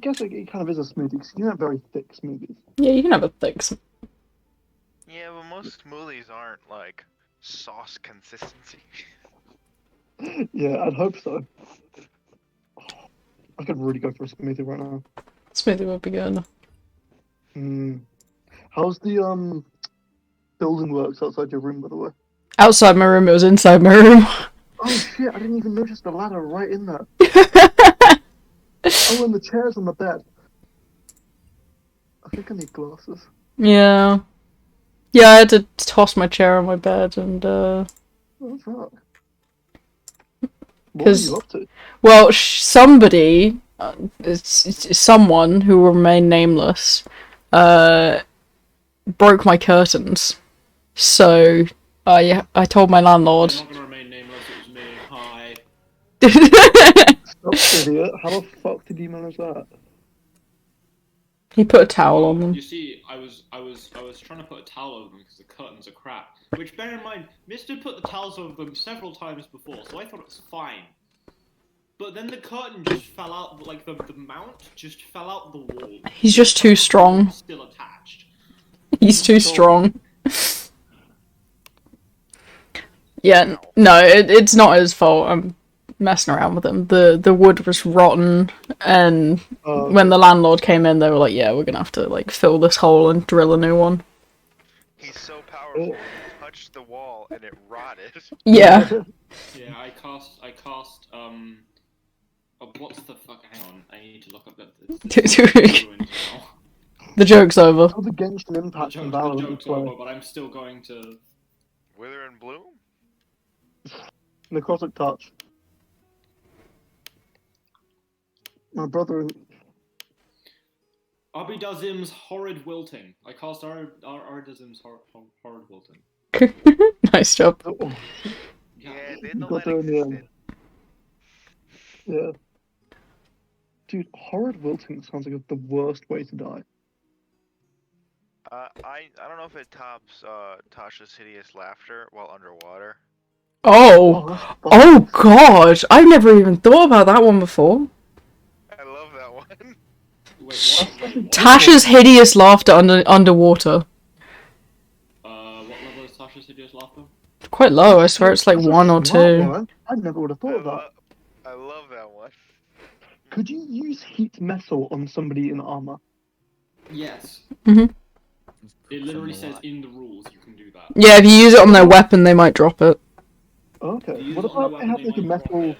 guess it kind of is a smoothie, because you can have very thick smoothies. Yeah, you can have a thick. Yeah, but most smoothies aren't like sauce consistency. Yeah, I'd hope so. I could really go for a smoothie right now. Smoothie would be good. How's the building works outside your room, by the way? Outside my room, it was inside my room. Oh shit, I didn't even notice the ladder right in there. Oh, and the chairs on the bed. I think I need glasses. Yeah. Yeah, I had to toss my chair on my bed and, Oh, fuck. What were 'cause- you up to? Well, somebody, it's someone who will remain nameless, broke my curtains. So, I told my landlord. I'm not gonna remain nameless, it was me. Hi. Stop, idiot. How the fuck did you manage that? He put a towel on them. You see, I was trying to put a towel over them because the curtains are crap. Which, bear in mind, Mister put the towels over them several times before, so I thought it was fine. But then the curtain just fell out, like the mount just fell out the wall. He's just too strong. Still attached. He's too strong. Yeah, no, it's not his fault. I'm messing around with him. The wood was rotten, and when the landlord came in, they were like, "Yeah, we're gonna have to like fill this hole and drill a new one." He's so powerful, he touched the wall and it rotted. Yeah. Yeah, I cast oh, what's the fuck? Hang on, I need to look up that. The joke's over. Oh, the Genshin Impact The and Valor. joke's over, but I'm still going to. Wither and bloom? Necrotic touch. My brother. Abidazim's horrid wilting. I cast Abidazim's horrid wilting. Nice job. Oh, Yeah, they didn't you know got that there in the end. existed. Yeah. Dude, horrid wilting sounds like the worst way to die. I don't know if it tops Tasha's hideous laughter while underwater. Oh. that's Oh fun. god, I've never even thought about that one before. I love that one. Wait, what? Tasha's hideous laughter underwater. What level is Tasha's hideous laughter? Quite low, I swear it's like That's a 1 or smart 2. one. I never would have thought of that. I love that one. Could you use heat metal on somebody in armor? Yes. Mhm. It literally says in the rules you can do that. Yeah, if you use it on their weapon, they might drop it. Okay. Use What it on about their they have weapon, like a they might drop metal? it.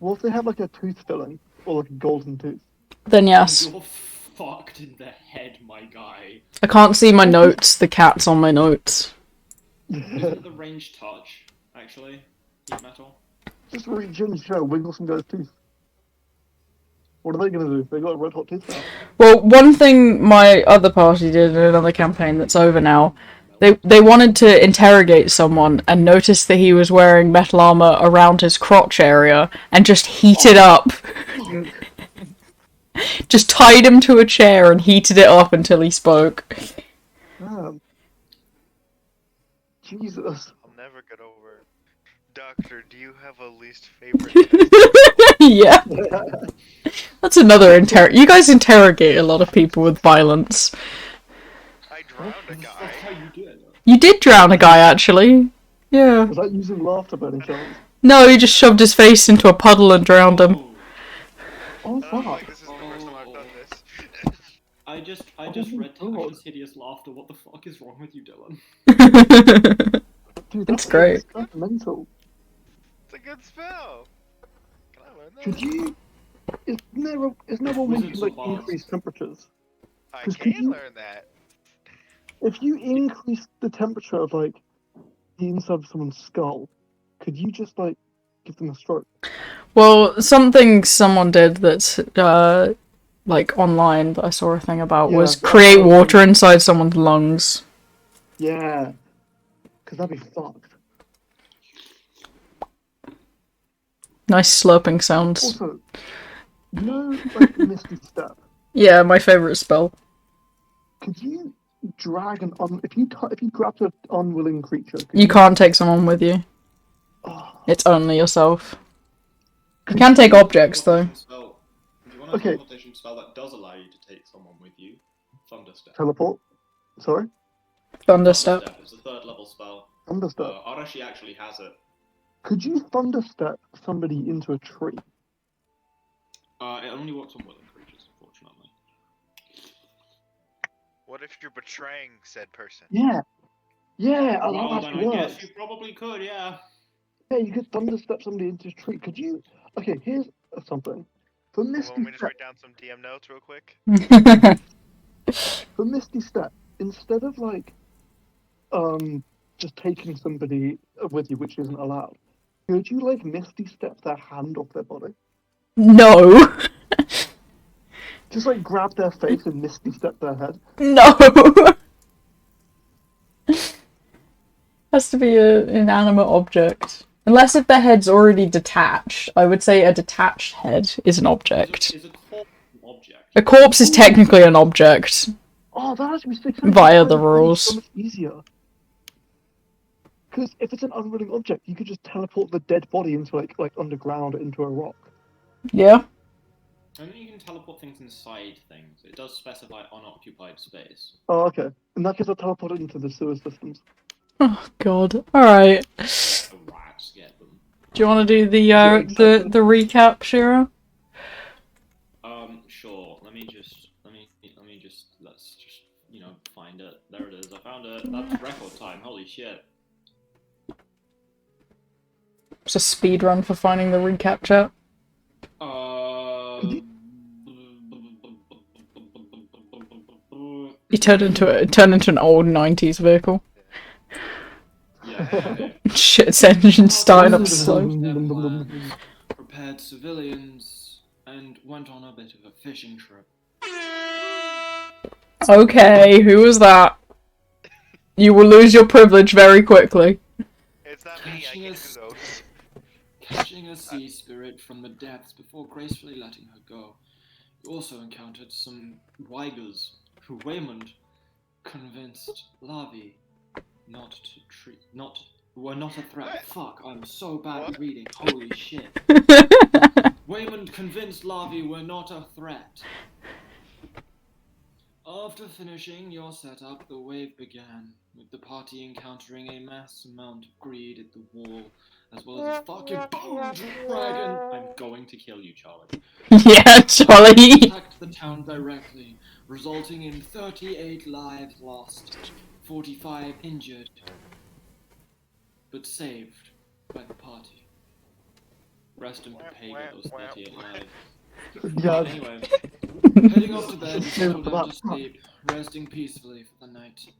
What if they have like a tooth filling or like a golden tooth? Then yes. You're fucked in the head, my guy. I can't see my notes, the cat's on my notes. Isn't the range touch, actually? Heat metal? Just reach in and try to wiggle some guy's teeth. What are they gonna do? They got red hot teeth now. Well, one thing my other party did in another campaign that's over now, they wanted to interrogate someone and noticed that he was wearing metal armor around his crotch area and just heated up. Just tied him to a chair and heated it up until he spoke. Damn. Jesus. I'll never get over it. Doctor, do you have a least favorite pet? Yeah. That's another You guys interrogate a lot of people with violence. I drowned a That's guy. how you do it. You did drown a guy, actually. Yeah. Was that using laughter by any chance? No, he just shoved his face into a puddle and drowned him. Oh I'm fuck. like, this is the first time I've done this. I just Oh, read God. Tasha's hideous laughter. What the fuck is wrong with you, Dylan? Dude, That's great. That's mental. It's a good spell. Can I learn that? Could you? Is there one way you Wizards can like of Oz. increase temperatures? I 'Cause could can you- learn that. If you increase the temperature of like the inside of someone's skull, could you just like give them a stroke? Well, something someone did that's like online that I saw a thing about Yeah, was that's create what I was water inside someone's lungs. Yeah, because that'd be fucked. Nice slurping sounds. Also, you know, like Misty Step. Yeah, my favourite spell. Could you drag an if you grabbed an unwilling creature? Could You can't take someone with you. Oh, It's only yourself. You can take objects though. So, do you have a nice Okay. teleportation spell that does allow you to take someone with you. Thunderstep. Teleport. Sorry? Thunderstep. It's a 3rd level spell. Thunderstep. Arashi actually has it. Could you thunderstep somebody into a tree? It only works on wooden creatures, unfortunately. What if you're betraying said person? Yeah. Yeah, oh, Well, that then actually I guess works. you probably could, yeah. Yeah, you could thunderstep somebody into a tree. Could you? Okay, here's something. For Want Misty me to just Step, write down some DM notes real quick? for Misty Step, instead of like, just taking somebody with you, which isn't allowed, could you like Misty Step their hand off their body? No. Just like grab their face and Misty Step their head. No. Has to be an inanimate object. Unless if their head's already detached. I would say a detached head is an object. Is a corpse an object? A corpse is technically an object. Oh, that actually makes Via the rules. so much easier. Because if it's an unwilling object, you could just teleport the dead body into like underground into a rock. Yeah. And then you can teleport things inside things. It does specify unoccupied space. Oh, okay. In that case, I'll teleport it into the sewer systems. Oh god. Alright. The rats get them. Do you want to do the Yeah, exactly. the recap, Shiro? Sure. Let's just find it. There it is. I found it. That's record time. Holy shit. It's a speed run for finding the recap chat. You turned into an old 90s vehicle. Yeah. Shit's engine starting up slow. Prepared civilians and went on a bit of a fishing trip. Okay, who was that? You will lose your privilege very quickly. It's not me, I can do those. Catching a sea spirit from the depths before gracefully letting her go. You also encountered some Weigers who Waymond convinced Lavi were not a threat. Fuck, I'm so bad at reading. Holy shit. Waymond convinced Lavi were not a threat. After finishing your setup, the wave began, with the party encountering a mass amount of greed at the wall, as well as a fucking bone dragon. I'm going to kill you, Charlie. Yeah, Charlie. Attacked the town directly, resulting in 38 lives lost, 45 injured, but saved by the party. Rest in Pega, those 38 lives. Yeah. Anyway, heading off to bed, settle down to sleep, resting peacefully for the night.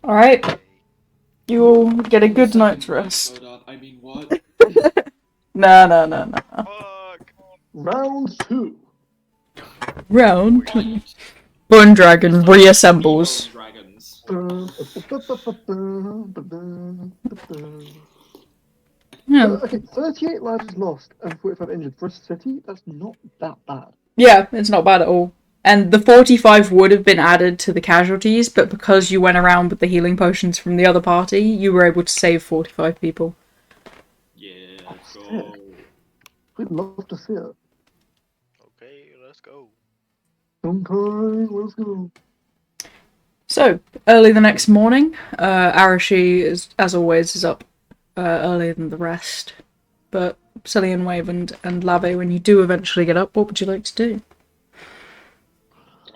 Alright. You will get a good night's rest. I mean, what? No. Fuck! Round 2. Round 2. Bone Dragon reassembles. Dragons. Yeah. Okay, 38 lives lost and 45 injured. For a city, that's not that bad. Yeah, it's not bad at all. And the 45 would have been added to the casualties, but because you went around with the healing potions from the other party, you were able to save 45 people. Yeah, let's Oh, go. We'd love to see it. Okay, let's go. Sometime, let's go. So, early the next morning, Arashi, is, as always, is up earlier than the rest. But Cillian, Wavend, and Labe, when you do eventually get up, what would you like to do?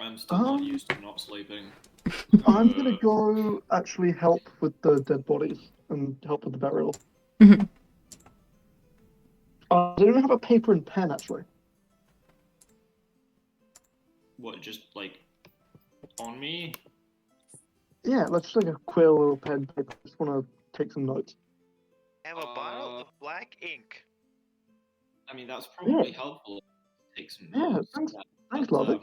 I'm still not used to not sleeping. I'm gonna go actually help with the dead bodies and help with the burial. Mhm. I don't have a paper and pen actually. What, just like on me? Yeah, let's just like a quill or a pen paper. I just want to take some notes. I have a bottle of black ink. I mean, that's probably helpful. Take some Yeah, notes. thanks, Lobby.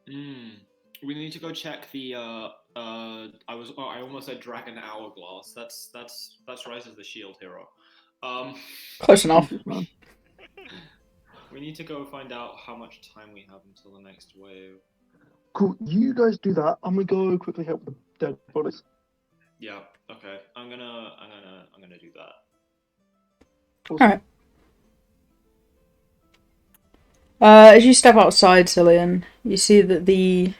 We need to go check the I almost said dragon hourglass. That's Rise of the Shield hero. Close enough. We need to go find out how much time we have until the next wave. Cool. You guys do that. I'm gonna go quickly help with the dead bodies. Yeah. Okay. I'm gonna do that. Awesome. Alright. As you step outside, Cillian, you see that the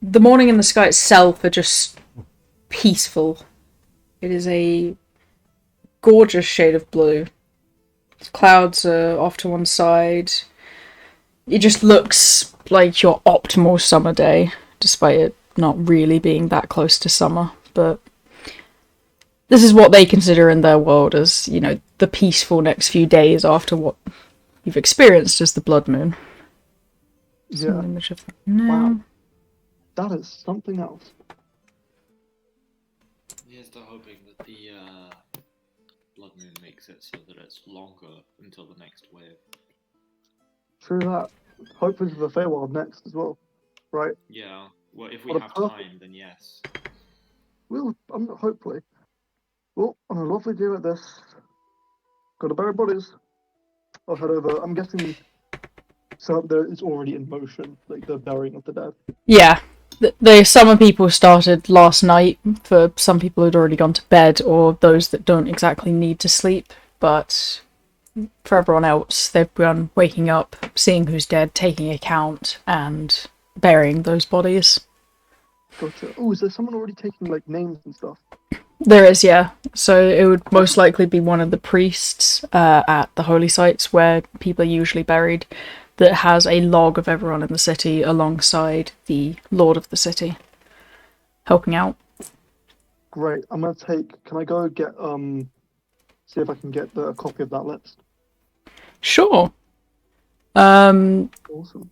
morning and the sky itself are just peaceful. It is a gorgeous shade of blue. Clouds are off to one side. It just looks like your optimal summer day, despite it not really being that close to summer. But this is what they consider in their world as, you know, the peaceful next few days after what you've experienced as the blood moon. Yeah. Image of that. No. Wow. That is something else. Here's to hoping that the blood moon makes it so that it's longer until the next wave. True that. Hopefully for the Feywild next as well, right? Yeah. Well, if we What a have perfect- time, then yes. Well, hopefully. Well, on a lovely day like this, got to bury bodies. I'll head over. I'm guessing it's already in motion, like the burying of the dead. Yeah. The summer people started last night for some people who'd already gone to bed or those that don't exactly need to sleep. But for everyone else, they've begun waking up, seeing who's dead, taking account, and burying those bodies. Gotcha. Oh, is there someone already taking like names and stuff? There is, yeah. So it would most likely be one of the priests at the holy sites where people are usually buried that has a log of everyone in the city alongside the lord of the city helping out. Great. I'm gonna take. Can I go get see if I can get a copy of that list? Sure. Awesome.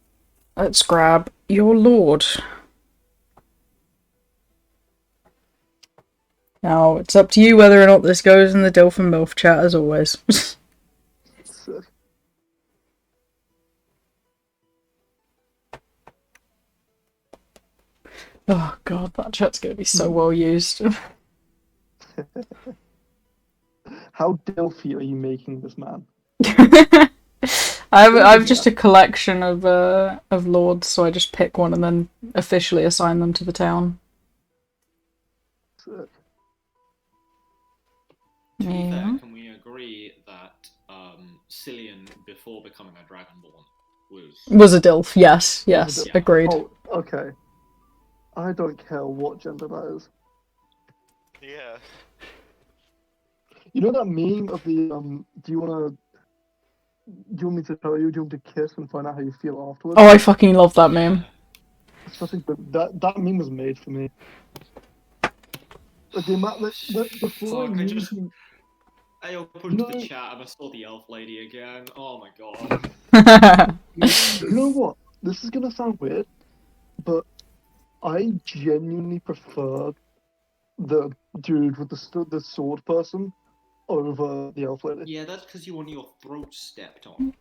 Let's grab your lord. Now, it's up to you whether or not this goes in the Dilf and Milf chat, as always. Sick. Oh god, that chat's going to be so well used. How Delphi are you making this man? I've just a collection of lords, so I just pick one and then officially assign them to the town. Sick. To be Yeah. fair, can we agree that Cillian, before becoming a Dragonborn, Was a Dilf, yes, yes, Was a dilf. agreed. Oh, okay. I don't care what gender that is. Yeah. You know that meme of the do you want me to tell you? Do you want to kiss and find out how you feel afterwards? Oh, I fucking love that meme. It's such a good, that meme was made for me. Like the amount the flying Fuck, I memes just- and- I opened No. the chat and I saw the elf lady again. Oh my god. You know what? This is gonna sound weird, but I genuinely prefer the dude with the sword person over the elf lady. Yeah, that's because you want your throat stepped on.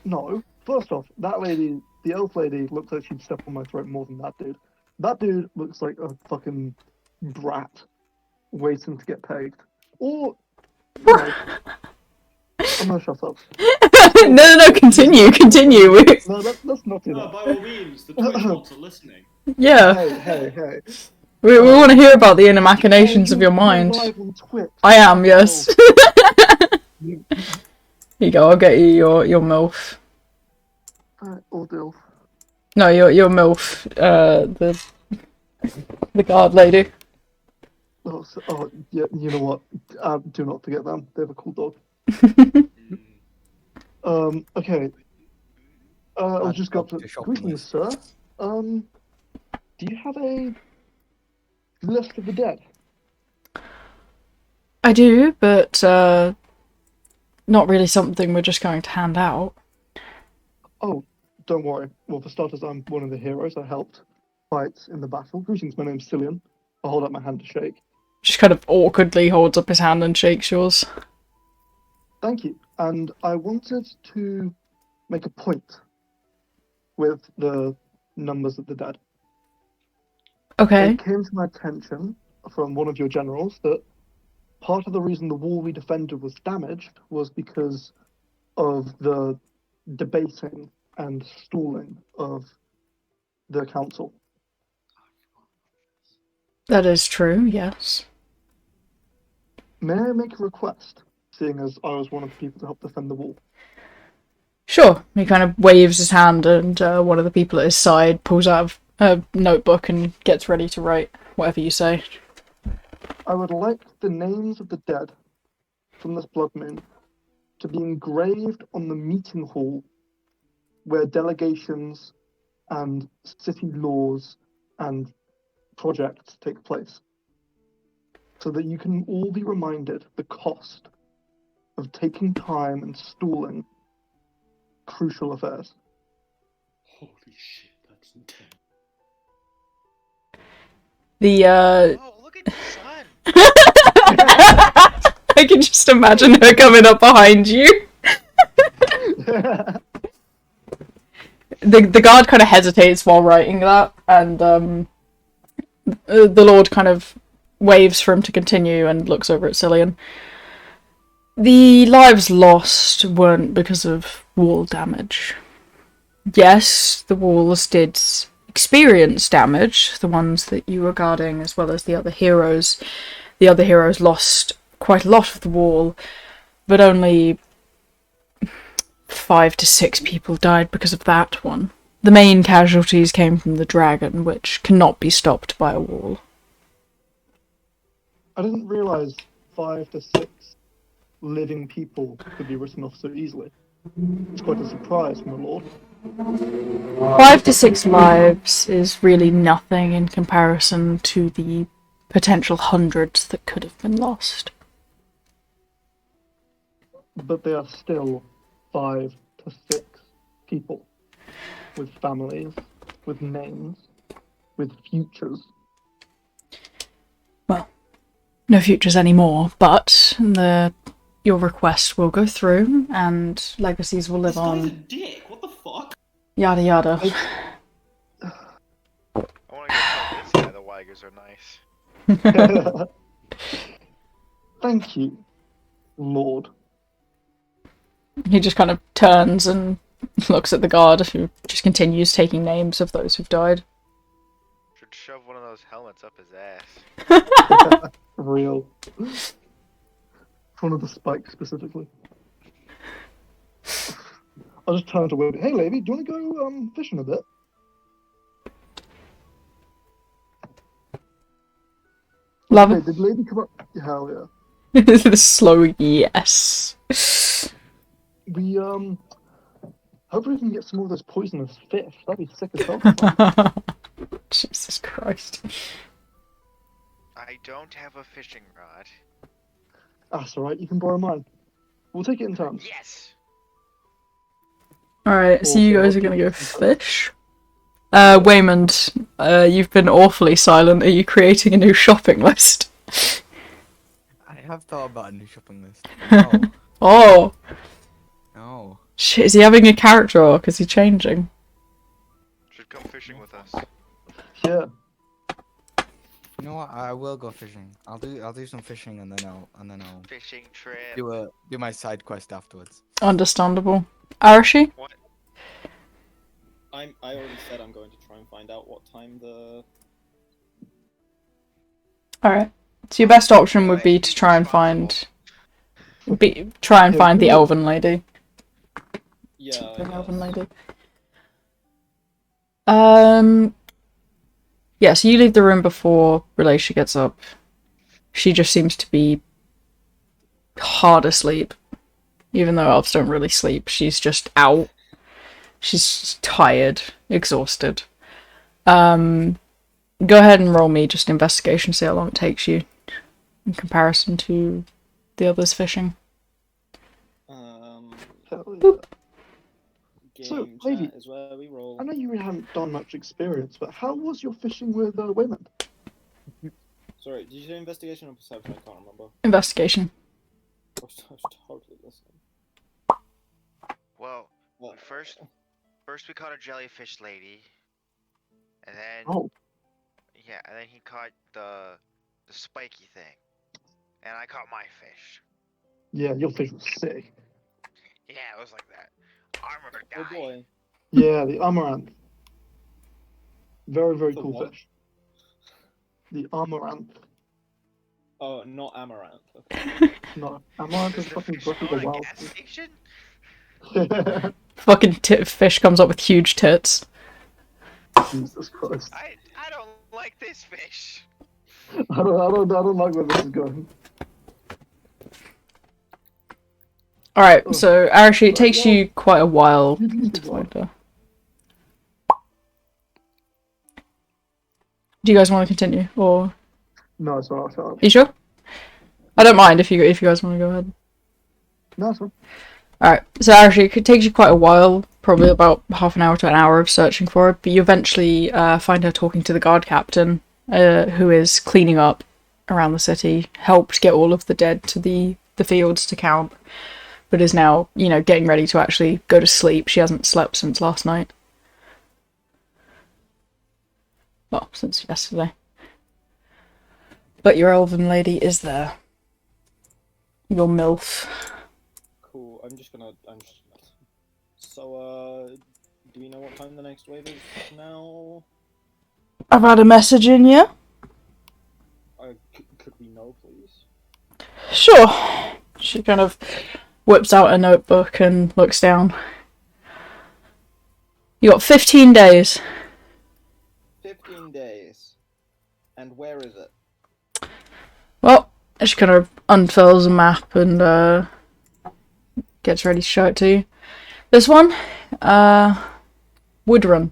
No, first off, that lady, the elf lady, looks like she'd step on my throat more than that dude. That dude looks like a fucking brat waiting to get pegged. Or, you know, I'm gonna shut up. No, continue. No, let's not do No, that. by all means, the Twitch bots are listening. Yeah, Hey. we want to hear about the inner machinations of your You're mind. live on Twitch. I am, yes. Oh, you- Here you go, I'll get you your MILF. Or Dilf. No, your MILF, the guard lady. Oh, yeah, you know what? Do not forget them. They have a cool dog. Okay. I'll just go up to greetings, sir. Do you have a list of the dead? I do, but not really something we're just going to hand out. Oh, don't worry. Well, for starters, I'm one of the heroes. I helped fight in the battle. Greetings, my name's Cillian. I'll hold up my hand to shake. Just kind of awkwardly holds up his hand and shakes yours. Thank you. And I wanted to make a point with the numbers of the dead. Okay. It came to my attention from one of your generals that part of the reason the wall we defended was damaged was because of the debating and stalling of the council. That is true, yes. May I make a request? seeing as I was one of the people to help defend the wall. Sure. He kind of waves his hand, and one of the people at his side pulls out a notebook and gets ready to write whatever you say. I would like the names of the dead from this blood moon to be engraved on the meeting hall where delegations and city laws and projects take place, so that you can all be reminded the cost of taking time and stalling crucial affairs. Holy shit, that's intense. The Oh, look at the sun! I can just imagine her coming up behind you. The guard kind of hesitates while writing that, and the Lord kind of waves for him to continue and looks over at Cillian. The lives lost weren't because of wall damage. Yes, the walls did experience damage, the ones that you were guarding as well as the other heroes. The other heroes lost quite a lot of the wall, but only 5 to 6 people died because of that one. The main casualties came from the dragon, which cannot be stopped by a wall. I didn't realise 5 to 6 living people could be written off so easily. It's quite a surprise, my lord. 5 to 6 lives is really nothing in comparison to the potential hundreds that could have been lost. But they are still 5 to 6 people with families, with names, with futures. Well, no futures anymore, but your request will go through and legacies will live This guy's a on. dick, what the fuck? Yada yada. I want to go tell this guy the Weigers are nice. Thank you, Lord. He just kind of turns and looks at the guard who just continues taking names of those who've died. Should shove one of those helmets up his ass. Real. One of the spikes specifically. I'll just turn to Wade. Hey, lady, do you want to go fishing a bit? Love Hey, it. did lady come up? Hell yeah. The slow yes. We hopefully we can get some more of those poisonous fish. That'd be sick as hell. Jesus Christ. I don't have a fishing rod. That's alright, you can borrow mine. We'll take it in turns. Yes! Alright, so you guys are gonna go fish. Waymond, you've been awfully silent. Are you creating a new shopping list? I have thought about a new shopping list. No. Oh! No. Shit, is he having a character arc? Is he changing? Should come fishing with us. Yeah. You know what? I will go fishing. I'll do some fishing and then I'll Fishing trip. do my side quest afterwards. Understandable. Arashi? What? I already said I'm going to try and find out what time the... Alright. So your best option would be to try and find... find the elven lady. Yeah, The I elven guess. lady. Yeah, so you leave the room before Relashia gets up. She just seems to be hard asleep. Even though elves don't really sleep, she's just out. She's tired, exhausted. Go ahead and roll me just investigation, see how long it takes you in comparison to the others fishing. Hell yeah. Game So, chat lady, is where we roll. I know you really haven't done much experience, but how was your fishing with Waymond? Sorry, did you say investigation or perception? I can't remember. Investigation. I was totally listening. Well, Well, first we caught a jellyfish lady. And then... Oh, Yeah, and then he caught the spiky thing. And I caught my fish. yeah, your fish was sick. Yeah, it was like that. Armored guy. oh boy. Yeah, the amaranth. Very, very The cool what? fish. The amaranth. Oh, not amaranth. Okay. No, Amaranth is Is the fucking fish Breath of own the a Wild. gas station? Fucking fish comes up with huge tits. Jesus Christ. I don't like this fish. I don't like where this is going. Alright, Oh, so Arashi, it takes well, you quite a while you can to go find her. Do you guys want to continue, or No, it's alright. are you sure? I don't mind if you guys want to go ahead. No, it's fine. Alright, so actually it takes you quite a while, probably about half an hour to an hour of searching for her, but you eventually find her talking to the guard captain, who is cleaning up around the city, helped get all of the dead to the fields to camp, but is now, getting ready to actually go to sleep. She hasn't slept since last night. Well, since yesterday. But your elven lady is there. Your MILF. Cool. I'm just. So, do we know what time the next wave is now? I've had a message in, yeah? Could we know, please? Sure. She kind of whips out a notebook and looks down. You got 15 days. 15 days. And where is it? Well, she kind of unfurls a map and gets ready to show it to you. This one, Woodrun.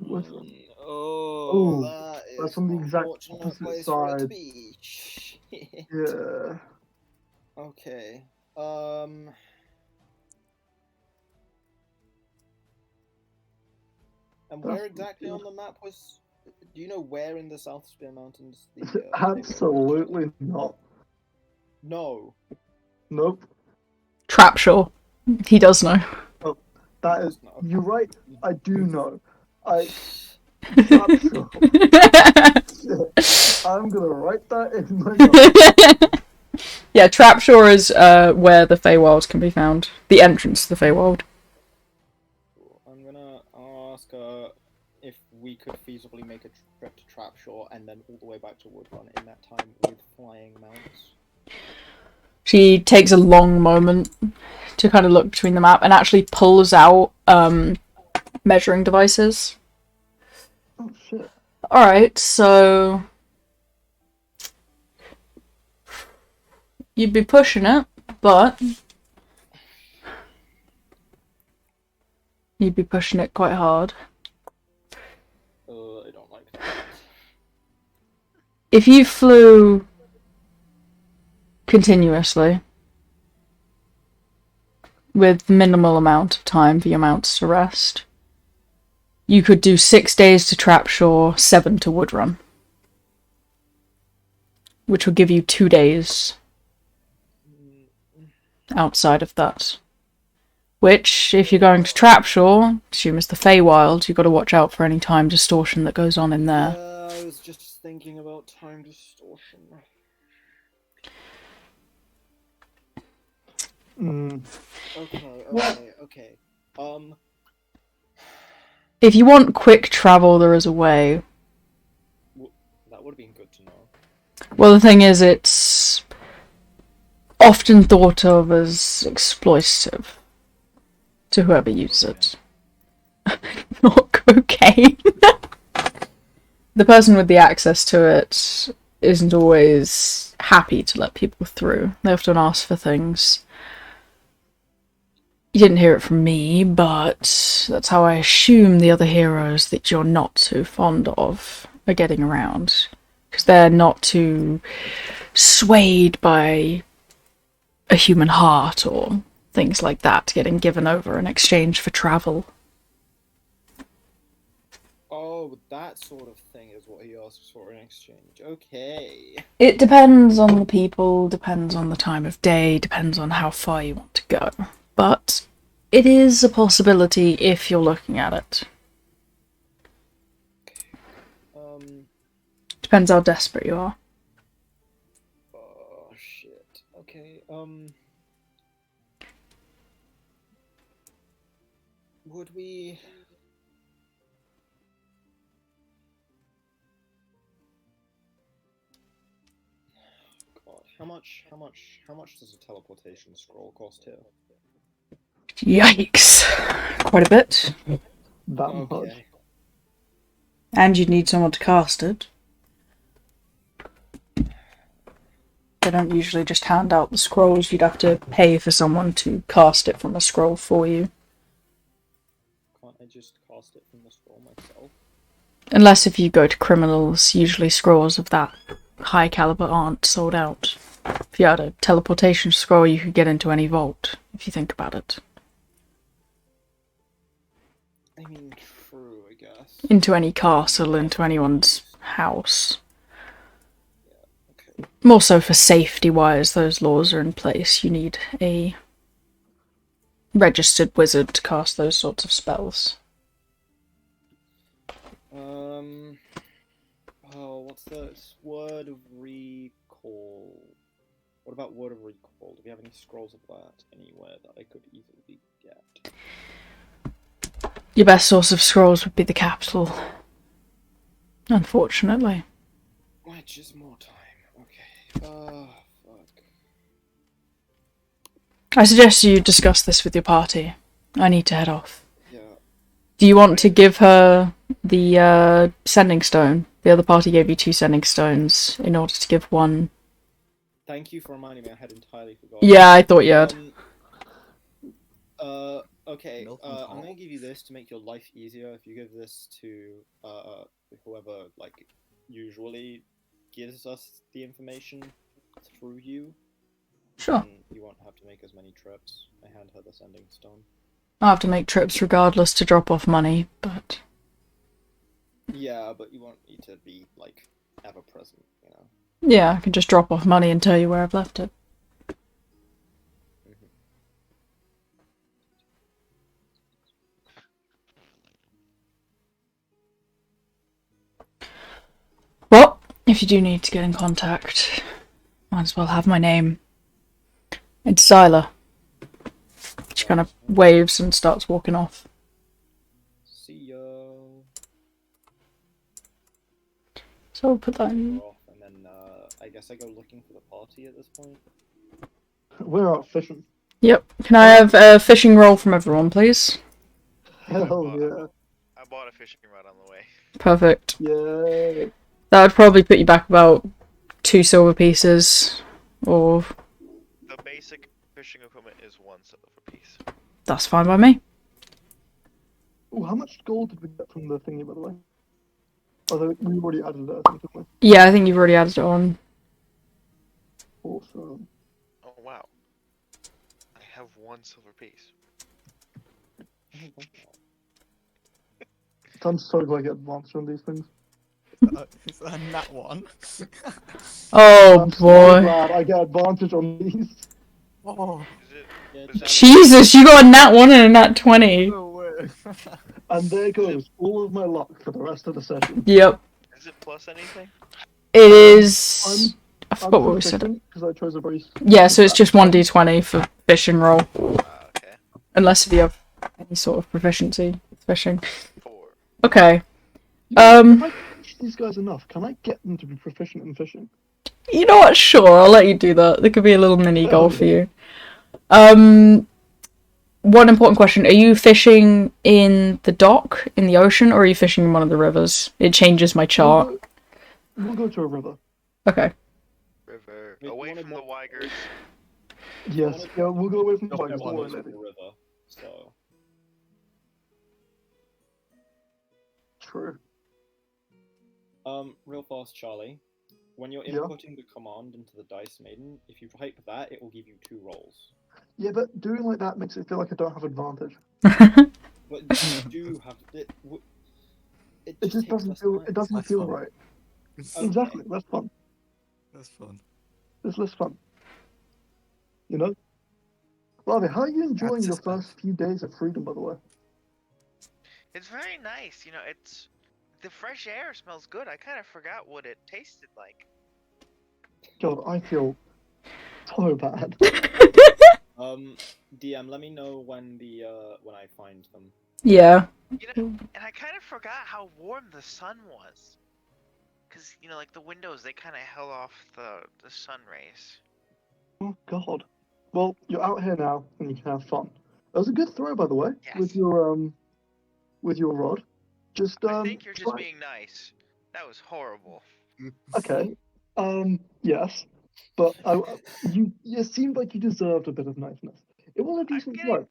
Woodrun. Oh, that that's is on the exact unfortunate opposite place for it to side. be. Shit. Yeah. Okay. And where exactly on the map was? Do you know where in the South Spear Mountains the? Absolutely not. No. Nope. Trapshaw. He does know. Oh, that He is. does know. You're right. I do know. Trapshaw. I'm gonna write that in my notes. Yeah, Trapshaw is where the Feywilds can be found. The entrance to the Feywild. I'm gonna ask her if we could feasibly make a trip to Trapshaw and then all the way back to Woodrun in that time with flying mounts. She takes a long moment to kind of look between the map and actually pulls out measuring devices. Oh shit. Alright, so you'd be pushing it, but you'd be pushing it quite hard. I don't like that. If you flew continuously with minimal amount of time for your mounts to rest, you could do 6 days to Trapshaw, 7 to Woodrun, which would give you 2 days outside of that. Which, if you're going to Trapshaw, assume it's the Feywild, you've got to watch out for any time distortion that goes on in there. I was just thinking about time distortion. Okay. If you want quick travel, there is a way. That would have been good to know. Well, the thing is, it's often thought of as exploitative to whoever uses it. Not cocaine. The person with the access to it isn't always happy to let people through. They often ask for things. You didn't hear it from me, but that's how I assume the other heroes that you're not too fond of are getting around. Because they're not too swayed by a human heart or things like that getting given over in exchange for travel. Oh, that sort of thing is what he asks for in exchange. Okay. It depends on the people, depends on the time of day, depends on how far you want to go. But it is a possibility if you're looking at it. Depends how desperate you are. Oh, shit. Okay, would we... How much does a teleportation scroll cost here? Yikes. Quite a bit. That much. Okay. And you'd need someone to cast it. They don't usually just hand out the scrolls, you'd have to pay for someone to cast it from a scroll for you. Can't I just cast it from the scroll myself? Unless if you go to criminals, usually scrolls of that high caliber aren't sold out. If you had a teleportation scroll, you could get into any vault, if you think about it. I mean, true, I guess. Into any castle, into anyone's house. Okay. More so for safety-wise, those laws are in place. You need a registered wizard to cast those sorts of spells. Oh, what's the word of recall? What about word of recall? Do we have any scrolls of that anywhere that I could easily get? Your best source of scrolls would be the capital. Unfortunately. Which is more time. Okay. Fuck. I suggest you discuss this with your party. I need to head off. Yeah. Do you want to give her the sending stone? The other party gave you 2 sending stones in order to give one. Thank you for reminding me. I had entirely forgotten. Yeah, I thought you had. Okay. Milk and I'm salt. gonna give you this to make your life easier. If you give this to whoever like usually gives us the information through you, Sure. then you won't have to make as many trips. I hand her the sending stone. I'll have to make trips regardless to drop off money, but... Yeah, but you won't need to be like ever present, you know. Yeah, I can just drop off money and tell you where I've left it. Well, if you do need to get in contact, might as well have my name. It's Zyla. She kind of waves and starts walking off. See ya. So I'll put that in. Off, and then I guess I go looking for the party at this point. We're out fishing. Yep. Can I have a fishing roll from everyone, please? Hell yeah. I bought a fishing rod on the way. Perfect. Yay. That would probably put you back about 2 silver pieces, or... The basic fishing equipment is 1 silver piece. That's fine by me. Ooh, how much gold did we get from the thingy, by the way? Although we already added it, I think, didn't Yeah, I think you've already added it on. we? Awesome. Oh wow. I have 1 silver piece. I'm so glad I get advanced on these things. Is that a nat one? Oh I'm so boy. glad I get advantage on these. Oh, Is it? Yeah, is that- Jesus, you got a nat 1 and a nat 20. no way. And there goes all of my luck for the rest of the session. Yep. Is it plus anything? It is... I forgot what we said. Because I chose a very... Yeah, so it's just 1d20 for fishing roll. Okay. Unless if you have any sort of proficiency with fishing. 4. Okay. If I teach these guys enough, can I get them to be proficient in fishing? You know what? Sure, I'll let you do that. There could be a little mini goal for you. One important question. Are you fishing in the dock, in the ocean, or are you fishing in one of the rivers? It changes my chart. We'll go to a river. Okay. River. Wait, Away you from the wanna Weigers. Yes, yeah, we'll go away from the No, bikes. I Don't want worry, The lady. river, so True. real fast, Charlie. When you're Yeah? inputting the command into the dice maiden, if you type that, it will give you 2 rolls. Yeah, but doing like that makes it feel like I don't have advantage. But you do have it. It It just takes doesn't less feel. time. It doesn't That's feel fun. right. Okay. Exactly. That's fun. That's fun. It's less fun. You know. Ravi, how are you enjoying That's your suspense. first few days of freedom, by the way? It's very nice. You know, it's the fresh air smells good. I kind of forgot what it tasted like. God, I feel so bad. DM, let me know when when I find them. Yeah. You know, and I kind of forgot how warm the sun was. Cause you know, like the windows, they kind of held off the sun rays. Oh God. Well, you're out here now, and you can have fun. That was a good throw, by the way, Yes. with your rod. Just I think you're just try- being nice. That was horrible. Okay. Yes, but it seemed like you deserved a bit of niceness. It was a decent throw.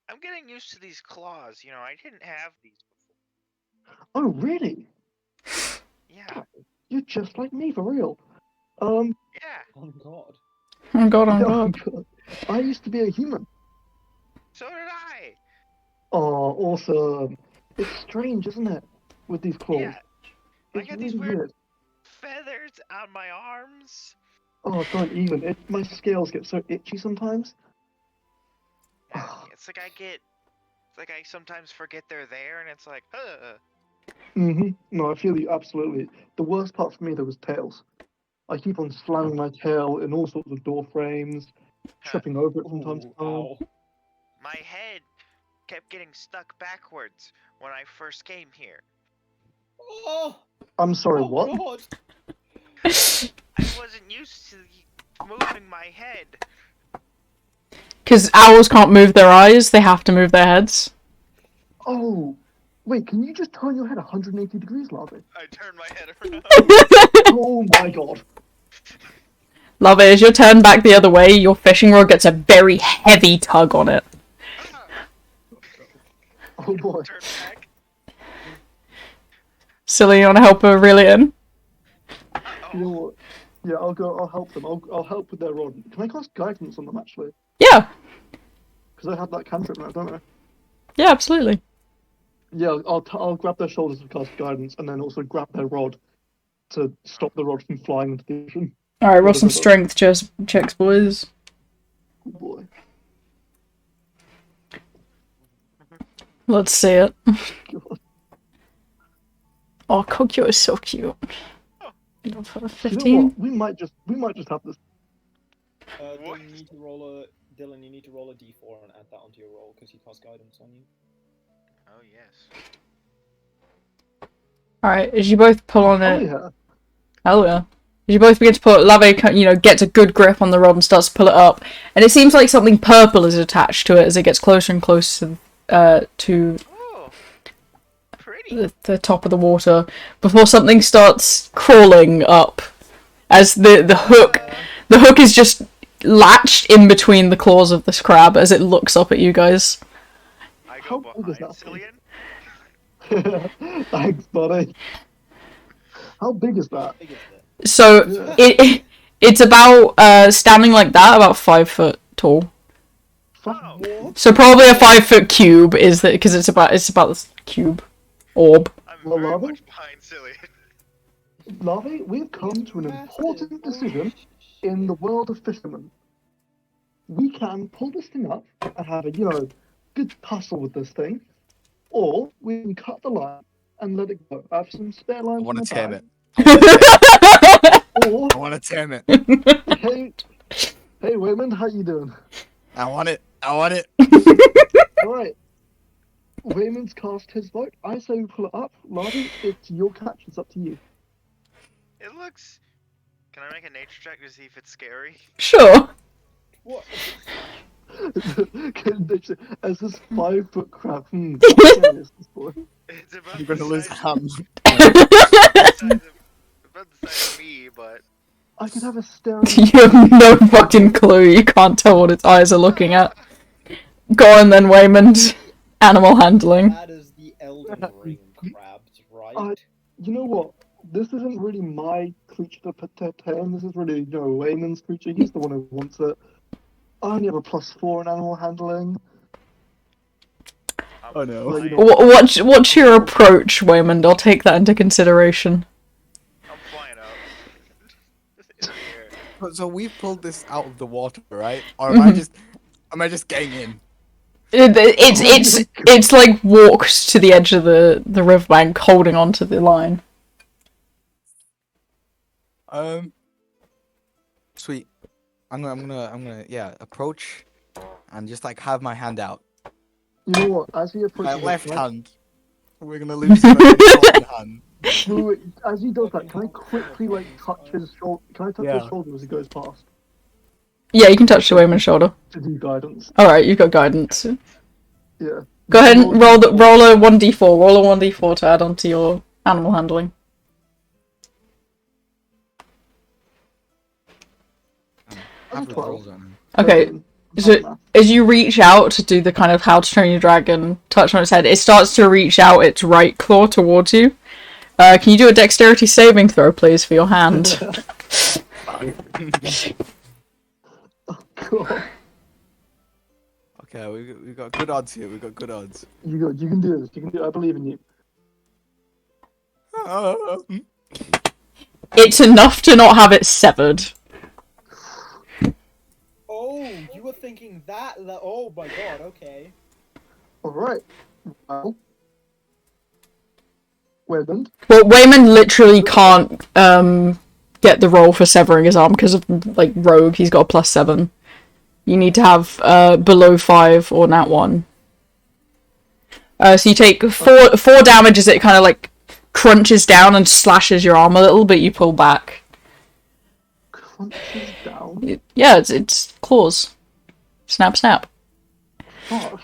I'm getting used to these claws. You know, I didn't have these before. Oh, really? Yeah. You're just like me, for real. Yeah. Oh God. Oh god, oh Yeah, god. God. I used to be a human. So did I. Oh, awesome. It's strange, isn't it? With these claws. Yeah. I It's got really these weird weird. feathers on my arms. Oh, don't even. My scales get so itchy sometimes. Yeah, it's like I sometimes forget they're there, and it's like, No, I feel you absolutely. The worst part for me though was tails. I keep on slamming my tail in all sorts of door frames, tripping over it from time to Ooh, time. ow. My head kept getting stuck backwards when I first came here. Oh, I'm sorry, oh what? God. I wasn't used to moving my head. Because owls can't move their eyes, they have to move their heads. Oh, wait, can you just turn your head 180 degrees, Larvae? I turned my head around. Oh my god. Love it, as you turn back the other way, your fishing rod gets a very heavy tug on it. Oh boy. Turn back. Silly, you wanna help her reel it in? You know what? Yeah, I'll help them. I'll help with their rod. Can I cast guidance on them actually? Yeah, Because I have that cantrip now, don't I? yeah, absolutely. Yeah, I'll grab their shoulders to cast guidance, and then also grab their rod to stop the rod from flying into the ocean. Alright, roll Whatever some that- strength checks, boys. Good boy. Let's see it. God. Oh, Kokyo is so cute. Oh. For You know 15? what? We might just have this. What? Dylan, you need to roll a d4 and add that onto your roll because he casts guidance on you. Oh yes. Alright, as you both pull on Oh it. yeah. Hell yeah. As you both begin to pull it, Lave, gets a good grip on the rod and starts to pull it up. And it seems like something purple is attached to it as it gets closer and closer to Oh. Pretty. the top of the water before something starts crawling up as the hook is just latched in between the claws of this crab as it looks up at you guys. I How go big is behind that thing? Cillian. Thanks, buddy. How big is that? Big is it? So Yeah. it's about standing like that, about 5 foot tall. Oh. What? So probably a 5 foot cube is that because it's about this cube orb. I'm Well, very Lava? much behind Cillian. Larvae, we've come to an important decision in the world of fishermen. We can pull this thing up and have a, good tussle with this thing, or we can cut the line and let it go. I have some spare I lines want in to my tame bag. it. Or, I want to tame it. hey, Wayman, how you doing? I want it. I want it. All right. Wayman's cast his vote. I say we pull it up. Larvae, it's your catch. It's up to you. It looks. Can I make a nature check to see if it's scary? Sure. What? As this 5 foot crab. How scary is this boy? It's about You're the gonna lose a size hand. about the size of me, but I could have a staring. You have no fucking clue. You can't tell what its eyes are looking at. Go on then, Waymond. Animal handling. That is the Elden Ring crabs, right? You know what? This isn't really my creature to tame. This is really, Wayman's creature. He's the one who wants it. I only have a +4 in animal handling. Oh no. Well, What's your approach, Waymond? I'll take that into consideration. I'm flying up. In the air. So we've pulled this out of the water, right? Or am I just getting in? It's like walked to the edge of the riverbank, holding onto the line. Sweet. I'm gonna approach and just like have my hand out. You know what? As he My approaches, left it, hand. We're gonna lose my right hand. wait, as he does that, can I quickly touch his shoulder? Can I touch his Yeah. shoulder as he goes past? Yeah, you can touch the Wayman's shoulder. to do guidance. Alright, you've got guidance. Yeah. Go ahead and roll a 1d4. Roll a 1d4 to add onto your animal handling. Have 12. rolls on him. Okay, so as you reach out to do the kind of how to train your dragon touch on its head, it starts to reach out its right claw towards you. Can you do a dexterity saving throw, please, for your hand? God. Okay, we got good odds here. We got good odds. You can do this. You can do it. I believe in you. It's enough to not have it severed. Oh, you were thinking that? Oh my god, okay. Alright. Well. Wayman. Well, Wayman literally can't get the roll for severing his arm because of like rogue. He's got a +7. You need to have below 5 or nat 1. So you take 4 damage as it kind of like crunches down and slashes your arm a little, but you pull back. Crunches down. Yeah, it's claws. Snap, snap. Fuck.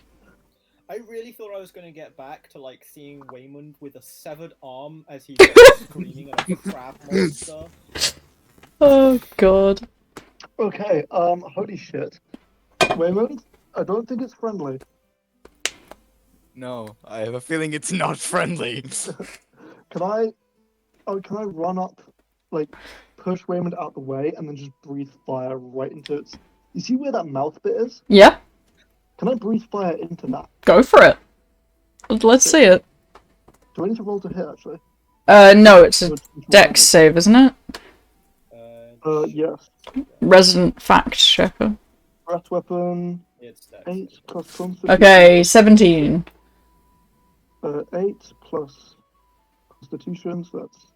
I really thought I was going to get back to like seeing Waymond with a severed arm as he's like, screaming at a crab monster. Oh god. Okay, holy shit. Wayman, I don't think it's friendly. No, I have a feeling it's not friendly. Can I run up, like, push Wayman out the way and then just breathe fire right into its... You see where that mouth bit is? Yeah, Can I breathe fire into that? go for it. Let's see it. Do I need to roll to hit, actually? No, it's a dex save, isn't it? Yes. Resident fact checker. Breath weapon, It's dex. 8 plus constitution. Okay, 17. 8 plus constitution, so that's...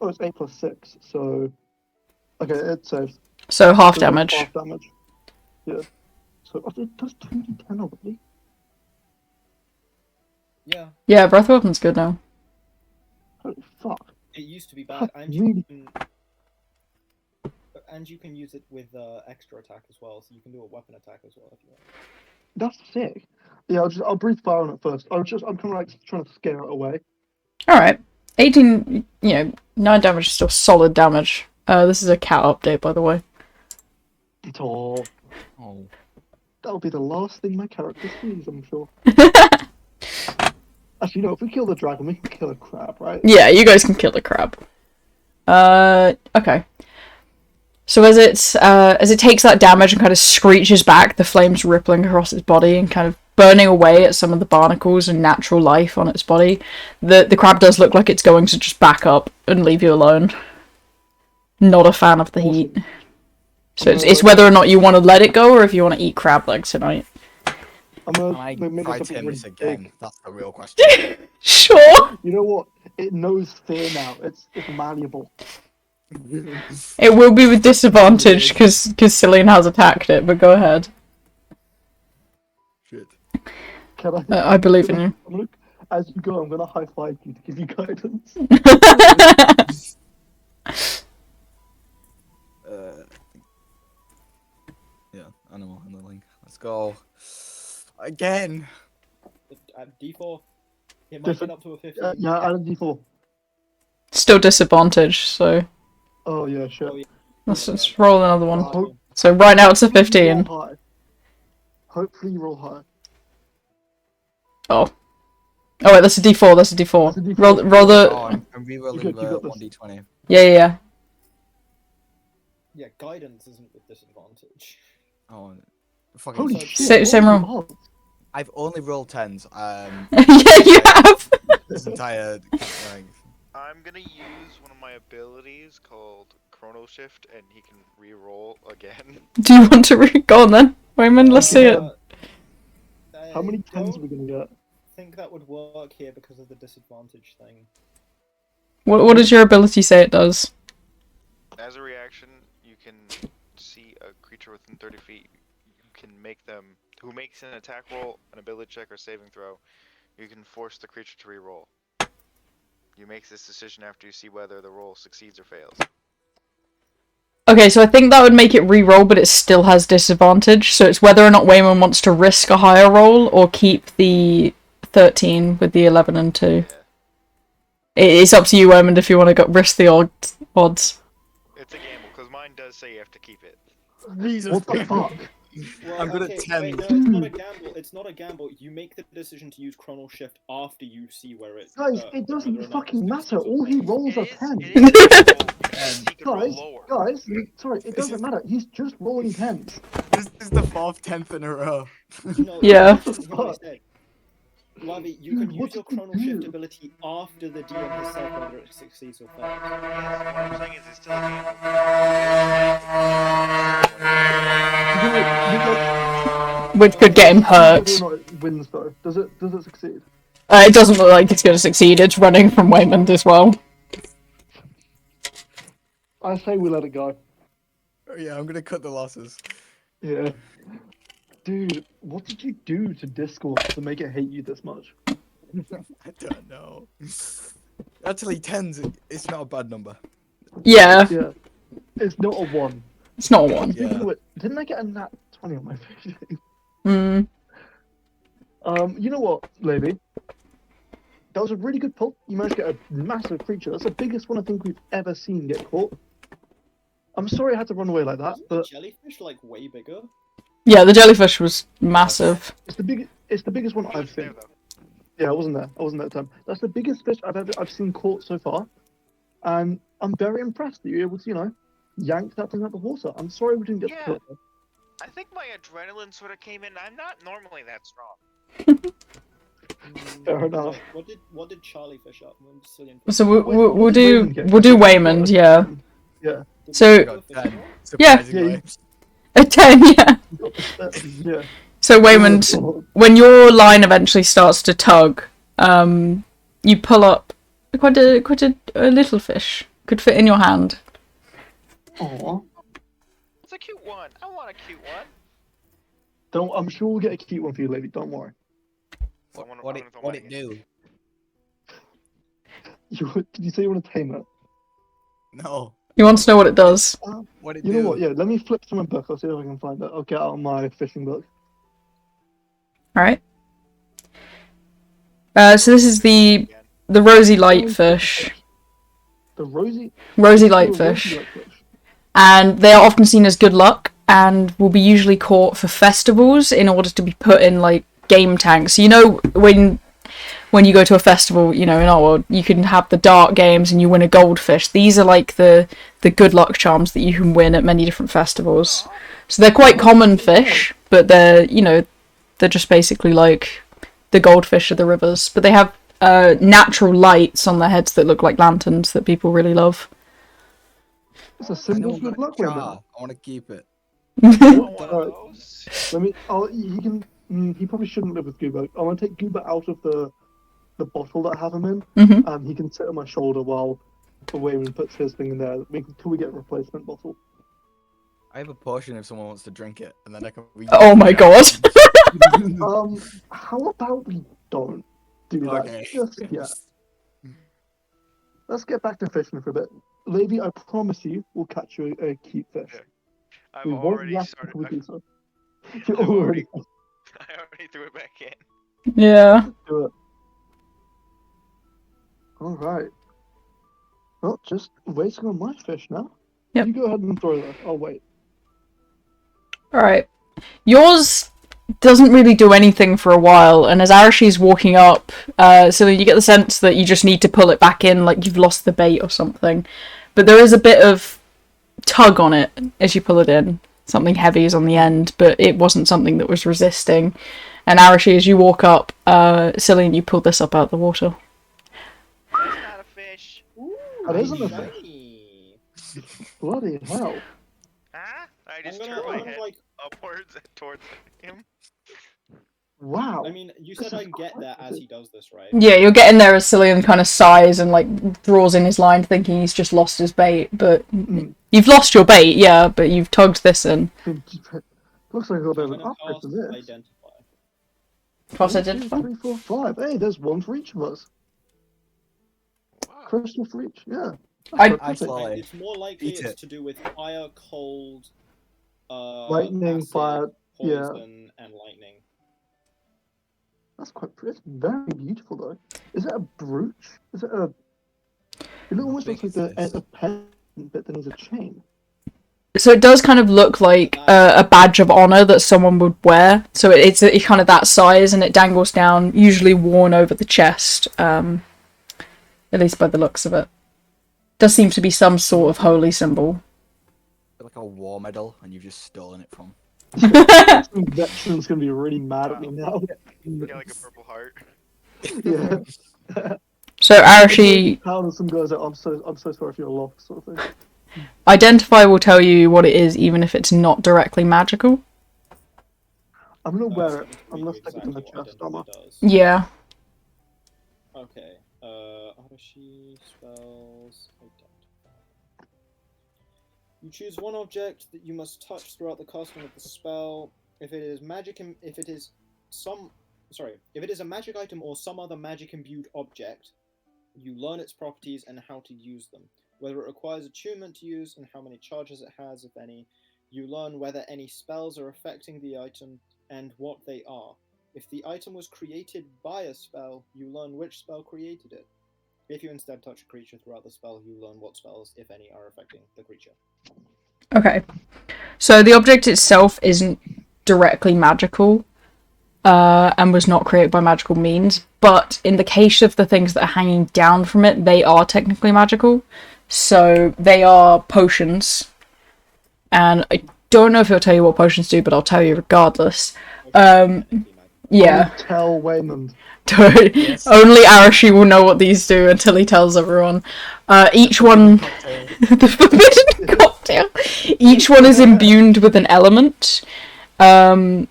Oh, it's 8 plus 6, so... Okay, it saves. So half So damage. Half damage. Yeah. So it does 2d10 already? Yeah, Yeah, breath weapon's good now. Holy fuck. it used to be bad, and Really? you can use it with extra attack as well, so you can do a weapon attack as well if you want. That's sick. Yeah, I'll breathe fire on it first. I'm kind of like trying to scare it away. Alright. 18, 9 damage is still solid damage. This is a cat update, by the way. Oh, Oh. that'll be the last thing my character sees, I'm sure. Actually, no, if we kill the dragon, we can kill a crab, right? Yeah, you guys can kill the crab. Okay. So as it takes that damage and kind of screeches back, the flames rippling across its body and kind of burning away at some of the barnacles and natural life on its body, the crab does look like it's going to just back up and leave you alone. Not a fan of the heat. So it's whether or not you want to let it go or if you want to eat crab legs tonight. I'm Can gonna I make fight something him really this again? big. That's the real question. Sure. You know what? It knows fear now. It's malleable. It will be with disadvantage because Cillian has attacked it, but go ahead. Shit. Can I believe in you. Look, as you go, I'm gonna high five you to give you guidance. Yeah, animal handling. Let's go. Again. D4. It might get up to a 50. Yeah, I had a d4. Still disadvantage, so Oh yeah, shit. Oh, yeah. let's roll another one. Hope- So right now it's a hopefully you 15. roll high. Hopefully you roll high. Oh wait, that's a D4. That's a D4. That's a D4. Roll Oh, the. I'm re-rolling You the got this. 1d20. Yeah. Yeah, guidance isn't with disadvantage. Oh, fucking. Holy So- shit. Same what are roll. the odds? I've only rolled 10s. Yeah, you have. This entire like, I'm gonna use one of my abilities called Chrono Shift, and he can re-roll again. Do you want to go on then, Wayman? Let's see it. How many I 10s are we gonna get? think that would work here because of the disadvantage thing. What does your ability say it does? As a reaction, you can see a creature within 30 feet. You can make them, who makes an attack roll, an ability check, or saving throw. You can force the creature to re-roll. You make this decision after you see whether the roll succeeds or fails. Okay, so I think that would make it re-roll, but it still has disadvantage. So it's whether or not Wayman wants to risk a higher roll or keep the 13 with the 11 and 2. Yeah. It's up to you, Wayman, if you want to risk the odds. It's a gamble, because mine does say you have to keep it. Jesus. What the fuck? Well, I'm good at okay, 10. wait, no, it's not a gamble. It's not a gamble. You make the decision to use Chronal Shift after you see where it's. Guys, it whether or doesn't not fucking it's matter. All he rolls are 10. It is a gamble, because he could roll Guys, lower. guys, sorry, it doesn't matter. He's just rolling 10s. This is the 4th 10th in a row. No, Yeah. that's not what I said. Lavi, you can use your Chronal Shift ability after the DM has said whether it succeeds or fails. Yes, what I'm saying is it's still a gamble. Which could get him hurt. Whether or not it wins though, does it succeed? It doesn't look like it's going to succeed. It's running from Wayman as well. I say we let it go. Oh, yeah, I'm gonna cut the losses. Yeah. Dude, what did you do to Discord to make it hate you this much? I don't know. Actually, 10s, it's not a bad number. Yeah, Yeah. It's not a 1. it's not a 1. Yeah. Didn't I get a nat 20 on my fishing? Mm. You know what, Levy? That was a really good pull. You managed to get a massive creature. That's the biggest one I think we've ever seen get caught. I'm sorry I had to run away like that, Isn't the but jellyfish like way bigger? Yeah, the jellyfish was massive. it's the biggest one I've seen. Yeah, I wasn't there at the time. That's the biggest fish I've seen caught so far, and I'm very impressed that you're able to, yank that thing out the water. I'm sorry we didn't get Yeah. to kill it. I think my adrenaline sort of came in. I'm not normally that strong. Fair enough. What did Charlie fish up? I'm still in- So Wait, we'll what do did Waymond get? we'll do Waymond, yeah. Yeah. Did So- you Got fish 10, up? surprisingly. A 10, yeah. Yeah. So Waymond, when your line eventually starts to tug, you pull up quite a little fish. Could fit in your hand. Aw. It's a cute one. I want a cute one. I'm sure we'll get a cute one for you, lady. Don't worry. What it do? Did you say you want to tame it? No. He wants to know what it does. What it You do? know what? Yeah, let me flip to my book. I'll see if I can find it. I'll get out my fishing book. Alright. So this is the rosy light fish. The rosy Light fish. And they are often seen as good luck and will be usually caught for festivals in order to be put in like game tanks. When you go to a festival, in our world, you can have the dart games and you win a goldfish. These are like the good luck charms that you can win at many different festivals. So they're quite common fish, but they're just basically like the goldfish of the rivers. But they have natural lights on their heads that look like lanterns that people really love. It's a I know symbol I'm of good gonna luck, Raymond. jar. I want to keep it. I want one of those. Let me. Oh, he can. He probably shouldn't live with Goober. I want to take Goober out of the bottle that I have him in, Mhm. and he can sit on my shoulder while Wayman puts his thing in there. Till we get a replacement bottle. I have a potion if someone wants to drink it, and then I can. Oh my god. How about we don't do that? Okay. Just yet. Let's get back to fishing for a bit. Lady, I promise you, we'll catch you a cute fish. Yeah. I've We won't already laugh started. until we do so. I've You already I already threw it back in. Yeah. do it. Alright. Well, just waiting on my fish now. Yep. You go ahead and throw that. I'll wait. Alright. Yours doesn't really do anything for a while, and as Arashi's walking up, so you get the sense that you just need to pull it back in, like you've lost the bait or something. But there is a bit of tug on it as you pull it in. Something heavy is on the end, but it wasn't something that was resisting. And Arashi, as you walk up, Cillian, you pull this up out of the water. It's not a fish. That isn't a fish. Shiny. Bloody hell. Huh? I I'm just gonna, turn my I'm head like, upwards towards him. Wow. I mean, you This said is I get quite there as good. he does this, right? Yeah, you're getting there as Cillian kind of sighs and like draws in his line, thinking he's just lost his bait. But you've lost your bait, yeah. But you've tugged this in. Looks like I've got I'm an gonna upgrade cast for this. identify. Cross 1, 2, identify. 3, 4, 5. Hey, there's one for each of us. Wow. Crystal for each, yeah. I- I Perfect. saw it. It's more likely Eat it's it. to do with fire, cold, Lightning, acid, fire, yeah. poison, and lightning. That's quite pretty. It's very beautiful though. Is it a brooch? Is it a? It almost looks like a pen, but then there's a chain. So it does kind of look like a badge of honor that someone would wear. So it's kind of that size, and it dangles down, usually worn over the chest. At least by the looks of it, does seem to be some sort of holy symbol. Like a war medal, and you've just stolen it from. Some veteran's gonna be really mad at me now. Yeah, like a purple heart. Yeah. So Arashi, Town and some guys are, I'm so sorry for your loss, sort of thing. Identify will tell you what it is, even if it's not directly magical. I'm gonna wear it. Let me I'm gonna read stick it in the exactly what chest armor. identify does. Yeah. Okay. Arashi spells identify. You choose one object that you must touch throughout the casting of the spell. If it is magic, if it is a magic item or some other magic imbued object, you learn its properties and how to use them. Whether it requires attunement to use and how many charges it has, if any. You learn whether any spells are affecting the item and what they are. If the item was created by a spell, you learn which spell created it. If you instead touch a creature throughout the spell, you learn what spells, if any, are affecting the creature. Okay. So the object itself isn't directly magical, and was not created by magical means, but in the case of the things that are hanging down from it, they are technically magical. So they are potions, and I don't know if it'll tell you what potions do, but I'll tell you regardless. Yeah. Tell Waymond. Only Arashi will know what these do until he tells everyone. Each one... the forbidden cocktail! Each one is imbued with an element. And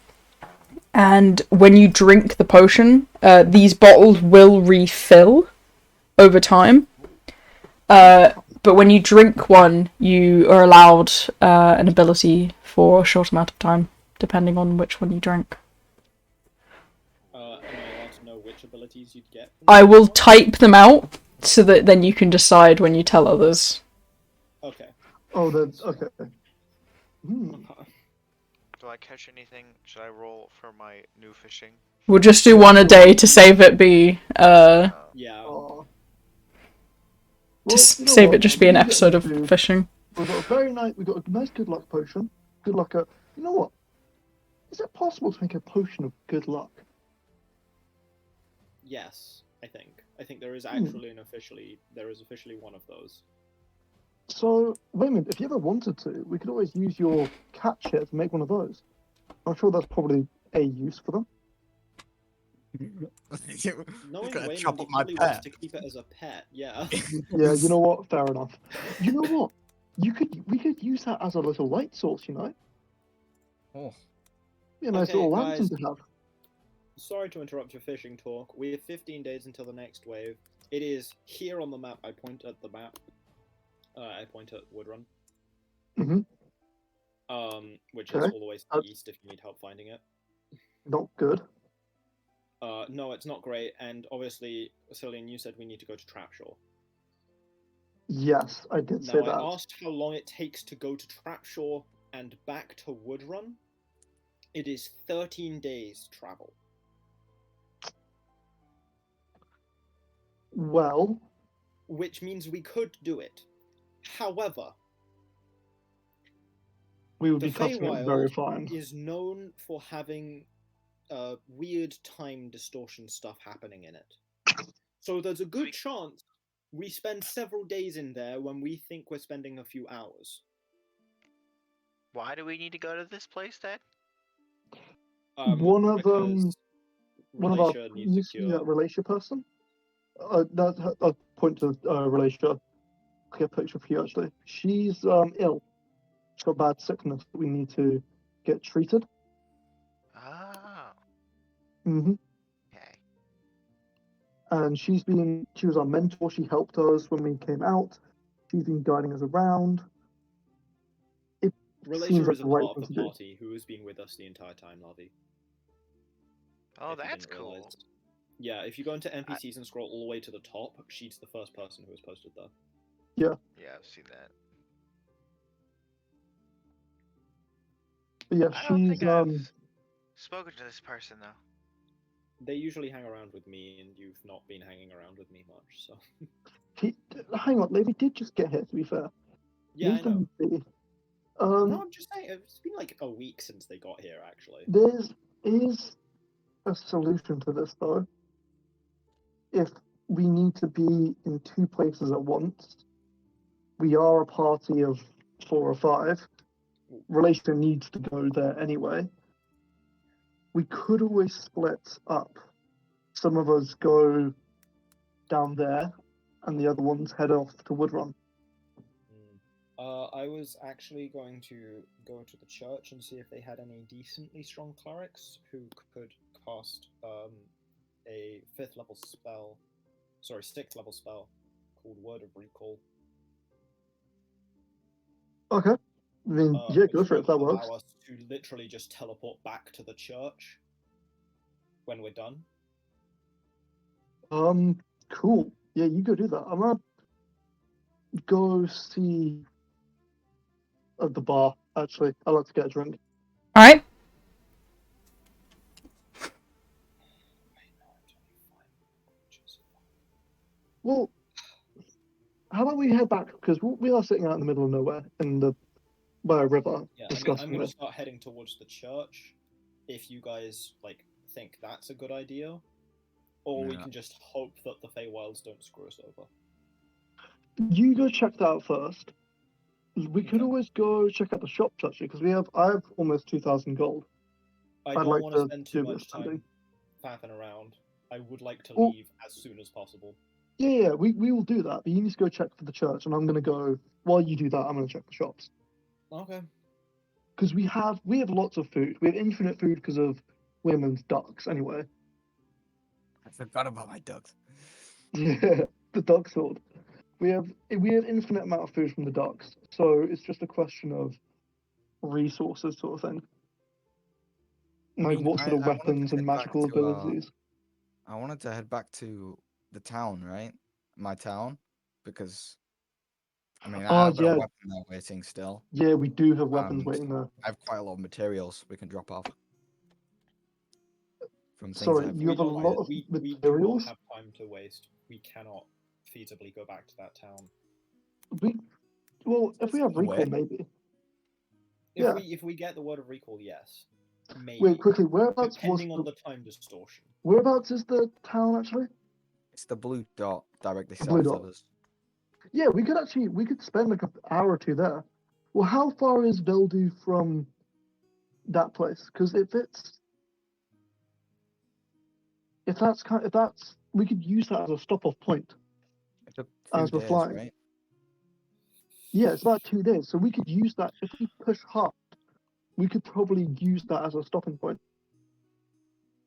when you drink the potion, these bottles will refill over time. But when you drink one, you are allowed an ability for a short amount of time, depending on which one you drink. Am I allowed to know which abilities you'd get? I will type them out so that then you can decide when you tell others. Okay. Oh, that's okay. Do I catch anything? Should I roll for my new fishing? We'll just do one a day to save it be, Yeah. Well, just you know save what? it just be an We get episode of to- fishing. We've got a nice good luck potion. Good luck. You know what? Is it possible to make a potion of good luck? Yes, I think. I think there is actually there is officially one of those. So, Waymond, if you ever wanted to, we could always use your cat shit to make one of those. I'm sure that's probably a use for them. Knowing Gonna Wayne, chop he up my probably wants pet. to keep it as a pet. Yeah. Yeah, you know what? Fair enough. You know what? We could use that as a little light source. You know, Oh. be a nice Okay, little lantern guys. to have. Sorry to interrupt your fishing talk. We have 15 days until the next wave. It is here on the map. I point at the map. I point at Woodrun. Mhm. Which is Okay. all the way to the east if you need help finding it. Not good. No, it's not great. And obviously, Cillian, you said we need to go to Trapshore. Yes, I did say Now, that. I asked how long it takes to go to Trapshore and back to Woodrun. It is 13 days travel. Well, Which means we could do it. However, we would the be cutting it very Feywild fine. is known for having weird time distortion stuff happening in it. So there's a good chance we spend several days in there when we think we're spending a few hours. Why do we need to go to this place then? One of Because our Relashia needs a you see cure. that Relashia person. I'll point to Relashia. Clear picture for you actually. She's ill. She's got bad sickness that we need to get treated. Oh, Hmm. okay. And she was our mentor. She helped us when we came out. She's been guiding us around. Seems Relashia like is a the right part thing of to the do. party who has been with us the entire time, Lavi. Oh, If you that's didn't cool. realize. Yeah, if you go into NPCs and scroll all the way to the top, she's the first person who was posted there. Yeah, I've seen that. But yeah, I don't she's think I've spoken to this person though. They usually hang around with me, and you've not been hanging around with me much, so. Hang on, Lady did just get here. To be fair, Yeah, I know. see. No, I'm just saying, it's been like a week since they got here, actually. There is a solution to this though. If we need to be in two places at once, we are a party of 4 or 5. Relation needs to go there anyway. We could always split up. Some of us go down there, and the other ones head off to Woodrun. I was actually going to go to the church and see if they had any decently strong clerics who could cast a 6th level spell called Word of Recall. Okay. I mean, yeah, go which for it would if that works. allow us to literally just teleport back to the church when we're done. Cool. Yeah, you go do that. I'm gonna go see at the bar, actually. I'd like to get a drink. Alright. Well, how about we head back? Because we are sitting out in the middle of nowhere by a river Yeah, discussing I'm going to this. start heading towards the church. If you guys think that's a good idea, or we can just hope that the Feywilds don't screw us over. You go check that out first. We could Okay. always go check out the shops actually, because I have almost 2,000 gold. I I'd don't like want to to spend too do much this, Andy. time faffing around. I would like to Well- leave as soon as possible. Yeah, we will do that. But you need to go check for the church, and I'm gonna go while you do that. I'm gonna check the shops Okay. because we have lots of food. We have infinite food because of women's ducks. Anyway, I forgot about my ducks. yeah, the duck sword. We have infinite amount of food from the ducks, so it's just a question of resources, sort of thing. Like what sort of I wanted to weapons and head back magical to, abilities. I wanted to head back to the town, right? My town, because I mean, I've got yeah. a weapon there waiting still. Yeah, we do have weapons And waiting there. I have quite a lot of materials we can drop off. From things Sorry, I've you have a lot of we do not materials. have time to waste. We cannot feasibly go back to that town. If we have No recall, way. maybe. If we get the Word of Recall, yes. Maybe. Wait, quickly, whereabouts Depending on the time distortion. Whereabouts is the town actually? It's the blue dot directly The blue south dot. of us. Yeah, we could spend like an hour or two there. Well, how far is Veldu from that place? Because if that's we could use that as a stop-off point It took as 2 we're days, flying. right? Yeah, it's about 2 days, so we could use that if we push hard. We could probably use that as a stopping point.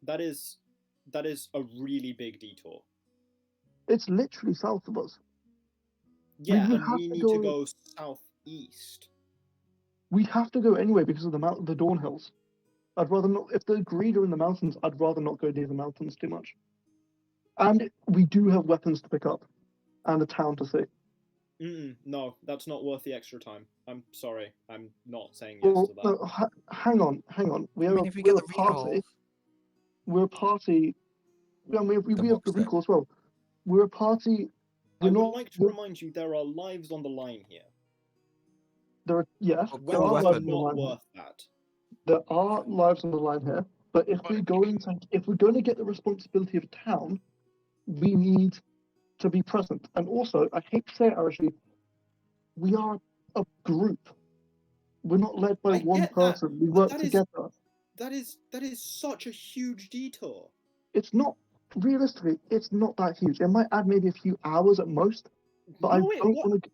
That is a really big detour. It's literally south of us. Yeah, we and have we to need go- to go southeast. We have to go anyway because of the Dawn Hills. I'd rather not. If the greed are in the mountains, I'd rather not go near the mountains too much. And we do have weapons to pick up, and a town to see. No, that's not worth the extra time. I'm sorry. I'm not saying yes to that. No, hang on. We I mean, if we get the recall, We're a party. Yeah, we have the box then. recall as well. We're a party. I would like to remind you there are lives on the line here. There are Well, there are Weapons lives are on the not line here. worth that. There are lives on the line here. But if we're going to get the responsibility of a town, we need to be present. And also, I hate to say it, Arashi, we are a group. We're not led by one person. We work together. That is such a huge detour. It's not realistically. It's not that huge. It might add maybe a few hours at most. But I don't want to.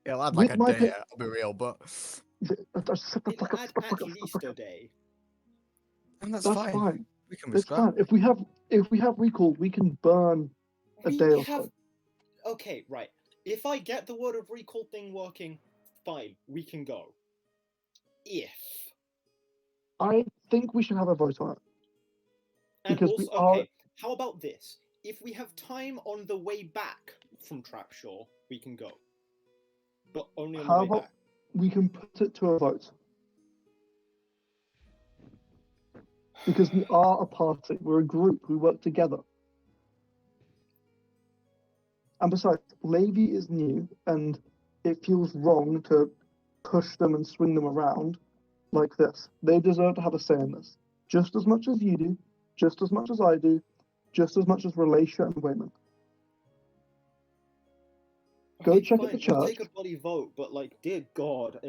Yeah, I'll add With like a my day, I'll be real, but It'll add at least a day. and that's That's fine. fine. We can It's fine. If we have recall, we can burn a day or so. Okay, right. If I get the Word of Recall thing working, fine, we can go. If I think we should have a vote on it. and Because also, we are. okay, how about this? If we have time on the way back from Trapshore, we can go. but only on the How way about back. we can put it to a vote? Because we are a party, we're a group, we work together. And besides, Levi is new, and it feels wrong to push them and swing them around like this. They deserve to have a say in this. Just as much as you do, just as much as I do, just as much as Relashia and Wayman. Go check fine, at the we'll church. take a bloody vote, but like, dear God,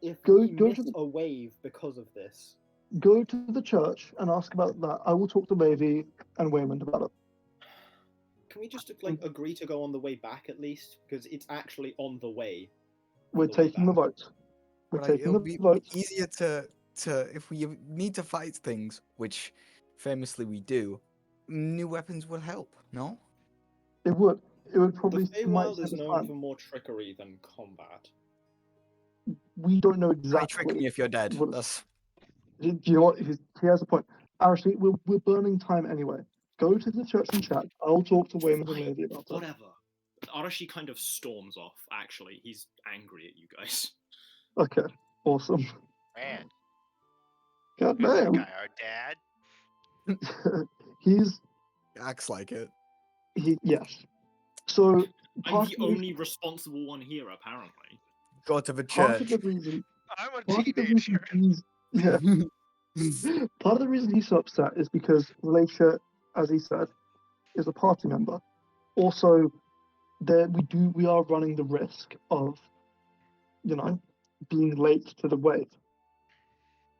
if Go- we go miss to the- a wave because of this. Go to the church and ask about that. I will talk to Levi and Wayman about it. Can we just like agree to go on the way back at least? Because it's actually on the way. We're the way taking the back. vote. We're Right, taking it'll the be vote. easier to if we need to fight things, which famously we do. New weapons will help. No. It would. It would The probably might Feywild is save us known time. for more trickery than combat. We don't know Try trick exactly. me if you're dead. what- That's Do you know what? He has a point. Actually, we're burning time anyway. Go to the church and chat. I'll talk to Wayman and Fine, Levi about it. Whatever. Arashi kind of storms off, actually. He's angry at you guys. Okay. Awesome. Man, God who's that damn. guy? Our dad? He's acts like it. yes. So I'm part the of the only responsible one here, apparently. Go to the part of church. the reason I'm a part of the teenager. reason part of the reason he's so upset is because Relashia, as he said, is a party member. Also, we are running the risk of, being late to the wave.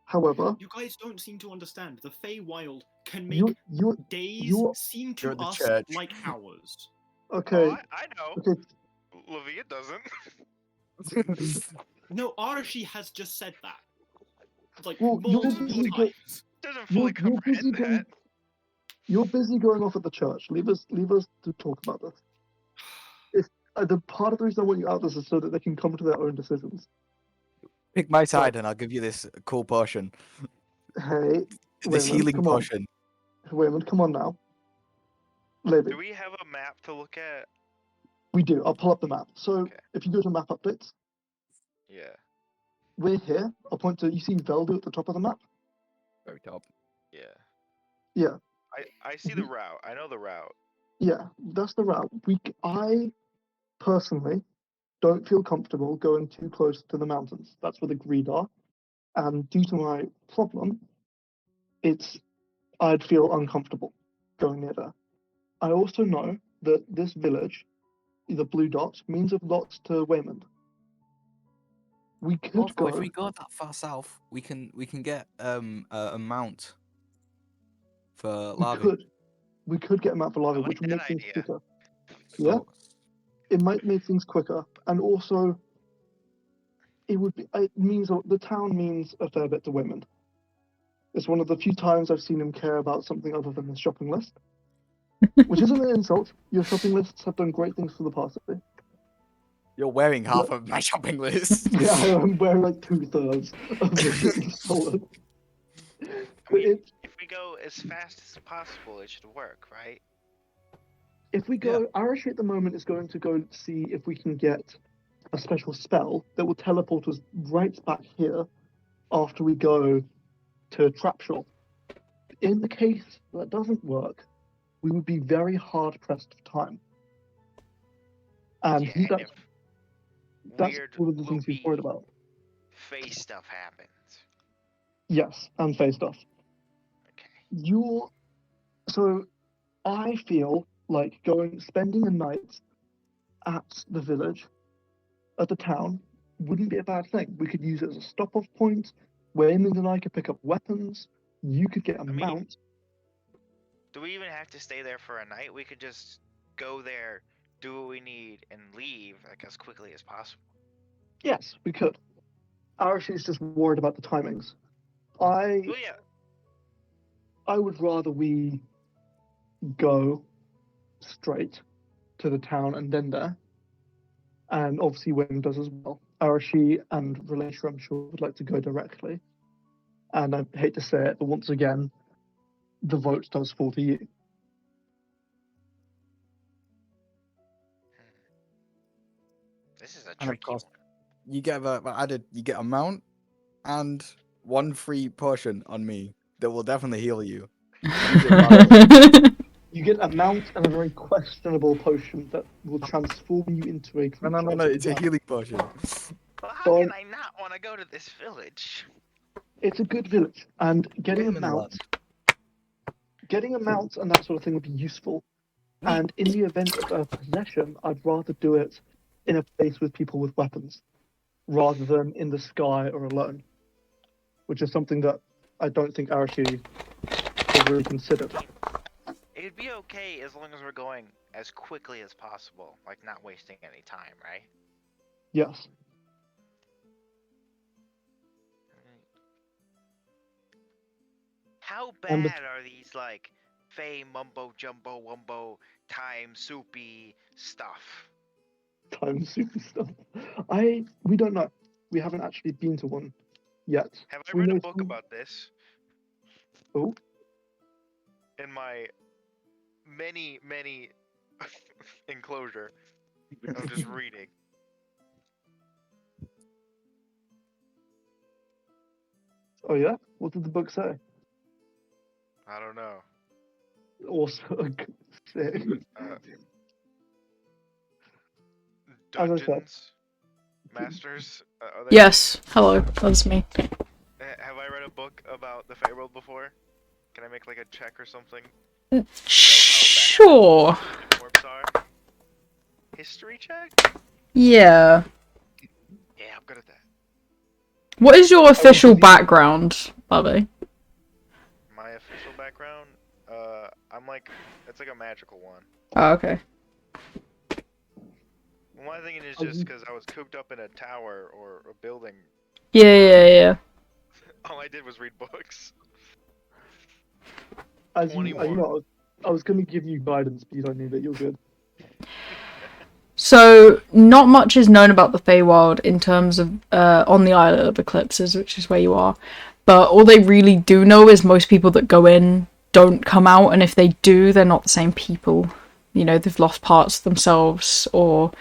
However, You guys don't seem to understand. The Feywild can make you days you're- seem You're to at the us church. like hours. okay. Oh, I know. Okay. Lavia doesn't. No, Arashi has just said that. It's like Well, you're multiple busy times. Doesn't fully you're busy comprehend going. that. You're busy going off at the church. Leave us to talk about this. If the part of the reason I want you out this is so that they can come to their own decisions. Pick my side, and I'll give you this cool potion. Hey, This Wayman, healing come on. potion. Wayman, come on now. Levi, Do we have a map to look at? we do. I'll pull up the map. So Okay. if you go to map updates, Yeah. we're here. I'll point to. You see Veldu at the top of the map. Very top. Yeah. Yeah. I see the route. I know the route. Yeah, that's the route. I personally don't feel comfortable going too close to the mountains. That's where the greed are, and due to my problem, I'd feel uncomfortable going near there. I also know that this village, the blue dot, means a lot to Waymond. We could Also, go. if we go that far south, we can get a mount for larvae. We could get a map for lava, like which would that make things idea. quicker. Yeah, it might make things quicker, and also it would be. It means the town means a fair bit to Waymond. It's one of the few times I've seen him care about something other than his shopping list, which isn't an insult. Your shopping lists have done great things for the party. You're wearing half of my shopping list. Yeah, I'm wearing like 2/3 of the shit you stolen. I mean, if we go as fast as possible, it should work, right? If we go, Arashi at the moment is going to go see if we can get a special spell that will teleport us right back here after we go to Trapshore. In the case that doesn't work, we would be very hard pressed for time. And Yeah, and if that's weird, one of the things he's loopy worried about. face stuff happens. Yes, and face stuff. Okay. So I feel like spending a night at the village, at the town, wouldn't be a bad thing. We could use it as a stop-off point. Waymond and I could pick up weapons. You could get a mean, mount. Do we even have to stay there for a night? We could just go there, do what we need, and leave like as quickly as possible. Yes, we could. Arashi's just worried about the timings. Oh yeah. I would rather we go straight to the town and then there. And obviously Wayne does as well. Arashi and Relashia, I'm sure, would like to go directly. And I hate to say it, but once again, the vote does fall to you. This This is a And of tricky course, one. you get you get a mount and 1 free potion on me that will definitely heal you. Use it wisely. You get a mount and a very questionable potion that will transform you into a creature. No, it's a healing potion. Well, how Fine. can I not want to go to this village? It's a good village, and getting a Game in the mount, land. and that sort of thing would be useful. And in the event of a possession, I'd rather do it in a place with people with weapons, rather than in the sky or alone, which is something that I don't think Arashi has really considered. It'd be okay as long as we're going as quickly as possible, like not wasting any time, right? Yes. How And bad are these, like, Fey mumbo jumbo wumbo time soupy stuff? time super stuff. We don't know. We haven't actually been to one yet. Have I We read a know book some- about this? Oh, In my many enclosure of just reading. oh yeah. What did the book say? I don't know. Also, sick. As I said. Dungeons Masters. Are they? Yes, hello, that's me. Have I read a book about the Feyworld before? Can I make like a check or something? Sure. The dwarves are? History check? Yeah. Yeah, I'm good at that. What is your official background, Bobby? My official background, I'm like, it's like a magical one. Oh, okay. One thing is just because I was cooped up in a tower or a building. Yeah. All I did was read books. As you 21. know, I was going to give you guidance, but you don't need it. You're good. So, not much is known about the Feywild in terms of on the Isle of Eclipses, which is where you are. But all they really do know is most people that go in don't come out, and if they do, they're not the same people. You know, they've lost parts of themselves, or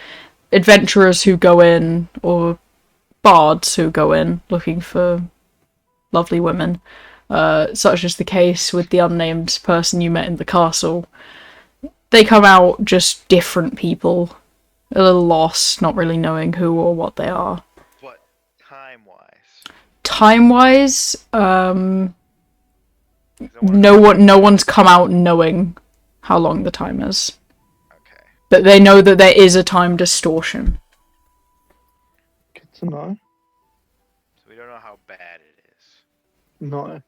adventurers who go in, or bards who go in looking for lovely women. Such as the case with the unnamed person you met in the castle. They come out just different people. A little lost, not really knowing who or what they are. But time-wise, Time-wise, no one's come out knowing how long the time is. okay. But they know that there is a time distortion. Good to know. So we don't know how bad it is. No.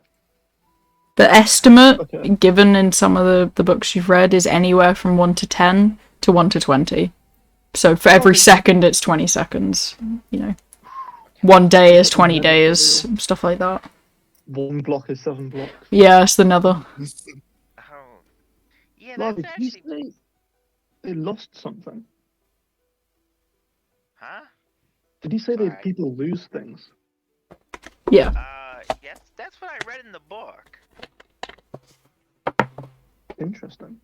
The estimate Okay. given in some of the books you've read is anywhere from 1 to 10 to 1 to 20. So for every second, it's 20 seconds, you know. 1 day is 20 days, stuff like that. 1 block is 7 blocks. Yeah, it's the nether. Oh. Yeah, Larry, that's did you actually... say they lost something? Huh? Did you say Sorry. that people lose things? Yeah. Yes, that's what I read in the book. Interesting.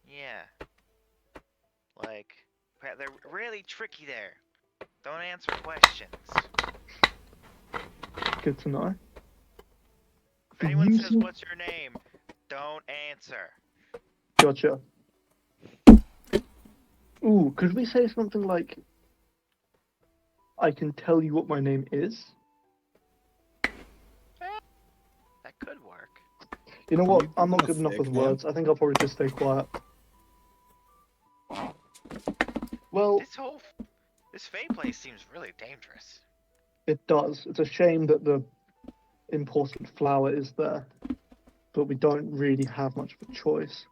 Yeah. Like, they're really tricky there. Don't answer questions. Good to know. If anyone says, Using- what's your name? Don't answer. Gotcha. Ooh, could we say something like, I can tell you what my name is? That could work. You know what? You I'm not got a good enough fake with name? words. I think I'll probably just stay quiet. Well, This Fey place seems really dangerous. it does. It's a shame that the important flower is there, but we don't really have much of a choice.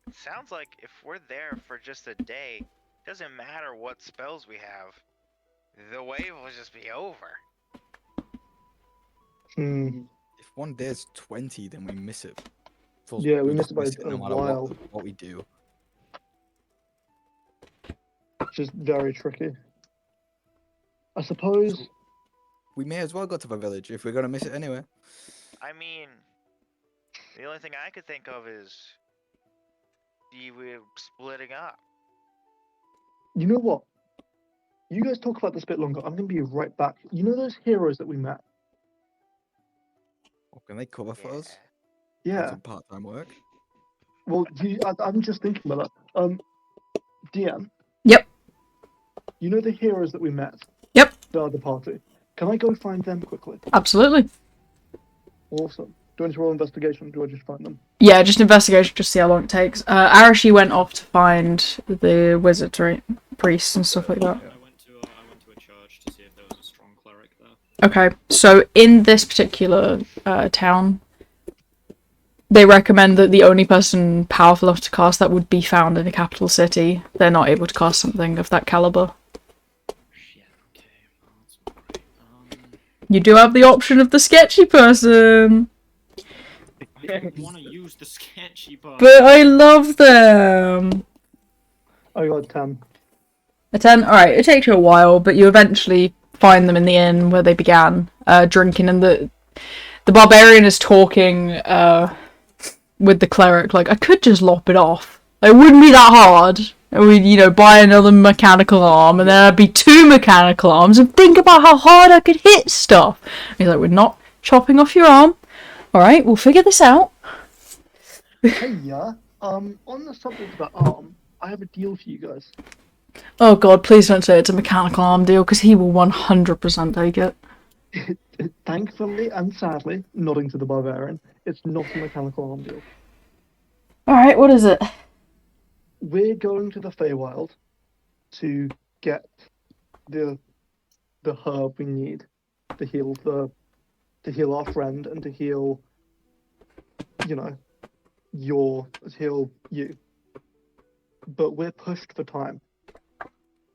It sounds like if we're there for just a day, doesn't matter what spells we have, the wave will just be over. Hmm. If 1 day is 20, then we miss it. Yeah, we miss just it by no a matter while. what we do. Which is very tricky. I suppose. So, we may as well go to the village if we're gonna miss it anyway. I mean, the only thing I could think of is we're splitting up. You know what? You guys talk about this a bit longer. I'm going to be right back. You know those heroes that we met? Oh, can they cover for us? Yeah. Some part-time work. Well, I'm just thinking about that. DM. Yep. You know the heroes that we met? Yep. The other party. Can I go find them quickly? Absolutely. Awesome. Do I need to roll investigation? Or do I just find them? Yeah, just investigation, just see how long it takes. Arashi went off to find the wizards, right? Priests and stuff like that. I went to a church to see if there was a strong cleric there. Okay, so in this particular town, they recommend that the only person powerful enough to cast that would be found in a capital city. They're not able to cast something of that caliber. Shit, okay, well, that's not great. You do have the option of the sketchy person. I don't want to use the sketchy part. But I love them. I got 10. A 10? Alright, it takes you a while, but you eventually find them in the inn where they began drinking, and the barbarian is talking with the cleric, like, I could just lop it off. It wouldn't be that hard. And we'd, buy another mechanical arm, and then I'd be 2 mechanical arms, and think about how hard I could hit stuff. And he's like, we're not chopping off your arm. Alright, we'll figure this out. Hey, yeah. On the subject of that arm, I have a deal for you guys. Oh god, please don't say it's a mechanical arm deal, because he will 100% take it. Thankfully and sadly, nodding to the barbarian, it's not a mechanical arm deal. Alright, what is it? We're going to the Feywild to get the herb we need to heal our friend and to heal, heal you. But we're pushed for time.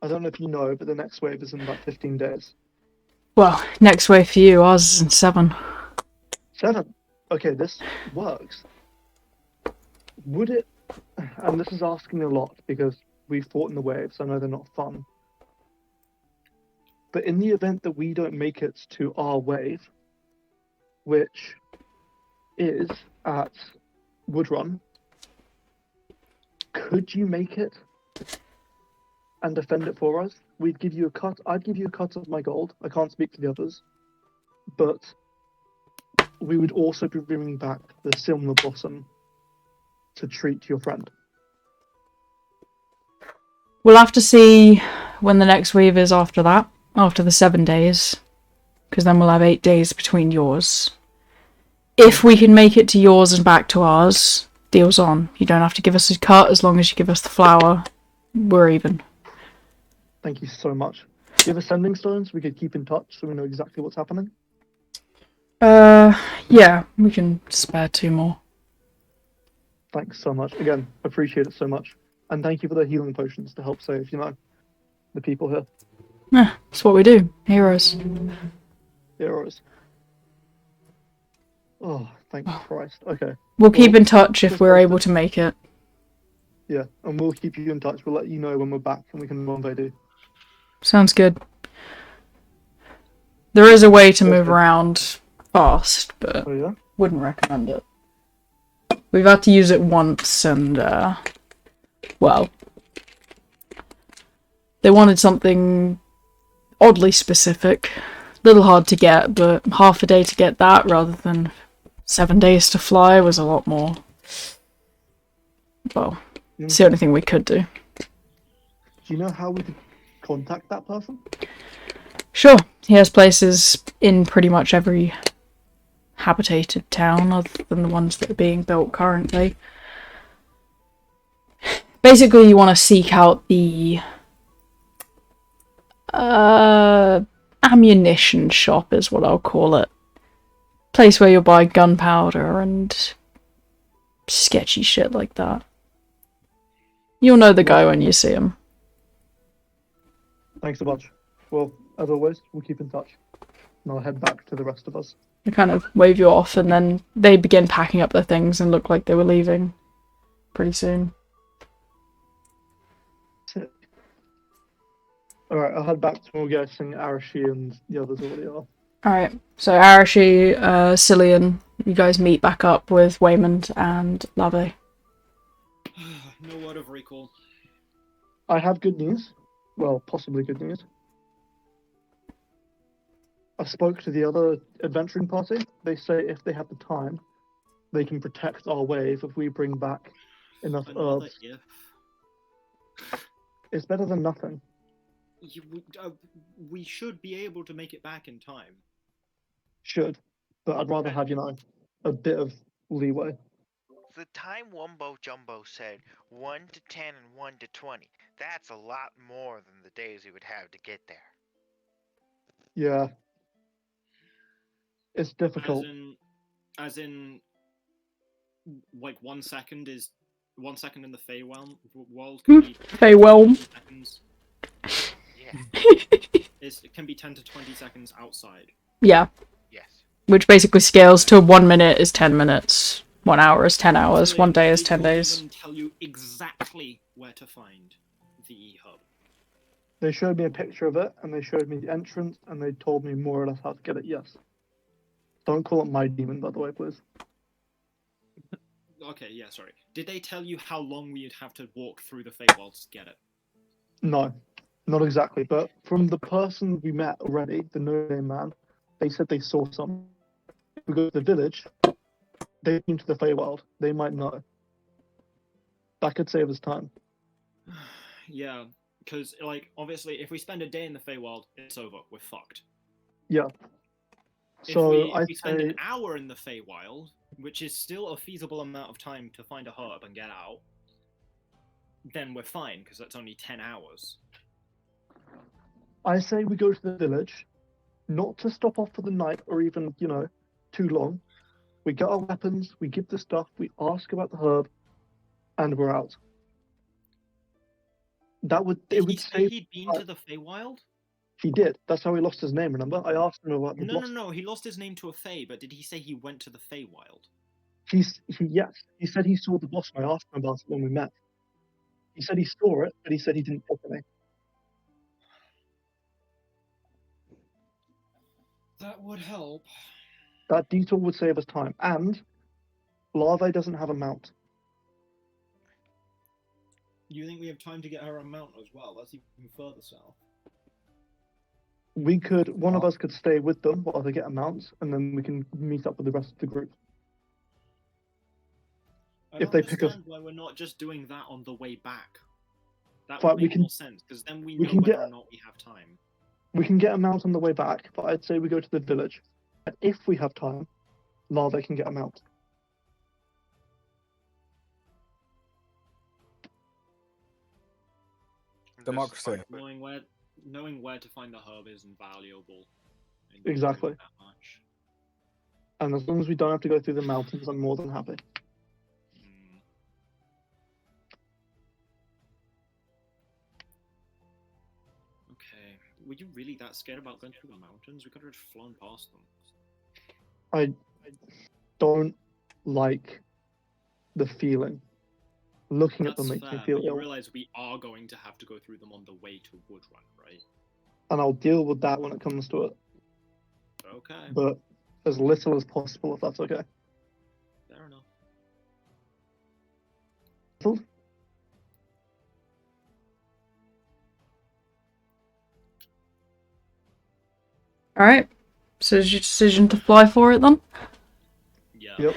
I don't know if you know, but the next wave is in about 15 days. Well, next wave for you, ours is in 7. 7? Okay, this works. Would it, and this is asking a lot because we fought in the waves, I know they're not fun. But in the event that we don't make it to our wave, which is at Woodrun, could you make it and defend it for us? We'd give you a cut. I'd give you a cut of my gold. I can't speak for the others, but we would also be bringing back the Silver Blossom to treat your friend. We'll have to see when the next wave is after that, after the 7 days, because then we'll have 8 days between yours. If we can make it to yours and back to ours, deal's on. You don't have to give us a cut as long as you give us the flour. We're even. Thank you so much. Do you have ascending stones? We could keep in touch so we know exactly what's happening. Yeah, we can spare 2 more. Thanks so much. Again, appreciate it so much. And thank you for the healing potions to help save, the people here. Yeah, that's what we do. Heroes. Heroes. Oh, thank Christ. Okay. We'll keep in touch if we're able to make it. Yeah, and we'll keep you in touch. We'll let you know when we're back and we can rendezvous. Sounds good. There is a way to move around fast, but Oh yeah? wouldn't recommend it. We've had to use it once, and well, they wanted something oddly specific. Little hard to get, but half a day to get that rather than 7 days to fly was a lot more. Well, it's the only thing we could do. Do you know how we could contact that person? Sure, he has places in pretty much every habitated town other than the ones that are being built currently. Basically, you want to seek out the ammunition shop is what I'll call it. Place where you'll buy gunpowder and sketchy shit like that. You'll know the guy when you see him. Thanks a bunch. Well, as always, we'll keep in touch. And I'll head back to the rest of us. They kind of wave you off, and then they begin packing up their things and look like they were leaving pretty soon. Alright, I'll head back to we're guessing Arashi and the others already are. Alright, so Arashi, Cillian, you guys meet back up with Waymond and Lave. No word of recall. I have good news. Well, possibly good news. I spoke to the other adventuring party. They say if they have the time, they can protect our wave if we bring back enough Another herbs. if. It's better than nothing. We should be able to make it back in time. Should, but I'd rather have, a bit of leeway. The time Wumbo Jumbo said 1 to 10 and 1 to 20. That's a lot more than the days we would have to get there. Yeah. It's difficult. As in, like 1 second is 1 second in the Feywild world can be Feywhelm. seconds. Yeah. It can be 10 to 20 seconds outside. Yeah. Yes. Which basically scales to 1 minute is 10 minutes, 1 hour is 10 hours, 1 day is 10 days. They will even tell you exactly where to find the hub. They showed me a picture of it, and they showed me the entrance, and they told me more or less how to get it, yes. Don't call it my demon, by the way, please. Okay, yeah, sorry. Did they tell you how long we'd have to walk through the Feywild to get it? No, not exactly, but from the person we met already, the no-name man, they said they saw some. If we go to the village, they've been to the Feywild. They might know. That could save us time. Yeah, because, like, obviously, if we spend a day in the Feywild, it's over. We're fucked. Yeah. If So we spend an hour in the Feywild, which is still a feasible amount of time to find a herb and get out, then we're fine, because that's only 10 hours. I say we go to the village, not to stop off for the night or even, too long. We get our weapons, we give the stuff, we ask about the herb, and we're out. Did he say he'd been to the Feywild? He did. That's how he lost his name, remember? I asked him about the boss. No. He lost his name to a Fey, but did he say he went to the Feywild? Yes. He said he saw the boss, and I asked him about it when we met. He said he saw it, but he said he didn't talk to me. That would help. That detour would save us time. And Larvae doesn't have a mount. You think we have time to get her a mount as well? That's even further south. One of us could stay with them while they get a mount, and then we can meet up with the rest of the group. I If don't they pick us, understand why we're not just doing that on the way back. That But would we make can- more sense, because then we we know can whether get- or not we have time. we can get a mount on the way back, but I'd say we go to the village. And if we have time, Larvae can get a mount. Democracy. Just like- Knowing where to find the herb is invaluable. in Exactly. doing that much. And as long as we don't have to go through the mountains, I'm more than happy. Hmm. Okay. Were you really that scared about going through the mountains? We could have just flown past them. I don't like the feeling. Looking at That's them makes me fair, feel but you ill. realize we are going to have to go through them on the way to Woodrun, right? And I'll deal with that when it comes to it. Okay, But as little as possible, if that's okay. fair enough. Alright. So is your decision to fly for it then? Yeah. Yep.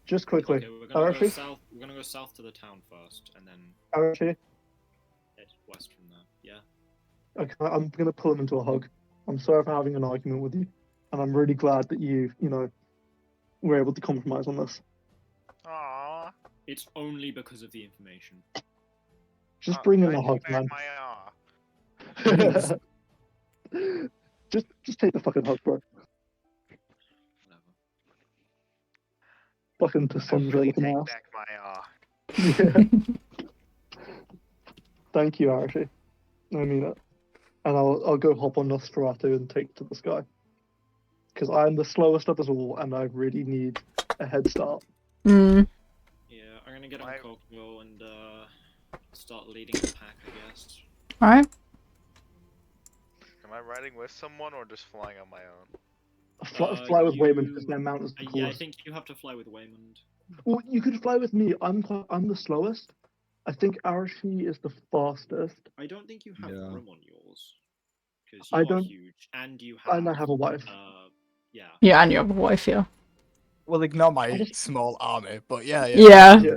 Just quickly, Okay, we're gonna go Arashi, south. We're gonna go south to the town first, and then Arashi, head west from there. Yeah. okay, I'm gonna pull him into a hug. I'm sorry for having an argument with you, and I'm really glad that you were able to compromise on this. Aww. It's only because of the information. Just bring in I a hug, take back man. my aw. just take the fucking hug, bro. Whatever. Fucking to I some really drink take ass. back my aw. Yeah. Thank you, Arashi. I mean it. And I'll go hop on Nosferatu and take to the sky. Because I'm the slowest of us all, and I really need a head start. Mm. Yeah, I'm gonna get on My- Kokugo and start leading the pack, I guess. Alright. Am I riding with someone or just flying on my own? Fly with Waymond you- because their mount is the Yeah, I coolest. think you have to fly with Waymond. Well, you could fly with me. I'm the slowest. I think Arashi is the fastest. I don't think you have Yeah. room on yours. because I you are don't- huge and you have. And I have a wife. Yeah. Yeah, and you have a wife, yeah. Well, ignore my I just- small army, but yeah. Yeah. Yeah.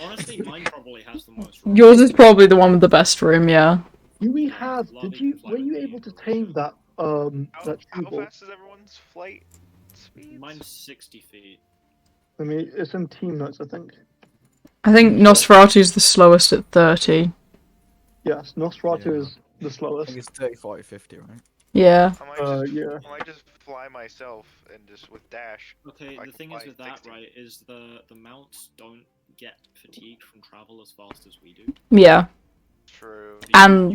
Honestly, mine probably has the most. Yours is probably the one with the best room, yeah. Do we Yeah, have? Lobby Did you? can fly Were with you me able to and tame Relashia. that? That How tree ball? fast is everyone's flight speed? Mine's 60 feet. I mean, it's in team notes, I think. I think Nosferatu's the slowest at 30. Yes, Nosferatu Yeah. is the I slowest. think it's 30, 40, 50, right? Yeah. Yeah. I might just fly myself and just with dash. Okay, I the can thing is fly with that, 60. right, is the mounts don't get fatigued from travel as fast as we do. Yeah. True. So And-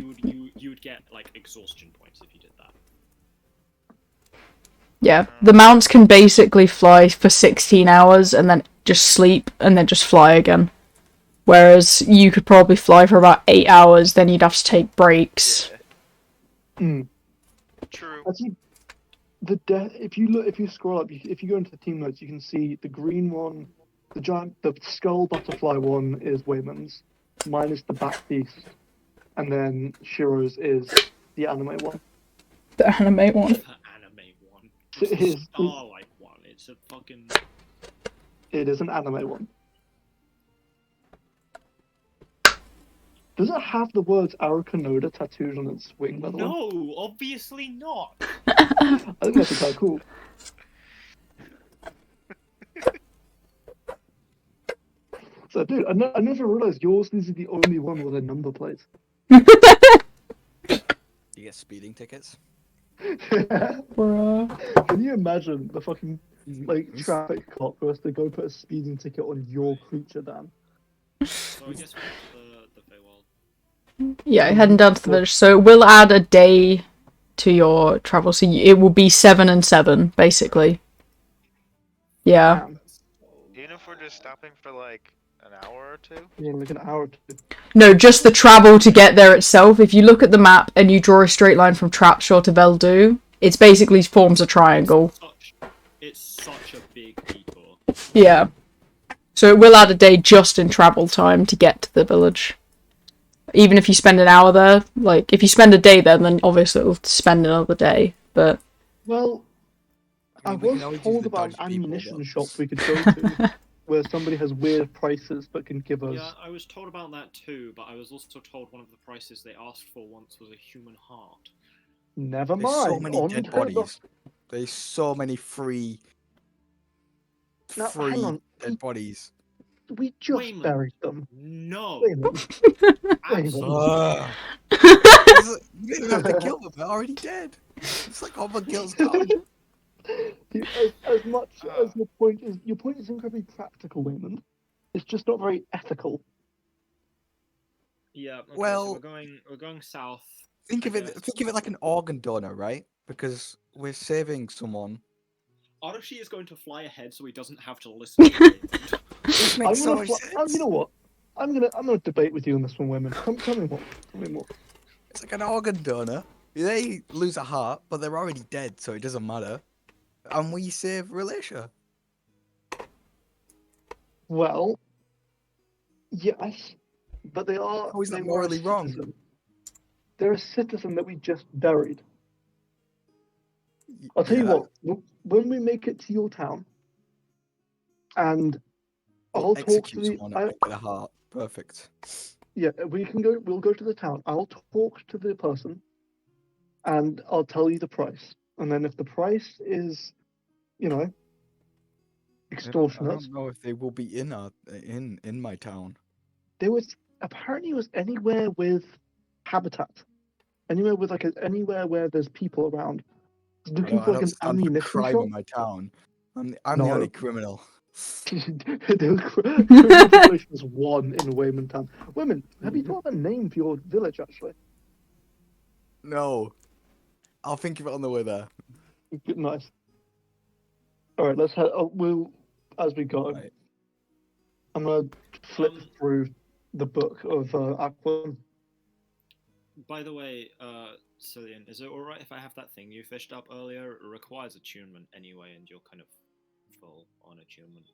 you'd get like exhaustion points if you did that. Yeah. The mounts can basically fly for 16 hours and then just sleep and then just fly again. Whereas you could probably fly for about 8 hours, then you'd have to take breaks. Yeah. Mm. True. Actually, if you scroll up, if you go into the team notes, you can see the green one, the skull butterfly one is Wayman's. Mine is the bat beast, and then Shiro's is the anime one. The anime one. The anime one. It It's is. the star-like one. It's a fucking. It is an anime one. Does it have the words Arakanoda tattooed on its wing, by the way? No, obviously not. I think that's kind of cool. So, dude, I never realized yours is the only one with a number plate. You get speeding tickets. Bruh. Can you imagine the fucking traffic cop who has to go put a speeding ticket on your creature, Dan? So I guess we're at the Feywild. Yeah, heading down to the village. So it will add a day to your travel. So it will be 7 and 7, basically. Yeah. Damn. Even if we're just stopping for like an hour or two. Yeah, like an hour or two. No, just the travel to get there itself. If you look at the map and you draw a straight line from Trapshore to Veldu, it's basically forms a triangle. It's such a big detour. Yeah. So it will add a day just in travel time to get to the village. Even if you spend an hour there, like, if you spend a day there, then obviously it'll spend another day, but... Well, I mean, we was can always use told the about an dodge people, ammunition but- shop we could go to where somebody has weird prices but can give us. Yeah, I was told about that too, but I was also told one of the prices they asked for once was a human heart. Never There's mind. so many on dead to bodies. There's so many free Now, hang on. dead bodies. We just Wayman. buried them. No, Wayman. absolutely. You didn't have to kill them, they're already dead. It's like all the guilt's gone. As much as your point is incredibly practical, Wayman. It's just not very ethical. Yeah. Okay, Well- so we're going south. Think I of it guess. think of it like an organ donor, right? Because we're saving someone. Orochi is going to fly ahead so he doesn't have to listen. To Wayland. This I'm makes so gonna much fly, sense. you know what? I'm gonna debate with you on this one, Wayman. Tell me more. Tell me more. It's like an organ donor. They lose a heart, but they're already dead, so it doesn't matter. And we save Relashia. Well, yes, but they are. How is that they were a morally wrong? citizen. They're a citizen that we just buried. I'll tell you Yeah. what. When we make it to your town, and We'll I'll talk to execute the. someone and get a heart. Perfect. Yeah, we can go. We'll go to the town. I'll talk to the person, and I'll tell you the price. And then if the price is, I extortionate, don't know if they will be in my town. there was apparently it was anywhere with habitat, anywhere with anywhere where there's people around. Looking I for don't like an stand for ammunition crime shop. in my town. I'm the No. only criminal. The criminal population is 1 in Wayman Town. Women, have you thought of a name for your village actually? No. I'll think of it on the way there. Good, nice. All right, let's head. We'll as we go. Right. I'm gonna flip through the book of Aqua. By the way, Cillian, is it alright if I have that thing you fished up earlier? It requires attunement anyway, and you're kind of full on attunement.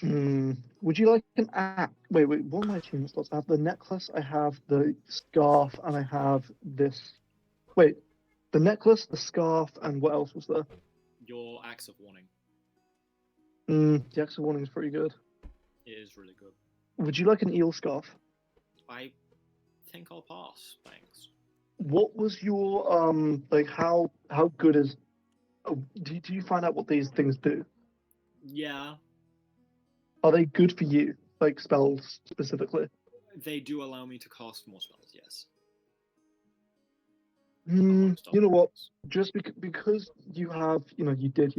Would you like an axe? Wait, what are my achievement slots? I have the necklace, I have the scarf, and I have this. Wait, the necklace, the scarf, and what else was there? Your Axe of Warning. The axe of warning is pretty good. It is really good. Would you like an eel scarf? I think I'll pass. Thanks. What was your like? How good is? Do you find out what these things do? Yeah, Are they good for you, like spells specifically? they do allow me to cast more spells. Yes. You amongst know other what? things. Just because you have, you did,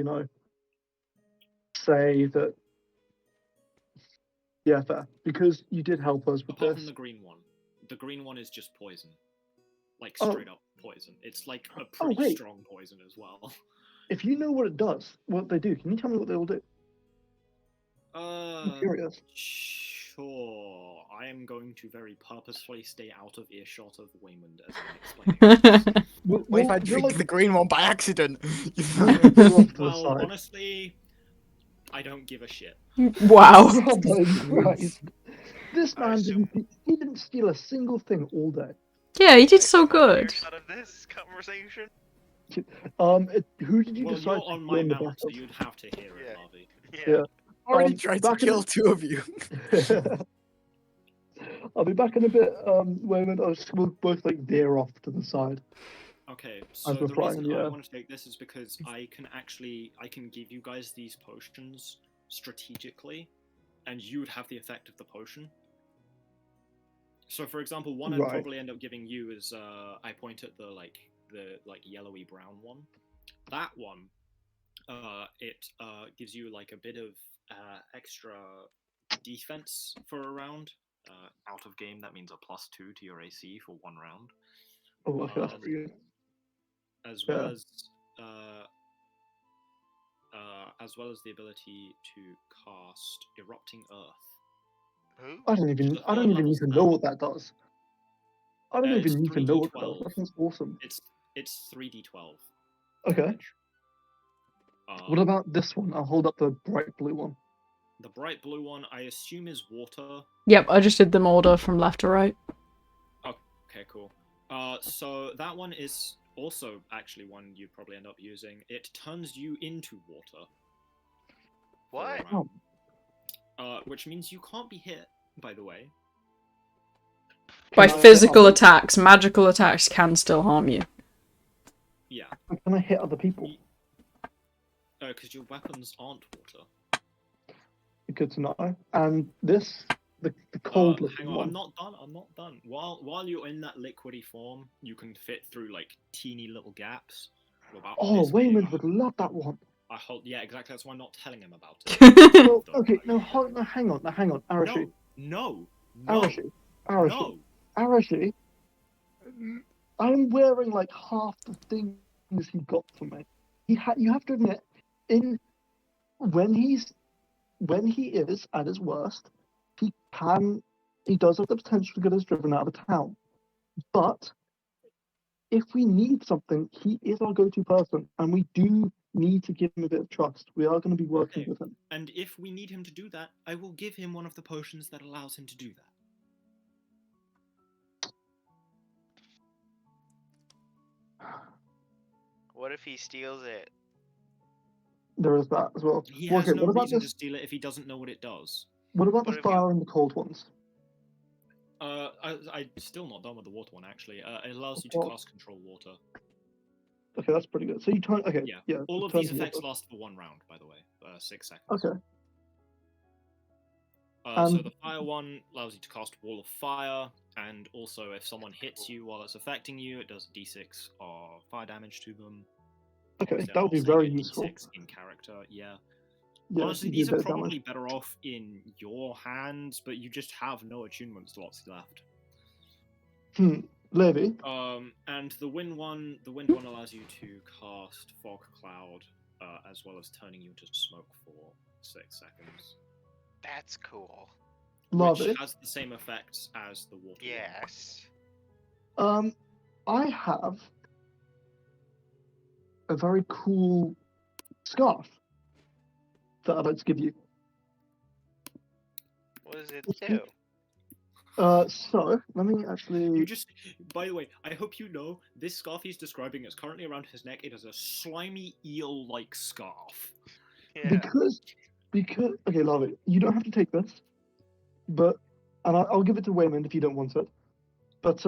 say that. Yeah, fair. Because you did help us with Apart this. from the green one. The green one is just poison. Like Oh. straight up poison. It's like a pretty wait. strong poison as well. If you know what it does, what they do, can you tell me what they will do? I'm curious. Sure. I am going to very purposefully stay out of earshot of Waymond as I'm explaining this. What if I drink the green one by accident? Well, honestly, I don't give a shit. Wow. Oh my Christ. This I man assume- he didn't steal a single thing all day. Yeah, you did I so assume I'm good. out of this conversation. Who did you Well, decide you're to on be my on the mount, back so of? you'd have to hear it, Yeah. Harvey. Yeah. Already tried to back in kill two of you. I'll be back in a bit. When we'll both like veer off to the side. Okay, so we're the flying reason in the I air. want to take this is because I can give you guys these potions strategically, and you would have the effect of the potion. So, for example, one I'd Right. probably end up giving you is I point at the yellowy brown one. That one, it gives you like a bit of extra defense for a round. Out of game, that means a +2 to your AC for 1 round. Oh, okay, that's pretty good. As Yeah. well as the ability to cast Erupting Earth. Who? I don't even need to know what that does. I don't even need to know what that does. That sounds awesome. It's 3d12. Okay. damage. What about this one? I'll hold up the bright blue one. The bright blue one, I assume, is water. Yep, I just did them order from left to right. Okay, cool. So that one is also actually one you'd probably end up using. It turns you into water. What? Which means you can't be hit, by the way. By Can I hit physical other- attacks, magical attacks can still harm you. Yeah. Can I hit other people? Because your weapons aren't water. Good to know. And this, the cold looking Hang on, one. I'm not done. While you're in that liquidy form, you can fit through like teeny little gaps. Oh, Waymond would love that one. Yeah, exactly. That's why I'm not telling him about it. Well, okay, no, hang on, Arashi. No. Arashi. I'm wearing like half the things he got for me. You have to admit, when he is at his worst, he does have the potential to get us driven out of town. But if we need something, he is our go-to person, and we do need to give him a bit of trust. We are going to be working with him. And if we need him to do that, I will give him one of the potions that allows him to do that. What if he steals it? There is that as well. He has Okay, no what about reason to this? steal it if he doesn't know what it does. What about What the if you- fire and the cold ones? I'm still not done with the water one, actually. It allows you to What? cast control water. Okay, that's pretty good. So you turn. Okay, Yeah. yeah. All of turn these to effects water. last for 1 round, by the way. 6 seconds. Okay. So the fire one allows you to cast Wall of Fire, and also if someone hits you while it's affecting you, it does d6 of fire damage to them. Okay, Obviously, that I'm would be not saying very a useful. D6 in character, yeah. Yeah, Honestly, you do these a bit are of damage. probably better off in your hands, but you just have no attunement slots left. Levi. And the wind one allows you to cast Fog Cloud, as well as turning you into smoke for 6 seconds. That's cool. Love which it. has the same effects as the water. Yes. I have a very cool scarf that I'd like to give you. What does it do? So let me actually. You just, by the way, I hope you know this scarf he's describing is currently around his neck. It is a slimy eel-like scarf. Yeah. Because okay, Larry, you don't have to take this, but I'll give it to Wayman if you don't want it. But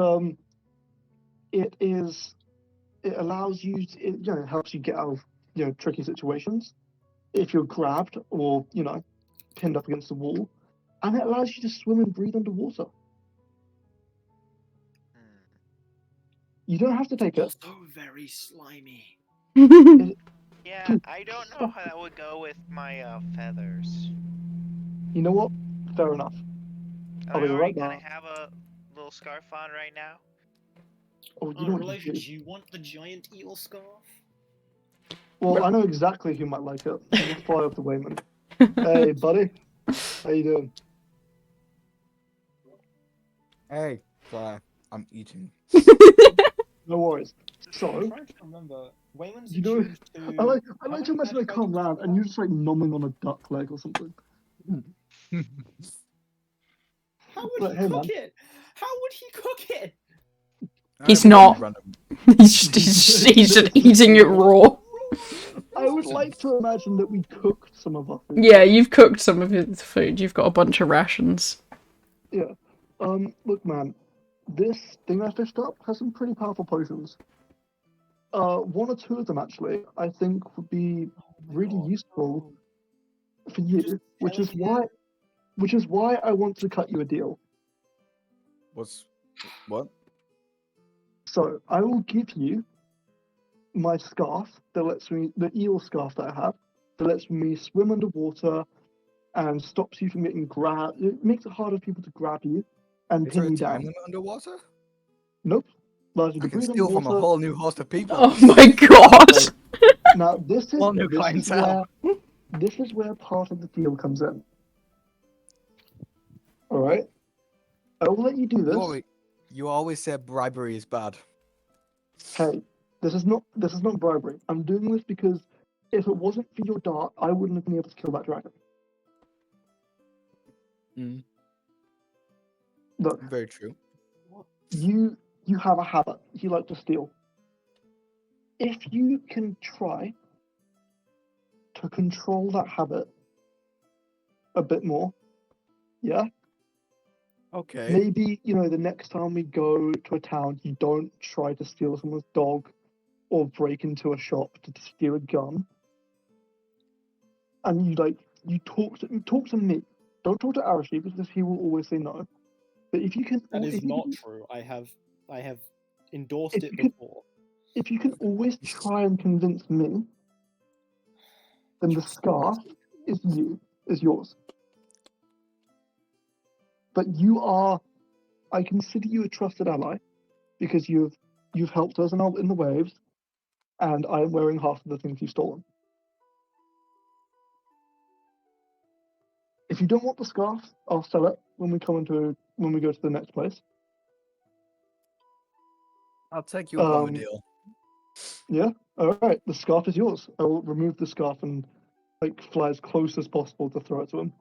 it allows you to, it helps you get out of tricky situations if you're grabbed or pinned up against the wall, and it allows you to swim and breathe underwater. Hmm. You don't have to take it. Also very slimy. Yeah, Dude, I don't know how that would go with my feathers. You know what? Fair enough. I I'll be already right kind of back. have a little scarf on right now. Oh, you know what you Relashia, do? do you want the giant eel scarf? Well, I know exactly who might like it. I'm gonna fly up to Wayman. Hey, buddy. How you doing? Hey, Fly, I'm eating. No worries. I'm So, trying to remember. Wayman's you know, attuned to. I like how to many imagine I magic come items round do and you you're just like nomming on a duck leg or something. How would But he hey, cook man. it? How would he cook it? He's I have a not. random- He's just eating it raw. I would like to imagine that we cooked some of our food. Yeah, you've cooked some of his food. You've got a bunch of rations. Yeah. Look, man. This thing I fished up has some pretty powerful potions. One or two of them actually, I think would be really useful for you, which is why I want to cut you a deal. What? So I will give you my scarf that lets me, the eel scarf that I have, that lets me swim underwater and stops you from getting grabbed. It makes it harder for people to grab you and Is there pin a you time down. limit underwater? Nope. Allows you I to can breathe steal from a underwater. whole new host of people. Oh my god! So, now this Whole new is clientele. where part of the deal comes in. All right. I will let you do this. You always say bribery is bad. Hey, this is not bribery. I'm doing this because if it wasn't for your dart, I wouldn't have been able to kill that dragon. Look, Very true. you have a habit. You like to steal. If you can try to control that habit a bit more, yeah, Okay. maybe the next time we go to a town, you don't try to steal someone's dog or break into a shop to steal a gun, and you talk to me. Don't talk to Arashi because he will always say no. But if you can, That if is you not can, true. I have endorsed if it you can, before. if you can always try and convince me, then the scarf is yours. But I consider you a trusted ally because you've helped us in the waves, and I am wearing half of the things you've stolen. If you don't want the scarf, I'll sell it when we go to the next place. I'll take you up on the deal. Yeah. All right. The scarf is yours. I will remove the scarf and fly as close as possible to throw it to him.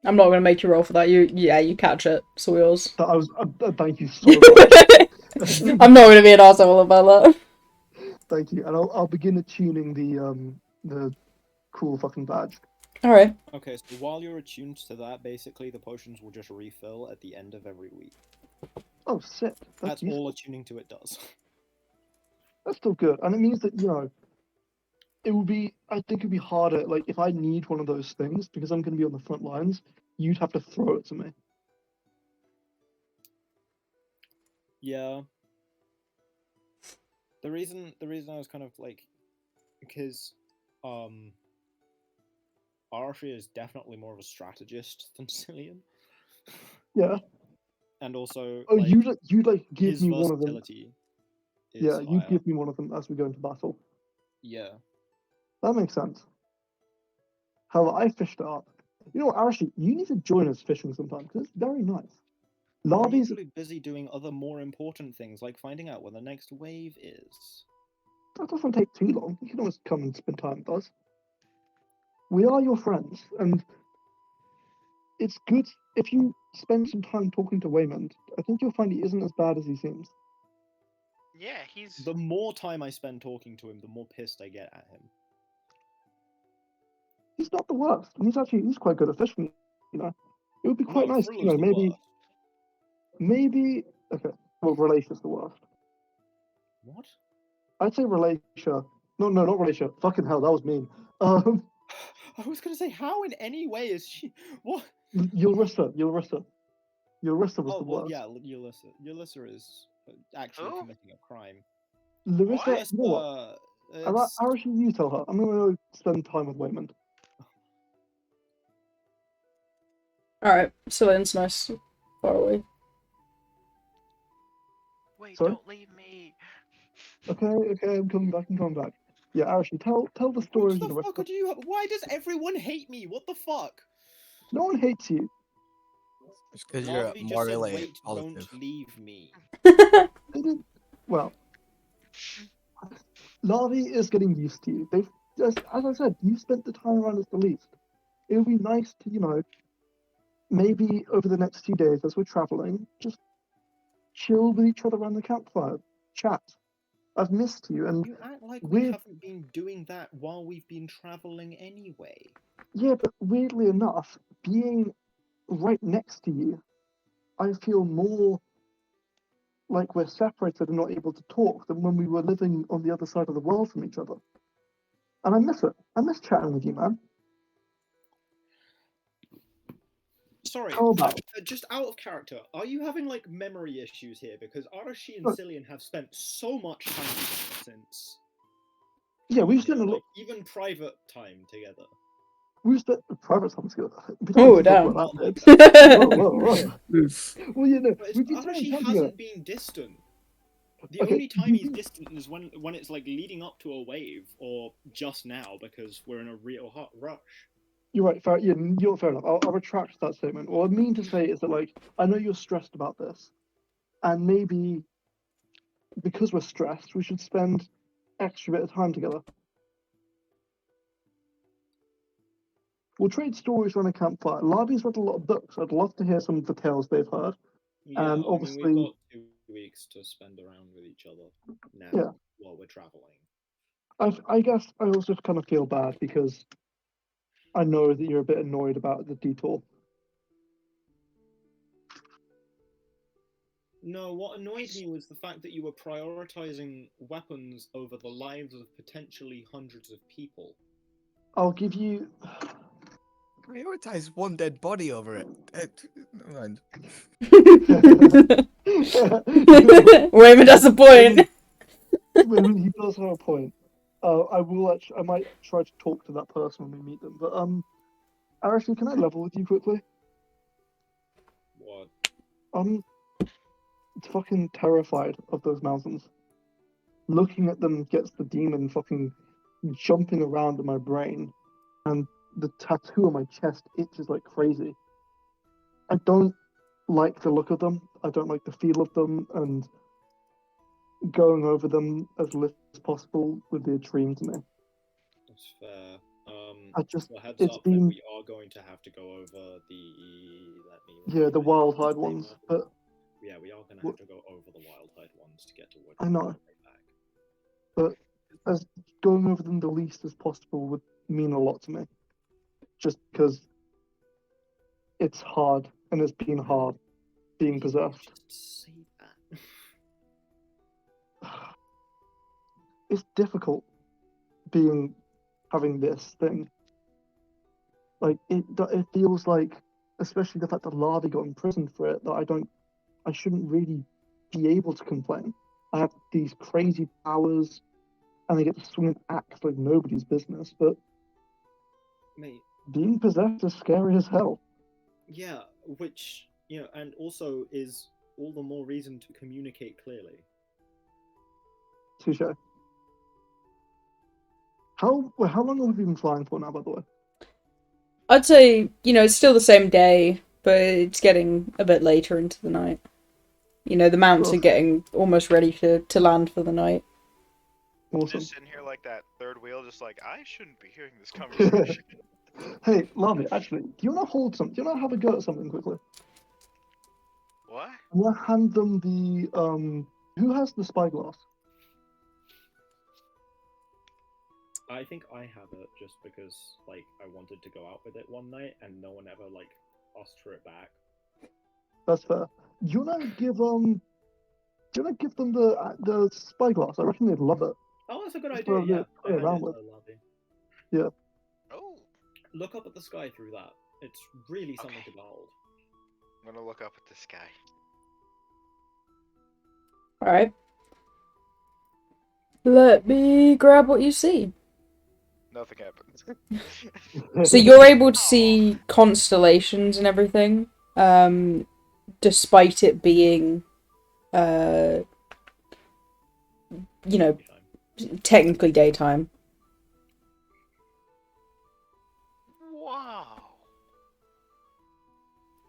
I'm not gonna make you roll for that. You catch it. It's all yours. That I was. Thank you so much. I'm not gonna be an arsehole about that. Thank you, and I'll begin attuning the cool fucking badge. Alright. Okay, so while you're attuned to that, basically the potions will just refill at the end of every week. Oh, sick. That's useful. all attuning to it does. That's still good, and it means that it would be. I think it'd be harder. Like if I need one of those things because I'm going to be on the front lines, you'd have to throw it to me. Yeah. The reason I was kind of because Arashi is definitely more of a strategist than Cillian. Yeah. And also you'd give his me one of them. versatility is Yeah, you'd higher. give me one of them as we go into battle. Yeah. That makes sense. However, I fished it up. You know what, Arashi, you need to join us fishing sometime because it's very nice. I'm Larvies. usually busy doing other more important things, like finding out when the next wave is. That doesn't take too long. You can always come and spend time with us. We are your friends, and it's good if you spend some time talking to Waymond. I think you'll find he isn't as bad as he seems. Yeah, he's. The more time I spend talking to him, the more pissed I get at him. He's not the worst, and he's quite good at fishing. You know, it would be quite No, nice. Frilla's You know, the maybe worst. okay. Well, Relatia's the worst. What? I'd say Relashia. No, not Relashia. Fucking hell, that was mean. I was gonna say, how in any way is she? What? Yulrissa was Oh the well, worst. yeah, Ulysses. Ulysses is actually Who? committing a crime. Larissa, What? you know what? It's- Arashi, you tell her. I'm gonna go spend time with Waymond. Alright, Celine's nice. Far away. Wait, Sorry? don't leave me. Okay, I'm coming back. Yeah, Arashi, tell the story What of the fuck Larissa. do you? Why does everyone hate me? What the fuck? No one hates you. It's because you're Larvae just said, morally "Wait, positive. don't leave me." They did well. Larvae is getting used to you. They've just, as I said, you spent the time around us the least. It would be nice to, you know, maybe over the next few days as we're traveling, just chill with each other around the campfire, chat. I've missed you, and You act like we weird. haven't been doing that while we've been traveling anyway. Yeah, but weirdly enough, being right next to you, I feel more like we're separated and not able to talk than when we were living on the other side of the world from each other. And I miss it. I miss chatting with you, man. Sorry, How about? just out of character, are you having like memory issues here? Because Arashi and Look. Cillian have spent so much time together since. Yeah, we've you know, spent a lot. like, even private time together. We've spent private time together. We Oh, don't talk damn. about Not that. Whoa. Well, you know, But we've been spending Arashi time together. hasn't been distant. The Okay, only time he's distant is when it's like leading up to a wave, or just now because we're in a real hot rush. You're right. Fair. Yeah, you're fair enough. I'll retract that statement. What I mean to say is that, like, I know you're stressed about this, and maybe because we're stressed, we should spend extra bit of time together. We'll trade stories around a campfire. Larby's read a lot of books. I'd love to hear some of the tales they've heard. Yeah, And I mean, obviously, we've got 2 weeks to spend around with each other now Yeah. while we're traveling. I guess I also kind of feel bad because I know that you're a bit annoyed about the detour. No, what annoyed me was the fact that you were prioritizing weapons over the lives of potentially hundreds of people. I'll give you. Prioritize one dead body over it. Never mind. Raymond has a point. He does have a point. I might try to talk to that person when we meet them. But Arashi, can I level with you quickly? What? I'm fucking terrified of those mountains. Looking at them gets the demon fucking jumping around in my brain, and the tattoo on my chest itches like crazy. I don't like the look of them. I don't like the feel of them, and going over them as little as possible would be a dream to me. That's fair. I just, Well, heads it's up, been, then we are going to have to go over the wild hide ones, but yeah, we are going to have to go over the wild hide ones to get to Wood. I know. But as going over them the least as possible would mean a lot to me. Just because it's hard, and it's been hard being possessed. Just say that. It's difficult having this thing. Like it feels like, especially the fact that Lardy got imprisoned for it, that I shouldn't really be able to complain. I have these crazy powers, and I get to swing an axe like nobody's business. But Mate, being possessed is scary as hell. yeah, which, and also is all the more reason to communicate clearly. Touche. How long have we been flying for now, by the way? I'd say, it's still the same day, but it's getting a bit later into the night. The mounts are getting almost ready to land for the night. Awesome. Just sitting here like that third wheel, just like, I shouldn't be hearing this conversation. Hey, Lami, actually, do you want to hold something? Do you want to have a go at something quickly? What? I'm gonna hand them the Who has the spyglass? I think I have it just because, like, I wanted to go out with it one night and no one ever, like, asked for it back. That's fair. Do you wanna give them the spyglass? I reckon they'd love it. Oh, that's a good Just idea, for a yeah. bit to I play hand around it to with. Lavi. Yeah. Oh, Look up at the sky through that. It's really something Okay. to behold. I'm gonna look up at the sky. Alright. Let me grab what you see. Nothing happens. So you're able to see constellations and everything, despite it being, you know, technically daytime. Wow.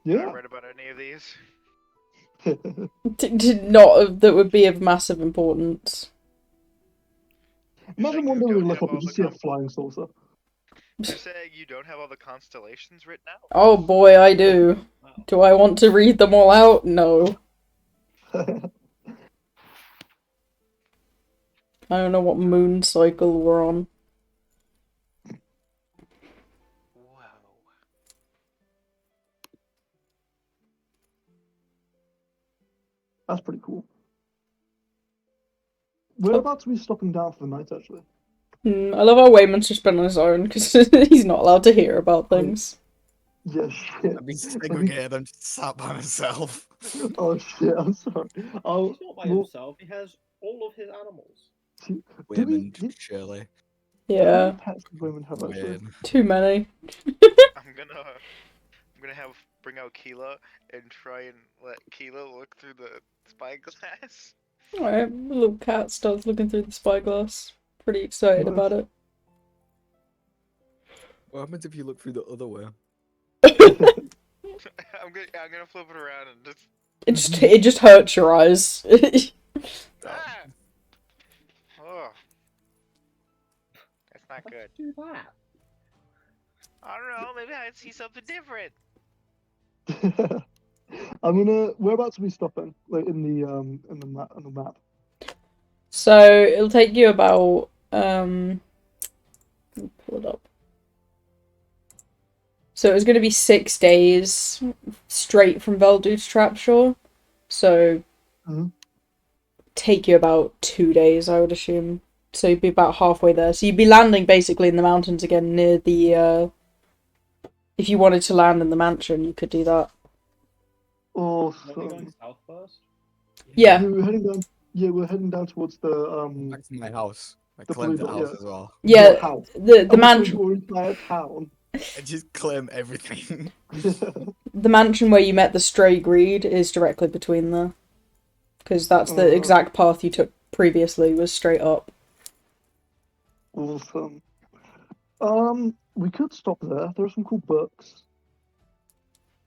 Did I Yeah. read about any of these? Not that would be of massive importance. You're Imagine saying one you day we don't look have up all and just the see a flying saucer. You're saying you don't have all the constellations written out? Oh boy, I do. Wow. Do I want to read them all out? No. I don't know what moon cycle we're on. Wow. That's pretty cool. Whereabouts are we stopping down for the night, actually? I love how Wayman's just been on his own because he's not allowed to hear about things. Yeah, shit. I've been segregated. I'm just sat by myself. Oh shit, I'm sorry. Oh, He's not by well, himself, he has all of his animals. do Women, we, Shirley. how Yeah, many pets do women have, actually? Win. too many. I'm gonna have bring out Keela and try and let Keela look through the spyglass. Alright, the little cat starts looking through the spyglass. Pretty excited about it. What happens if you look through the other way? I'm gonna flip it around and just It just hurts your eyes. ah! Oh, that's not good. Do that. I don't know. Maybe I'd see something different. Whereabouts are we stopping? Like in the map. So it'll take you about let me pull it up. So it was going to be 6 days straight from Veldu to Trapshore. So Mhm. take you about 2 days, I would assume. So you'd be about halfway there. So you'd be landing basically in the mountains again near the. If you wanted to land in the mansion, you could do that. Are we Awesome. going south first? Yeah. We're heading down. Yeah, we're heading down towards the Back to my house. I the claimed blue the dot, house yeah. as well. Yeah. Your house. The Also, mansion. your entire town. I just claim everything. The mansion where you met the stray greed is directly between there. Because that's the exact path you took previously, was straight up. Awesome. We could stop there. There are some cool books.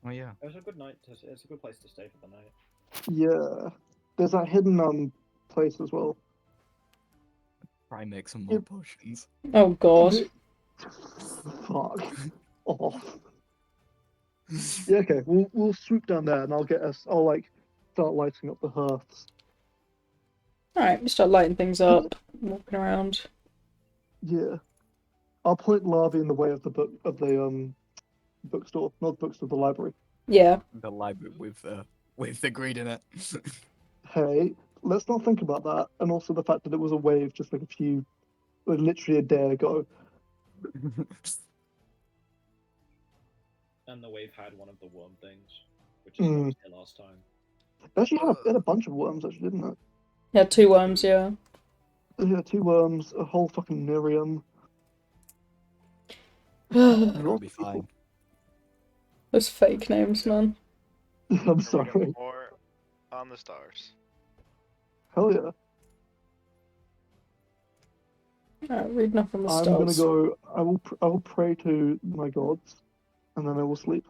Oh yeah. It's a good night. It's a good place to stay for the night. Yeah. There's that hidden place as well. Try and make some more potions. Oh god. Fuck off. Yeah, okay. We'll swoop down there and I'll like start lighting up the hearths. Alright, we start lighting things up, walking around. Yeah. I'll point Larvae in the way of the bookstore, not the bookstore, the library. Yeah. The library with the greed in it. Hey, let's not think about that, and also the fact that it was a wave just like literally a day ago. And the wave had one of the worm things, which is what was here last time. It actually had a bunch of worms, actually, didn't it? Yeah, 2 worms, yeah. Yeah, 2 worms, a whole fucking Miriam. It'll be fine. Those fake names, man. I'm And we sorry. got more on the stars. Hell yeah. Alright, reading up on the I'm stars. gonna go. I will pray to my gods, and then I will sleep.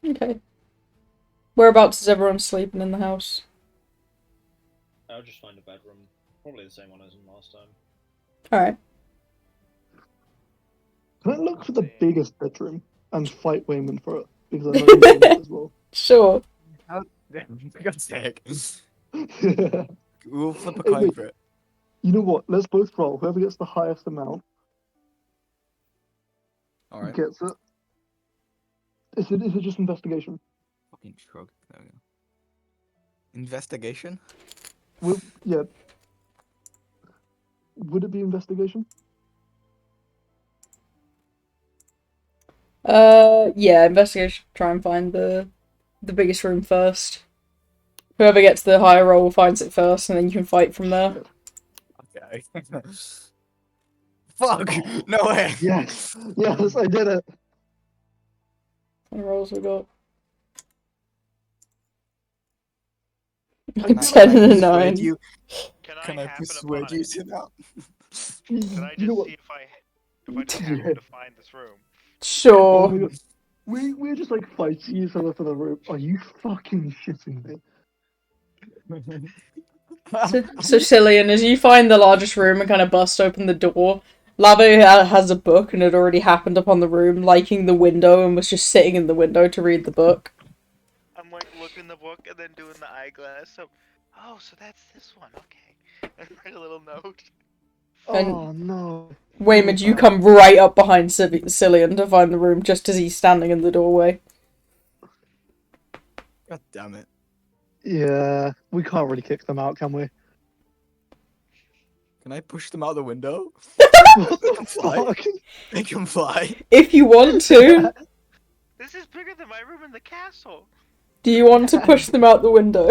Okay. Whereabouts is everyone sleeping in the house? I'll just find a bedroom. Probably the same one as in last time. Alright. Can I look for the biggest bedroom and fight Wayman for it? Because I know he's in it as well. Sure. For God's sake. Hey, We'll flip a coin wait. for it. You know what? Let's both roll. Whoever gets the highest amount Alright. gets it. Is it just investigation? Fucking shrug. There we go. Investigation? Yeah. Would it be investigation? Yeah, investigation. Try and find the biggest room first. Whoever gets the higher roll finds it first, and then you can fight from there. Okay. Fuck! No way! Yes. Yes, I did it. How many rolls we got? Can I 10 and a persuade 9. you? Can Can I happen persuade upon you it? to that? Can I You know just what? see if I just happen to find this room? Oh Sure. my God. We're just like fighting each other for the room. Are you fucking shitting me? So Cillian, as you find the largest room and kind of bust open the door, Lave has a book and had already happened upon the room, liking the window, and was just sitting in the window to read the book. I'm like looking the book and then doing the eyeglass. So, oh, so that's this one. Okay. And write a little note. Oh no. Waymond, you come right up behind Cillian to find the room just as he's standing in the doorway. God damn it. Yeah, we can't really kick them out, can we? Can I push them out the window? What They the can fly. fuck? They can fly. If you want to, This is bigger than my room in the castle. do you want to push them out the window?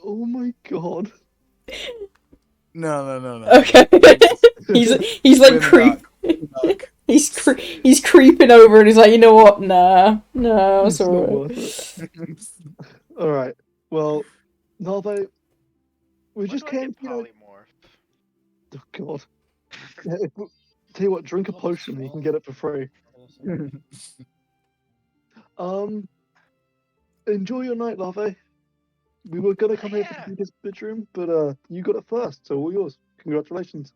Oh my god. No. Okay. he's like he's creeping over and he's like, you know what? Nah, it's It's not alright. worth it. Alright. Well, no, we When just do I came, get polymorph? Oh god. Yeah, tell you what, drink a potion and you can get it for free. Enjoy your night, Larvae. We were gonna come here for the biggest bedroom, but you got it first, so all yours. Congratulations.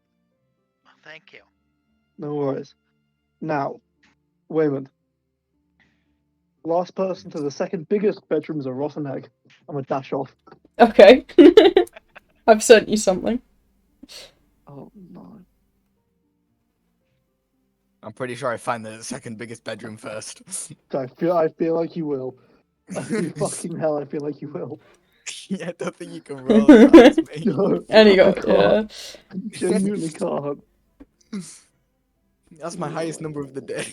Thank you. No worries. Now, Waymond. Last person to the second biggest bedroom is a rotten egg. I'm gonna dash off. Okay. I've sent you something. Oh no. I'm pretty sure I find the second biggest bedroom first. I feel like you will. Fucking hell, I feel like you will. Yeah, I don't think you can roll as high as me. No, And he I got, can't. yeah. I genuinely can't. That's my highest number of the day.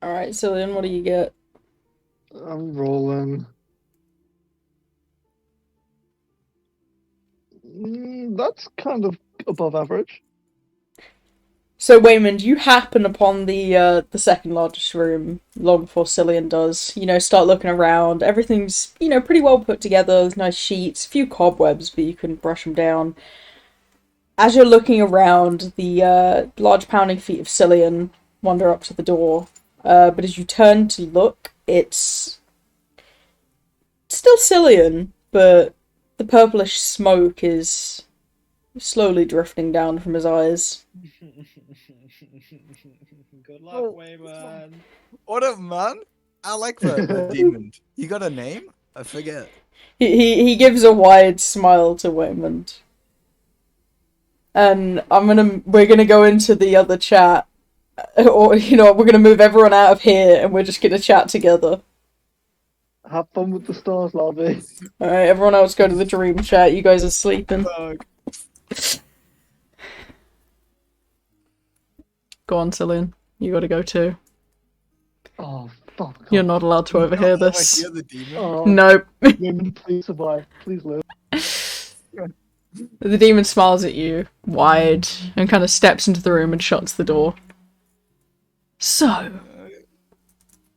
Alright, Cillian, what do you get? I'm rolling. That's kind of above average. So, Waymond, you happen upon the second largest room long before Cillian does. You know, start looking around. Everything's, you know, pretty well put together. There's nice sheets, a few cobwebs, but you can brush them down. As you're looking around, the large pounding feet of Cillian wander up to the door. But as you turn to look, it's still Cillian, but the purplish smoke is slowly drifting down from his eyes. Good luck, Wayman. What up, man? I like the demon. You got a name? I forget. He gives a wide smile to Waymond. And we're gonna go into the other chat. Or, you know, we're gonna move everyone out of here and we're just gonna chat together. Have fun with the stars, Larvae. Alright, everyone else go to the dream chat. You guys are sleeping. Go on, Cillian. You gotta go too. Oh, fuck. You're not allowed to overhear this. You're the demon. Oh, Nope. Waymond, please survive. Please live. The demon smiles at you, wide, and kind of steps into the room and shuts the door. So,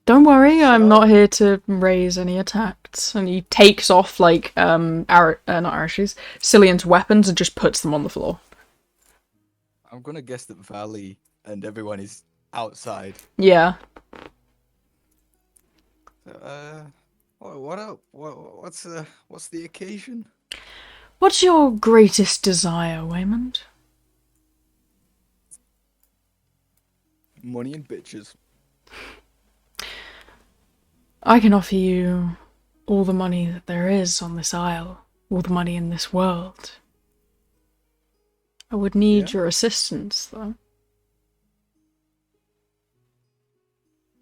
don't worry, I'm not here to raise any attacks. And he takes off, like, not Arash's, Cillian's weapons and just puts them on the floor. I'm gonna guess that Valley and everyone is outside. Yeah. What up? What's the occasion? What's your greatest desire, Waymond? Money and bitches. I can offer you all the money that there is on this isle, all the money in this world. I would need your assistance, though.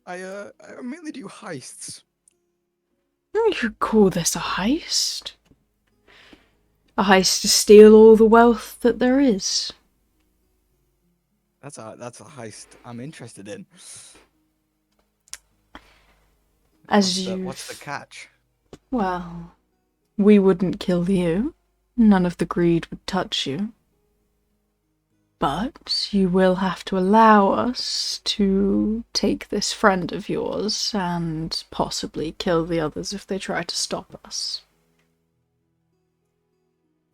I mainly do heists. You could call this a heist. A heist to steal all the wealth that there is. That's a heist I'm interested in. What's the catch? Well, we wouldn't kill you. None of the greed would touch you. But you will have to allow us to take this friend of yours and possibly kill the others if they try to stop us.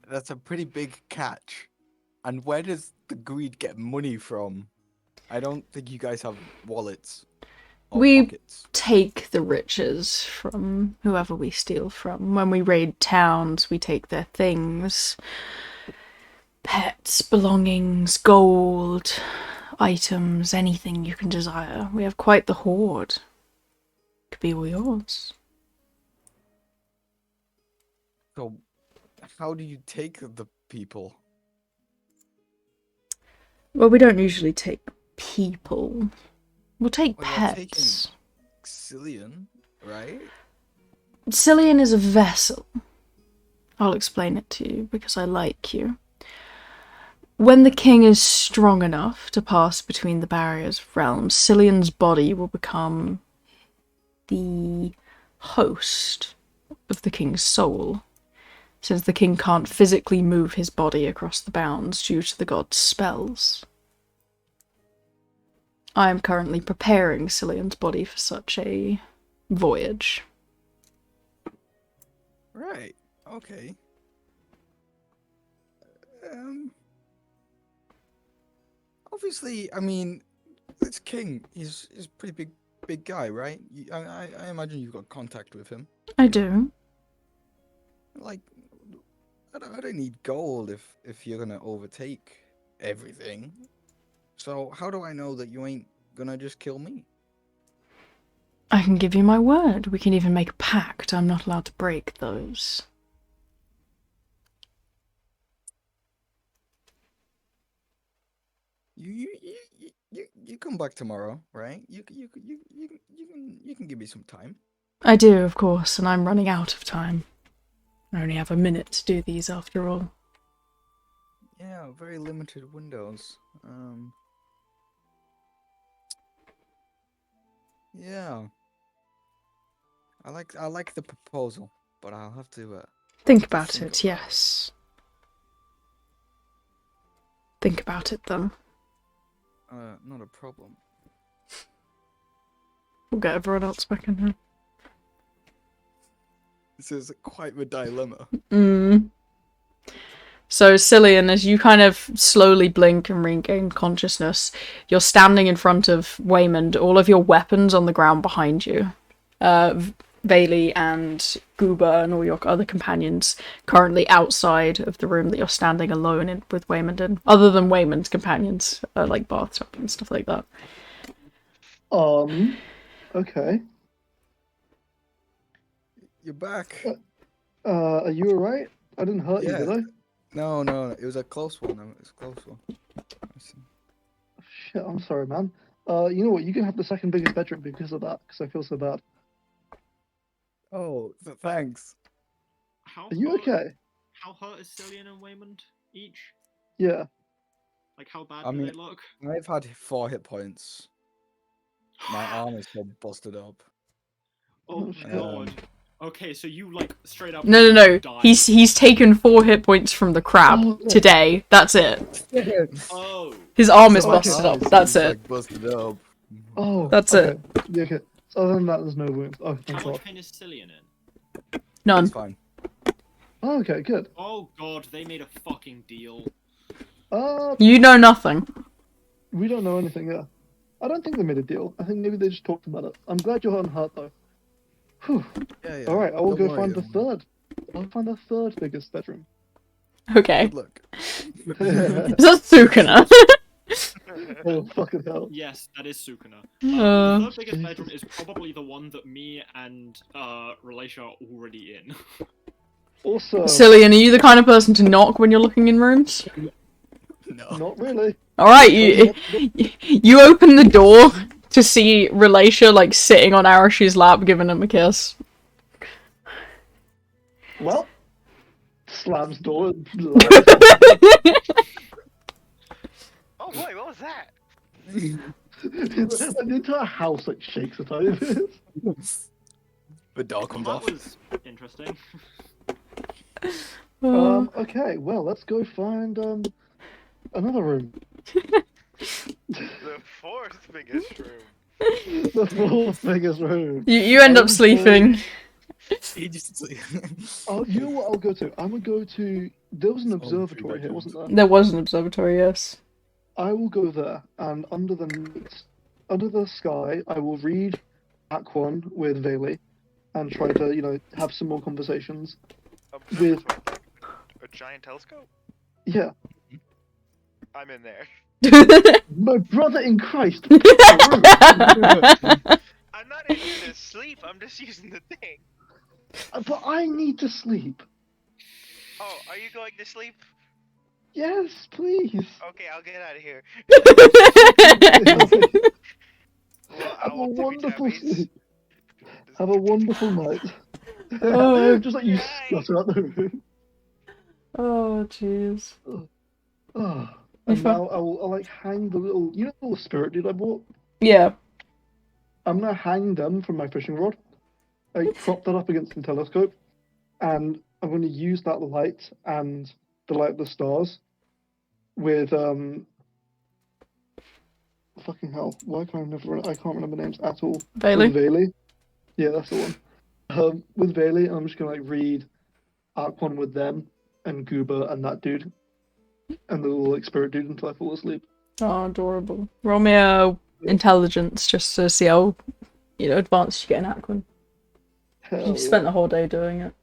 That's a pretty big catch. And where does the greed get money from? I don't think you guys have wallets or We pockets. take the riches from whoever we steal from. When we raid towns, we take their things. Pets, belongings, gold, items, anything you can desire. We have quite the hoard. Could be all yours. So, how do you take the people? Well, we don't usually take people. We'll take Well, you're taking pets. Cillian, right? Cillian is a vessel. I'll explain it to you because I like you. When the king is strong enough to pass between the barriers of realms, Cillian's body will become the host of the king's soul, since the king can't physically move his body across the bounds due to the god's spells. I am currently preparing Cillian's body for such a voyage. Right. Okay. Obviously, I mean, this king, he's a pretty big guy, right? I imagine you've got contact with him. I do. Like, I don't need gold if you're gonna overtake everything. So how do I know that you ain't gonna just kill me? I can give you my word. We can even make a pact. I'm not allowed to break those. You come back tomorrow, right? You can give me some time. I do, of course, and I'm running out of time. I only have a minute to do these after all. Yeah, very limited windows. Yeah. I like the proposal, but I'll have to Think about think it, about yes. Think about it, then. not a problem. We'll get everyone else back in here. This is quite the dilemma. So, Cillian, as you kind of slowly blink and regain consciousness, you're standing in front of Waymond, all of your weapons on the ground behind you. Bailey and Goober and all your other companions currently outside of the room that you're standing alone in with Waymond in. Other than Waymond's companions, like bathtub and stuff like that. Okay. You're back. Are you alright? I didn't hurt you, Yeah. did I? No, it was a close one. It was a close one. Shit, I'm sorry, man. You know what? You can have the second biggest bedroom because of that, because I feel so bad. Oh, thanks. How Are you hurt- okay? How hurt is Cillian and Waymond each? Yeah. Like, how bad I do mean- they look? I've had 4 hit points. My arm is so busted up. Oh Oh, my shit. god. Okay, so you like straight up. No. died. He's taken 4 hit points from the crab Oh, yeah. today. That's it. Oh. His arm is So, busted okay. up. That's it. Like busted up. Oh, That's okay. it. Yeah, okay. So other than that, there's no wounds. Oh, How thank God. much pain is Cillian in? None. It's fine. Oh, okay, good. Oh god, they made a fucking deal. You know nothing. We don't know anything, yeah. I don't think they made a deal. I think maybe they just talked about it. I'm glad you're unhurt, though. Whew. Yeah. Alright, I will Don't go worry, find the third. I'll find the third biggest bedroom. Okay. Good luck. Is that Sukuna? Oh, fucking hell. Yes, that is Sukuna. Uh. The third biggest bedroom is probably the one that me and Relashia are already in. Also, Cillian, are you the kind of person to knock when you're looking in rooms? No. not really. Alright, you open the door to see Relashia, like, sitting on Arashi's lap giving him a kiss. Well, slams door. Oh boy, what was that? The entire house like shakes a tiny bit. The door comes That off. was interesting. Okay, well, let's go find another room. The fourth biggest room. The fourth biggest room. You end up sleeping. He just Oh, you know what I'll go to? I'm gonna go to. There was an It's only observatory here, 3 wasn't there? There was an observatory, yes. I will go there, and under the sky, I will read Act 1 with Vayli, and try to, have some more conversations. Observatory, like a giant telescope? Yeah, I'm in there. my brother in Christ. I'm not in here to sleep, I'm just using the thing. But I need to sleep. Oh, are you going to sleep? Yes, please. Okay, I'll get out of here. Well, Have I a will wonderful tippy-tappies. sleep. Have a wonderful night. Oh. Just like you Night. stutter out the room. Oh, jeez. Oh. And now I'll like hang the little, the little spirit dude I bought? Yeah. I'm gonna hang them from my fishing rod. I prop that up against the telescope, and I'm gonna use that light and the light of the stars with fucking hell. Why can't I can't remember names at all. Bailey? With Vayli. Yeah, that's the one. With Vayli, I'm just gonna like read Arc 1 with them and Goober and that dude and the little like spirit dude until I fall asleep. Oh, adorable. Roll me a intelligence just to see how, advanced you get in Aquan. Hell You've spent the whole day doing it.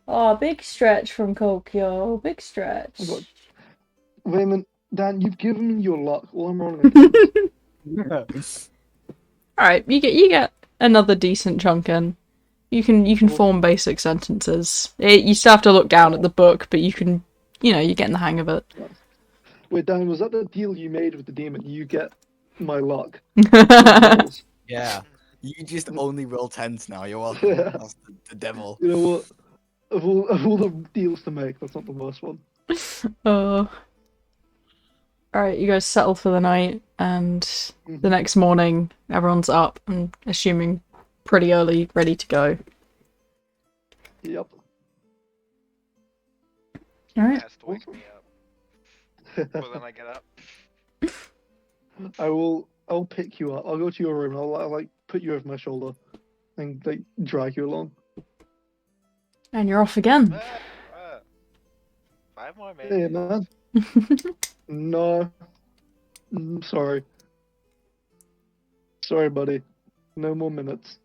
Oh, big stretch from Kokyo. Big stretch. Oh, God. Wait a minute, Dan, you've given me your luck. All I'm rolling against. Alright, you get another decent chunk in. You can form basic sentences. You still have to look down at the book, but you can, you're getting the hang of it. Wait, Dan, was that the deal you made with the demon? You get my luck. Yeah. You just only roll 10s now. You're welcome. Yeah. That's the devil. You know what? Of all the deals to make, that's not the worst one. Alright, you guys settle for the night, and the next morning, everyone's up and assuming pretty early, ready to go. Yep. Alright. Has to wake me up. Well, then I get up. I'll pick you up. I'll go to your room. I'll like put you over my shoulder and like drag you along. And you're off again. 5 more Hey, minutes. man. No. Sorry. Sorry, buddy. No more minutes.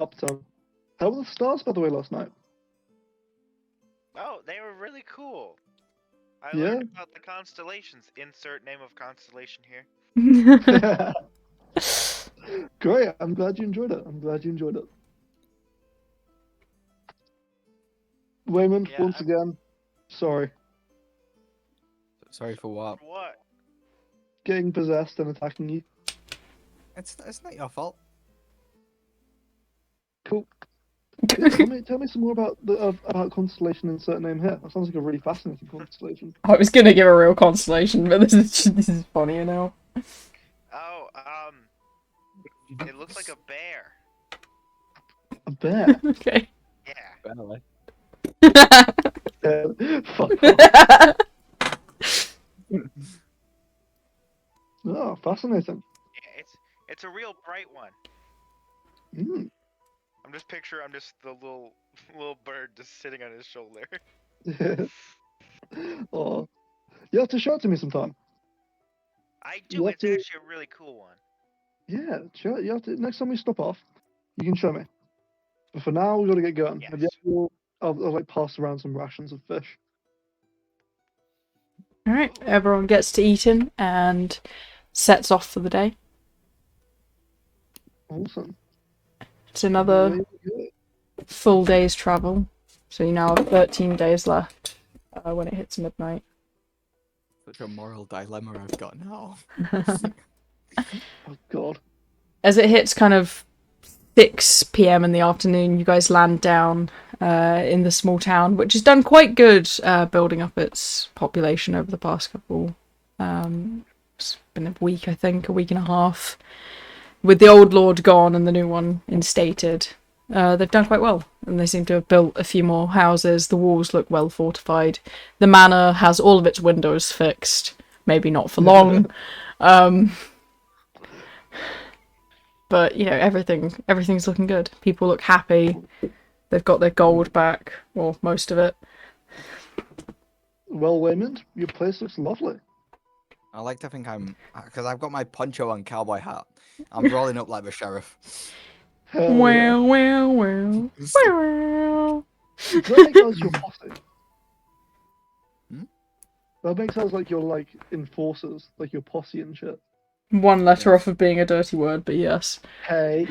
Uptime. How were the stars, by the way, last night? Oh, they were really cool. I Yeah? learned about the constellations. Insert name of constellation here. Great. I'm glad you enjoyed it. Wayman, Yeah, once again, sorry. Sorry for what? For what? Getting possessed and attacking you. It's not your fault. Cool. Yeah, tell me some more about constellation insert name here. That sounds like a really fascinating constellation. I was gonna give a real constellation, but this is funnier now. Oh, it looks like a bear. A bear. Okay. Yeah. Barely. Fuck off. Oh, fascinating. Yeah, it's a real bright one. Mm. I'm just the little bird just sitting on his shoulder. Oh, you have to show it to me sometime. I You do. have It's to- actually a really cool one. Yeah, sure. You have to. Next time we stop off, you can show me. But for now, we got to get going. Yes. Have you I'll like pass around some rations of fish. All right, everyone gets to eating and sets off for the day. Awesome. It's another Way to go. full day's travel, so you now have 13 days left when it hits midnight. Such a moral dilemma I've got now. Oh god. As it hits kind of 6 p.m. in the afternoon, you guys land down in the small town, which has done quite good building up its population over the past couple. It's been a week, I think, a week and a half. With the old lord gone and the new one instated, they've done quite well, and they seem to have built a few more houses. The walls look well fortified. The manor has all of its windows fixed, maybe not for long. But, you know, everything's looking good. People look happy. They've got their gold back, or most of it. Well, Waymond, your place looks lovely. I like to think because I've got my poncho and cowboy hat. I'm rolling up like the sheriff. Hell Well. That makes us your posse. Hmm? That makes us like your like enforcers, like your posse and shit. One letter off of being a dirty word, but yes. Hey.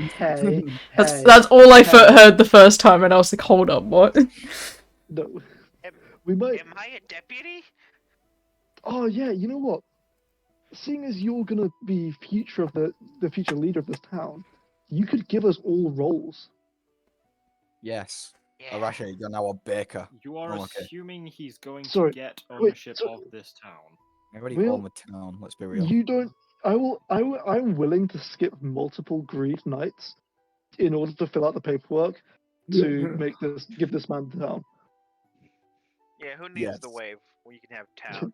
That's all I heard the first time, and I was like, hold up, what? No. We might. Am I a deputy? Oh yeah, you know what? Seeing as you're gonna be the future leader of this town, you could give us all roles. Yes. Yeah. Relashia, you're now a baker. You are Oh, okay. assuming he's going Sorry, to get wait, ownership so- of this town. I already Will- own the town, let's be real. You don't. I'm willing to skip multiple greed nights in order to fill out the paperwork to give this man the town. Yeah, who needs the Yes. wave when you can have town?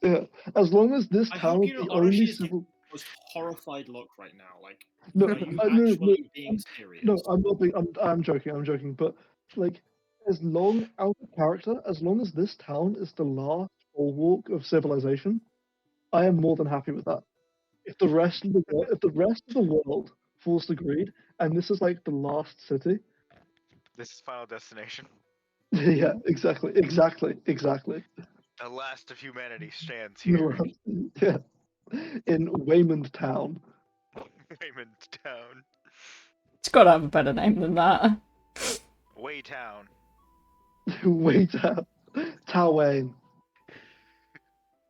Yeah, as long as this I town hope is you know the only Arashi is civil. Most horrified look right now. Like, No, are you no, actually being serious? no, I'm not being. I'm joking. But like, as long out of character, as long as this town is the last bulwark of civilization, I am more than happy with that. If the rest of the world falls to greed, and this is like the last city, This is Final Destination. yeah, exactly. The last of humanity stands here. Yeah, in Waymond Town. Raymond Town. It's got to have a better name than that. Waytown. Waytown. Towayne.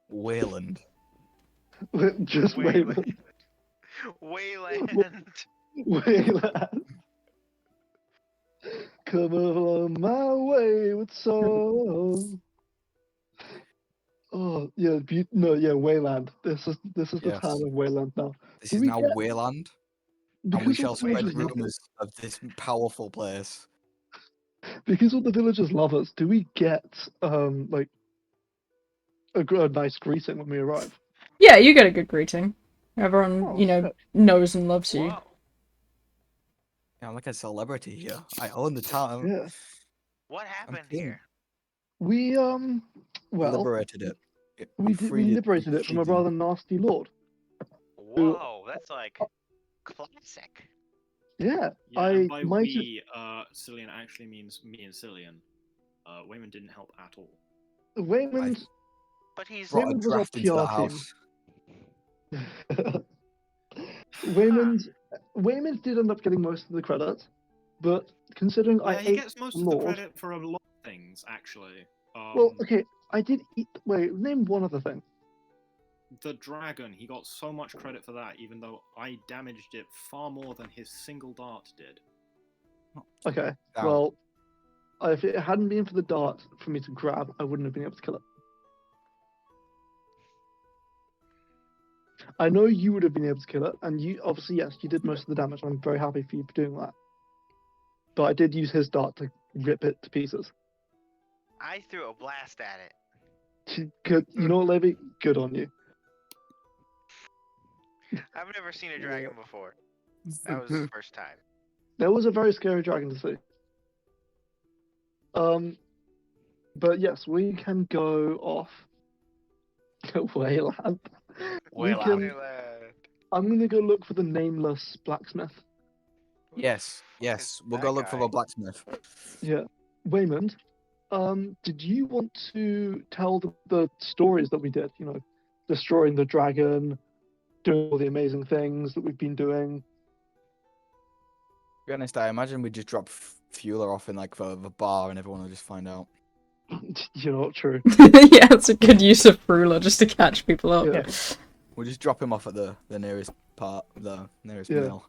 Wayland. Just Waymond. Wayland. Wayland. Come along my wayward soul. Oh yeah, Wayland. This is the Yes. town of Wayland now. This Do is we now get- Wayland, and Because we all shall the spread villagers love rumours of this powerful place. Because all the villagers love us, do we get like a nice greeting when we arrive? Yeah, you get a good greeting. Everyone, Oh, you know, sick. knows and loves you. Whoa. Yeah, I'm like a celebrity here. I own the town. Yeah. What happened king. here? We We liberated it. we freed liberated it from a rather nasty lord. Whoa, that's like classic. Yeah. Yeah, and by might we, Cillian actually means me and Cillian. Wayman didn't help at all. Waymond But he's Brought a Waymond was our draft into the PR team. house. Waymond did end up getting most of the credit, but considering I Yeah, he ate gets most of Lord, the credit for a lot of things, actually. well, okay, I did eat. Wait, name one other thing. The dragon, he got so much credit for that, even though I damaged it far more than his single dart did. Okay, Down. well, if it hadn't been for the dart for me to grab, I wouldn't have been able to kill it. I know you would have been able to kill it, and you obviously, yes, you did most of the damage. I'm very happy for you for doing that. But I did use his dart to rip it to pieces. I threw a blast at it. Good, you know what, Levy? Good on you. I've never seen a dragon before. That was the first time. That was a very scary dragon to see. But yes, we can go off. Wayland. Wayland. I'm gonna go look for the nameless blacksmith. Yes, Is we'll that go look for guy? a blacksmith. Yeah. Waymond, did you want to tell the stories that we did? You know, destroying the dragon, doing all the amazing things that we've been doing. To be honest, I imagine we just drop Fueler off in like the bar and everyone will just find out. You're not true. Yeah, it's a good use of ruler just to catch people up. Yeah. We'll just drop him off at the nearest nearest Yeah. mill.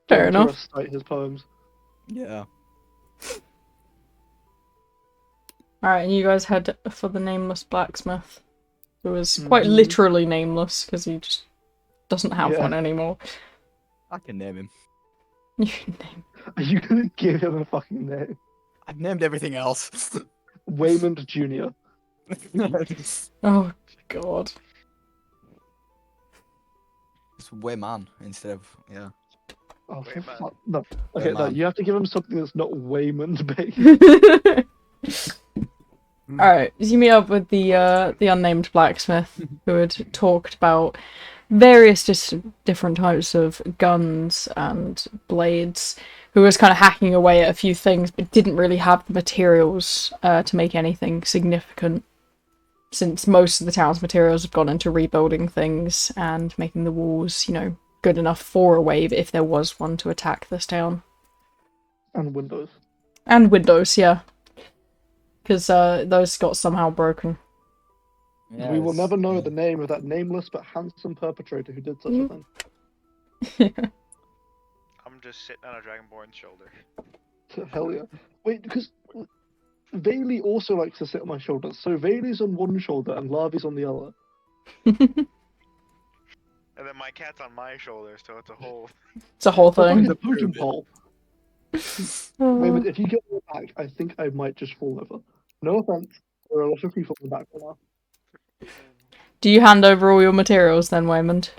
Fair Don't enough. recite his poems. Yeah. Alright, and you guys head for the nameless blacksmith, who is quite Mhm. literally nameless because he just doesn't have Yeah. one anymore. I can name him. You can name. Are you gonna give him a fucking name? I've named everything else. Waymond Jr. Oh god. It's Wayman instead of yeah. Oh, for Wayman. fuck. No. Okay, no, Wayman. you have to give him something that's not Waymond based. Alright, so you meet up with the unnamed blacksmith who had talked about various different types of guns and blades, who was kind of hacking away at a few things but didn't really have the materials to make anything significant, since most of the town's materials have gone into rebuilding things and making the walls, you know, good enough for a wave if there was one to attack this town. And Windows. And windows, yeah. Because those got somehow broken. We will never know the name of that nameless but handsome perpetrator who did such a thing. I'm just sitting on a dragonborn's shoulder. Hell yeah. Wait, because Vayli also likes to sit on my shoulder. So Vayli's on one shoulder and Lavi's on the other. And then my cat's on my shoulder, so it's a whole. It's a whole It's like thing. the totem pole. Waymond, if you get me back, I think I might just fall over. No offense. There are a lot of people in the back now. Do you hand over all your materials then, Waymond?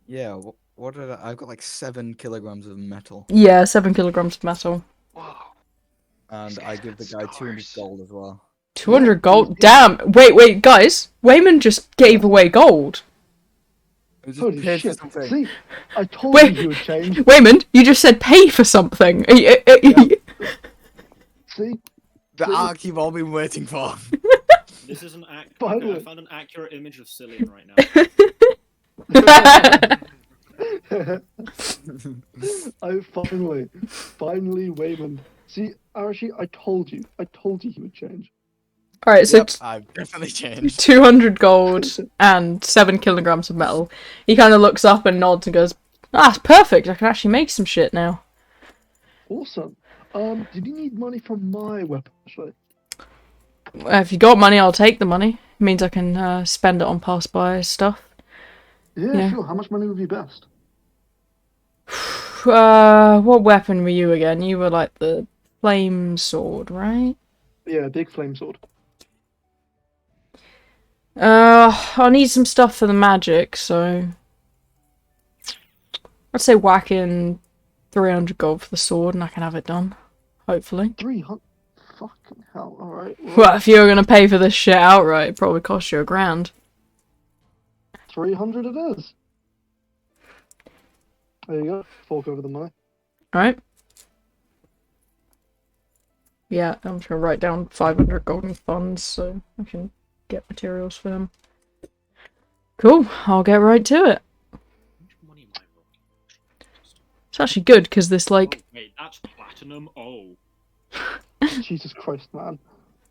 Yeah. What did I've got like 7 kilograms of metal, Yeah, 7 kilograms of metal. Whoa. and I give the guy 200 gold as well. 200 gold? Damn! Wait, guys! Waymond just gave away gold. It was Holy just paid for shit. something. See, I told Wait. you he would change. Waymond, you just said pay for something. See? The arc you've all been waiting for. This is an Finally. I found an accurate image of Cillian right now. I finally, Waymond. See, Arashi, I told you he would change. Alright, so Yep, I've definitely changed. 200 gold and 7 kilograms of metal. He kind of looks up and nods and goes, "Ah, that's perfect. I can actually make some shit now." Awesome. Did you need money from my weapon, actually? If you got money, I'll take the money. It means I can spend it on pass-by stuff. Yeah, Yeah. sure. How much money would be best? What weapon were you again? You were like the flame sword, right? Yeah, big flame sword. I'll need some stuff for the magic, so I'd say whack in 300 gold for the sword and I can have it done. Hopefully. 300. Fucking hell. Alright. Well, if you're gonna pay for this shit outright, it probably cost you $1,000. 300 it is. There you go. Fork over the money. Alright? Yeah, I'm just gonna write down 500 golden funds so I can get materials for him. Cool, I'll get right to it. How much money am I rolling? It's actually good because this, like, Oh, wait, that's platinum. Oh. Jesus Christ, man.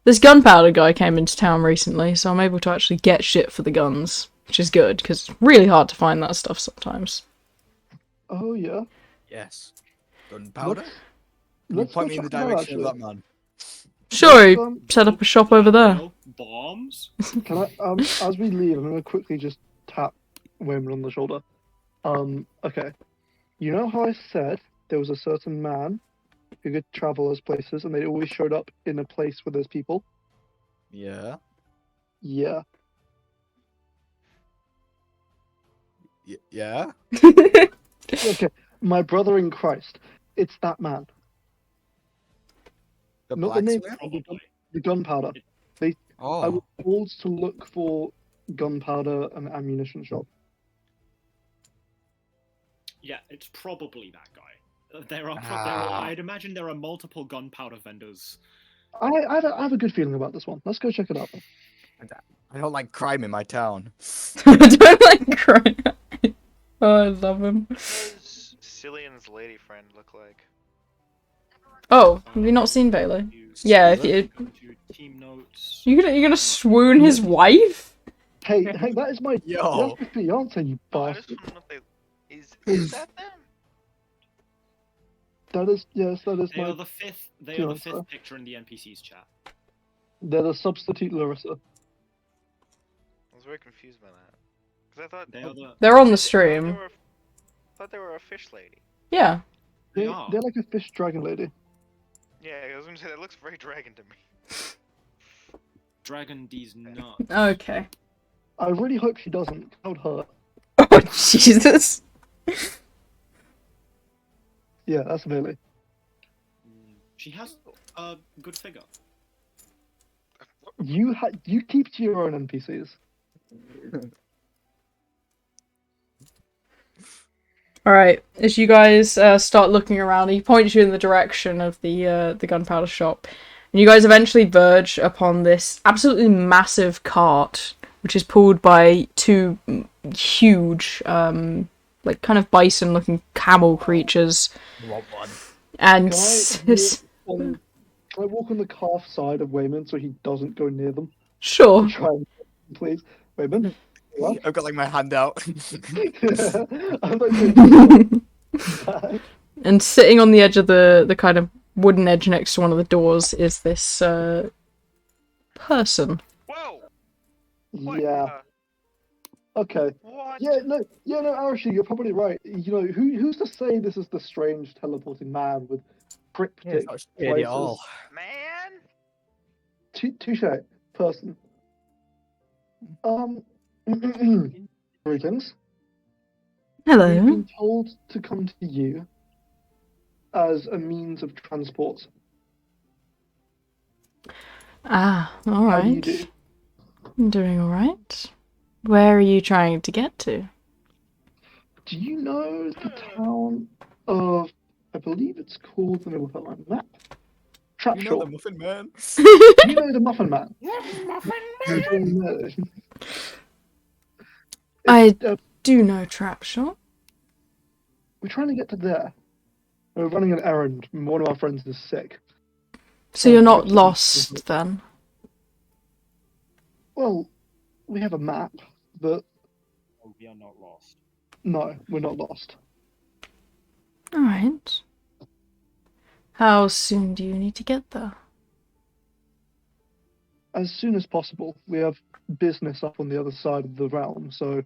this gunpowder guy came into town recently, so I'm able to actually get shit for the guns, which is good because it's really hard to find that stuff sometimes. Oh, yeah. Yes. Gunpowder? Let's- Can you let's point go me in the check it out, direction of that actually. man? Sure, set up a shop over there. Well, bombs? Can I, as we leave, I'm gonna quickly just tap Waymond on the shoulder. Okay. You know how I said there was a certain man who could travel those places and they always showed up in a place where there's people? Yeah. Yeah. Yeah. Okay. My brother in Christ. It's that man. The Not the name, blacksmith? the gunpowder. I Oh. was told to look for gunpowder and ammunition shop. Yeah, it's probably that guy. There are. I'd imagine there are multiple gunpowder vendors. I have a good feeling about this one. Let's go check it out. I don't like crime in my town. I don't like crying. Oh, I love him. What does Cillian's lady friend look like? Oh, have you not seen Bailey? Yeah, if you Go to team notes. you're gonna swoon his wife? Hey, that is my Yo. that's my fiance, you Oh, I just bastard. want to know if is that them? That is yes, that is They are my. the fifth. They are the fiance. fifth picture in the NPC's chat. They're the substitute Larissa. I was very confused by that. Because I thought They are the. They're on the I stream. thought they were a fish lady. Yeah. They are. They're like a fish dragon lady. Yeah, I was gonna say that looks very dragon to me. Dragon D's nuts. Okay. I really hope she doesn't. That would hurt. Oh Jesus. Yeah, that's Bailey. She has a good figure. You keep to your own NPCs. Alright, as you guys start looking around, he points you in the direction of the gunpowder shop. And you guys eventually verge upon this absolutely massive cart, which is pulled by two huge, like kind of bison-looking camel creatures. What one? And Can I walk on the calf side of Wayman so he doesn't go near them? sure. Try and please. Wayman? What? I've got like my hand out. I'm like, And sitting on the edge of the kind of wooden edge next to one of the doors is this person. Whoa! What? yeah. Okay. What? Yeah, no, Arashi, you're probably right. You know, who's to say this is the strange teleporting man with cryptic Not shitty places? at all. Man? Touche, person. Greetings. We've Hello. been told to come to you as a means of transport. Ah, How do you alright. do? I'm doing alright. Where are you trying to get to? Do you know the town of, I believe it's called, let me look at my map. You know Trapshore. the Muffin Man? Do you know the Muffin Man? I do know Trapshore. We're trying to get to there. We're running an errand. One of our friends is sick. So you're not lost then? Well, we have a map, but Oh, we are not lost. no, we're not lost. Alright. How soon do you need to get there? As soon as possible. We have business up on the other side of the realm, so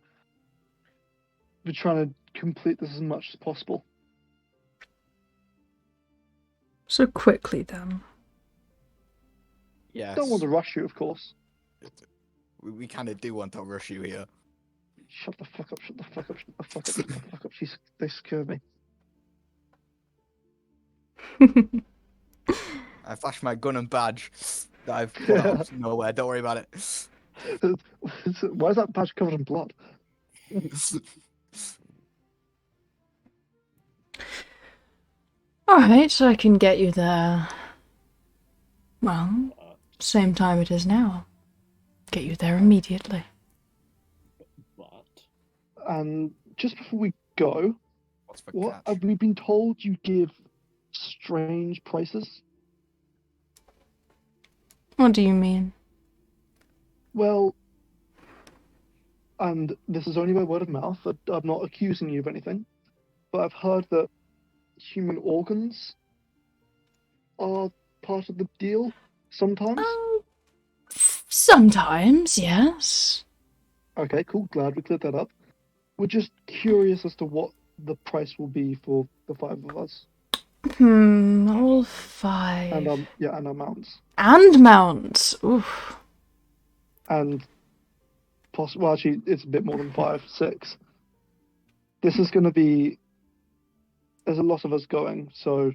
we're trying to complete this as much as possible. So quickly then. Yes. Don't want to rush you, of course. We kind of do want to rush you here. Shut the fuck up, shut the fuck up, shut the fuck up, shut the fuck up. They scare me. I flashed my gun and badge that I've put out of nowhere. Don't worry about it. Why is that badge covered in blood? Alright, so I can get you there. Well, same time it is now. Get you there immediately. But And just before we go, What's for what catch? have we been told you give strange prices? What do you mean? Well, and this is only by word of mouth. I'm not accusing you of anything, but I've heard that human organs are part of the deal sometimes. Sometimes, yes. Okay, cool. Glad we cleared that up. We're just curious as to what the price will be for the five of us, All five. and and our mounts, And mounts. Oof. and well, actually, it's a bit more than 5, 6. This is going to be. There's a lot of us going, so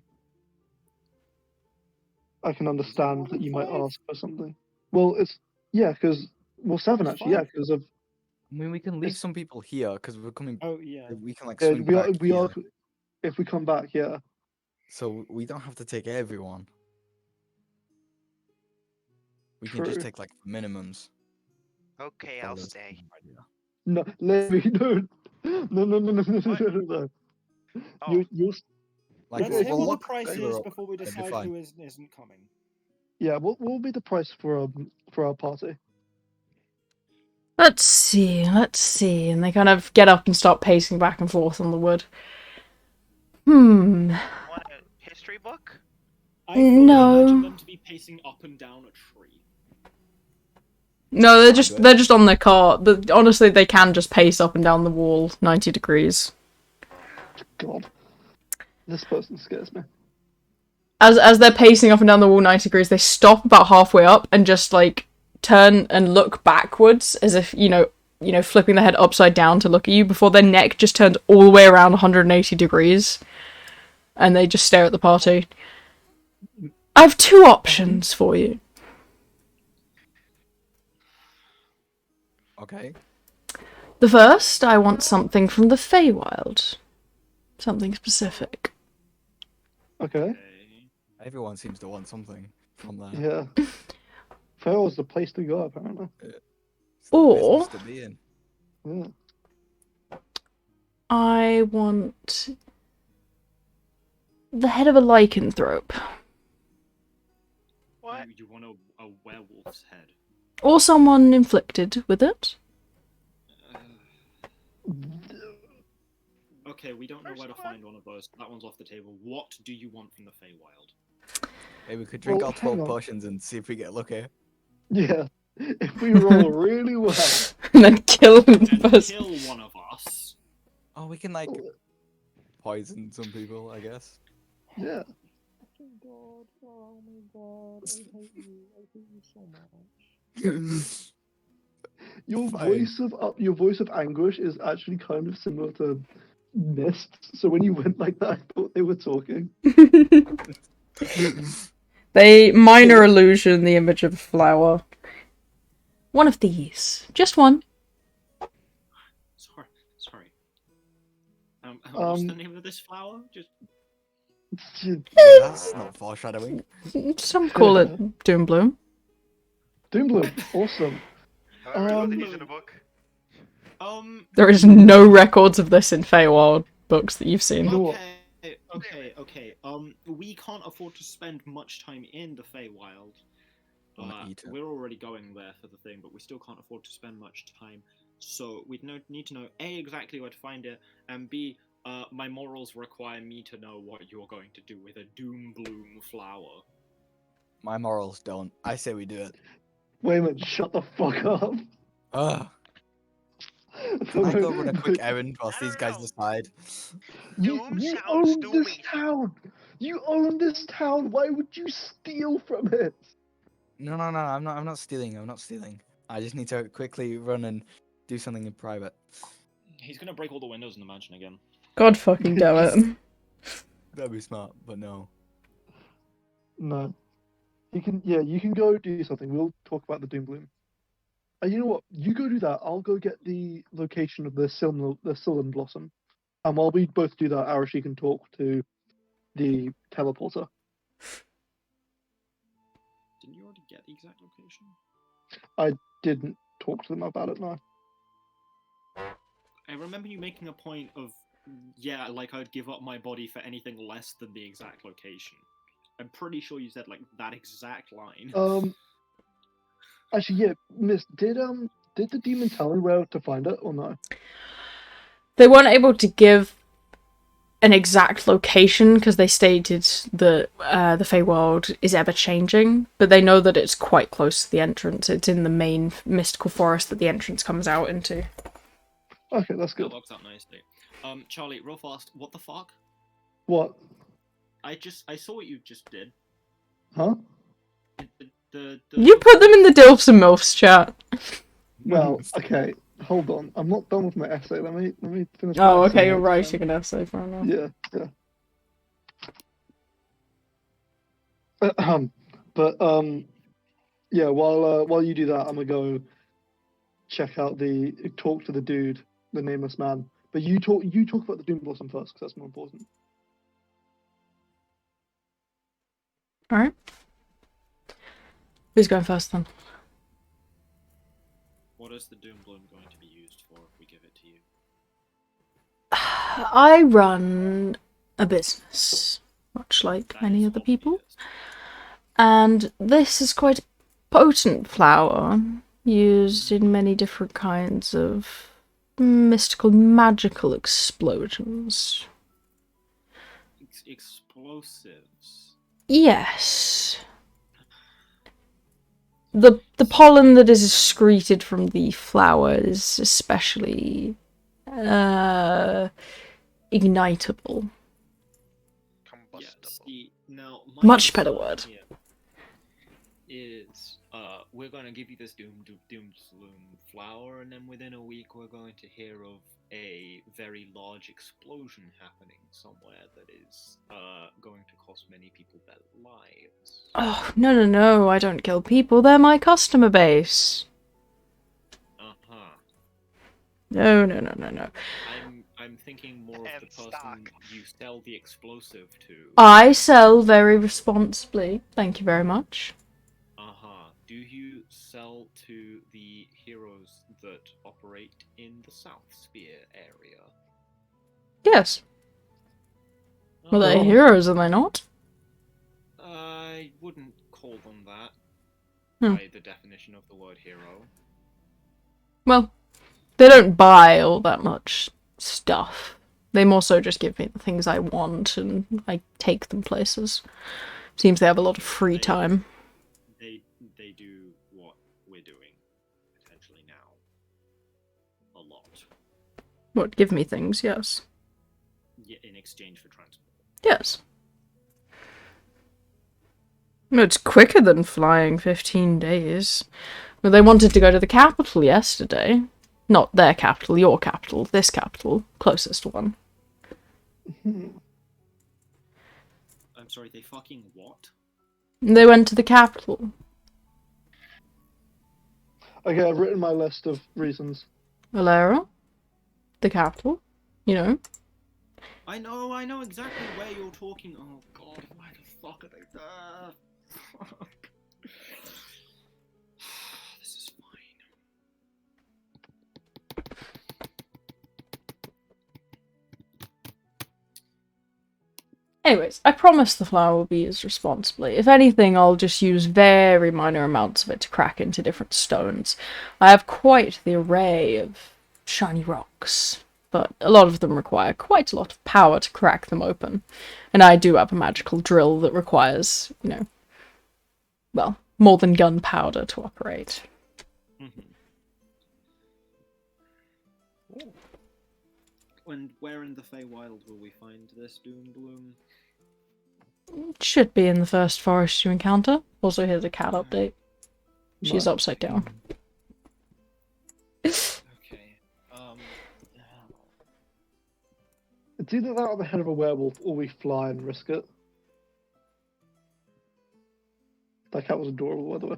I can understand that you might ask for something. Well, it's because 7 actually, because of I mean, we can leave It's- some people here because we're coming. oh yeah, We can like yeah, swing back we here. are if we come back, yeah. So we don't have to take everyone. We can just True. take like minimums. Okay, Oh, I'll that's stay. an idea. No, let me no. No, no, no, no, no, What? no, no, no. Oh, You're Like, Let's Okay, hear we'll what the look price over is it, before we it'd be decide fine. who isn't coming. yeah. What will be the price for our party? Let's see, let's see. And they kind of get up and start pacing back and forth on the wood. want a history book? I fully No. imagine them to be pacing up and down a tree. No, I'll do they're it. just on their cart. But honestly, they can just pace up and down the wall 90 degrees. God, this person scares me. As they're pacing up and down the wall 90 degrees, they stop about halfway up and just like turn and look backwards as if, you know, flipping their head upside down to look at you before their neck just turns all the way around 180 degrees. And they just stare at the party. I have two options for you. Okay. The first, I want something from the Feywild. Something specific. Okay. Okay. Everyone seems to want something from there. Yeah. Farrell's the place to go, apparently. It's the Or- business to be in. Yeah. I want the head of a lycanthrope. What? You want a werewolf's head? Or someone inflicted with it. Okay, we don't know where to find one of those. That one's off the table. What do you want from the Feywild? Hey, we could drink Well, all hang 12 on. potions and see if we get lucky. Yeah. If we roll really well. And then kill the And person. kill one of us. Oh, we can like poison some people, I guess. Yeah. God, oh my god, I hate you so much. Your voice of anguish is actually kind of similar to Mist. So when you went like that, I thought they were talking. They minor illusion the image of a flower. One of these. Just one. Sorry. What's the name of this flower? Just Yeah, that's not foreshadowing. Some call it Doombloom. Doombloom, awesome. Have I read these in a book? There is no records of this in Feywild books that you've seen. You know what? Okay. We can't afford to spend much time in the Feywild. Wanna eat it. We're already going there for the thing, but we still can't afford to spend much time. So we'd need to know A, exactly where to find it, and B, my morals require me to know what you're going to do with a Doombloom flower. My morals don't. I say we do it. Wait a minute, shut the fuck up. Ugh. Can I go run a quick errand whilst these guys decide? You Doom you sounds own this doomy. town. You own this town. Why would you steal from it? No, I'm not stealing. I'm not stealing. I just need to quickly run and do something in private. He's gonna break all the windows in the mansion again. God fucking damn it. That'd be smart, but no. No. You can go do something. We'll talk about the Doombloom. You know what? You go do that. I'll go get the location of the Sylvan Blossom. And while we both do that, Arashi can talk to the teleporter. Didn't you already get the exact location? Didn't talk to them about it now. I remember you making a point of, yeah, like I'd give up my body for anything less than the exact location. I'm pretty sure you said like that exact line. Actually, yeah, Miss, did the demon tell me where to find it or no? They weren't able to give an exact location because they stated that the Feywild is ever changing, but they know that it's quite close to the entrance. It's in the main mystical forest that the entrance comes out into. Okay, that's good. That works out nicely. Charlie, real fast, what the fuck? What? I saw what you just did. Huh? You put them in the Dilfs and Milfs chat. Well, okay. Hold on. I'm not done with my essay. Let me finish. my Oh, essay okay, you're next right. time. You're gonna have to say for now. Yeah. Yeah. While you do that, I'm gonna go check out talk to the dude, the nameless man. But you talk about the Doom Blossom first, because that's more important. Alright. Who's going first then? What is the Doom Bloom going to be used for if we give it to you? I run a business, much like That many is other people. obvious. And this is quite a potent flower, used in many different kinds of mystical, magical explosions. Explosives. Yes. The pollen that is excreted from the flower is especially ignitable. Yeah, Combustible. see, now my Much better concern word. here is we're going to give you this Doom Bloom flower, and then within a week we're going to hear of a very large explosion happening somewhere that is going to cost many people their lives. Oh, no, I don't kill people, they're my customer base. Uh-huh. No. I'm thinking more of And the person stock. you sell the explosive to. I sell very responsibly, thank you very much. Uh-huh. Do you sell to the heroes that operate in the South Spear area? Yes. Well, they're Oh. heroes, are they not? I wouldn't call them that Hmm. by the definition of the word hero. Well, they don't buy all that much stuff. They more so just give me the things I want and I take them places. Seems they have a lot of free time. They do what we're doing potentially now. A lot. What, give me things, yes. Yeah, in exchange for transport. Yes. No, it's quicker than flying 15 days. Well, they wanted to go to the capital yesterday. Not their capital, your capital, this capital, closest one. I'm sorry, they fucking what? They went to the capital. Okay, I've written my list of reasons. Alera? The capital? You know? I know exactly where you're talking. Oh god, why the fuck are they there? Fuck. This is fine. Anyways, I promise the flower will be used responsibly. If anything, I'll just use very minor amounts of it to crack into different stones. I have quite the array of shiny rocks, but a lot of them require quite a lot of power to crack them open. And I do have a magical drill that requires, well, more than gunpowder to operate. And where in the Feywild will we find this Doom Bloom? It should be in the first forest you encounter. Also, here's a cat update. She's upside down. Okay. It's either that or the head of a werewolf, or we fly and risk it. That cat was adorable, by the way.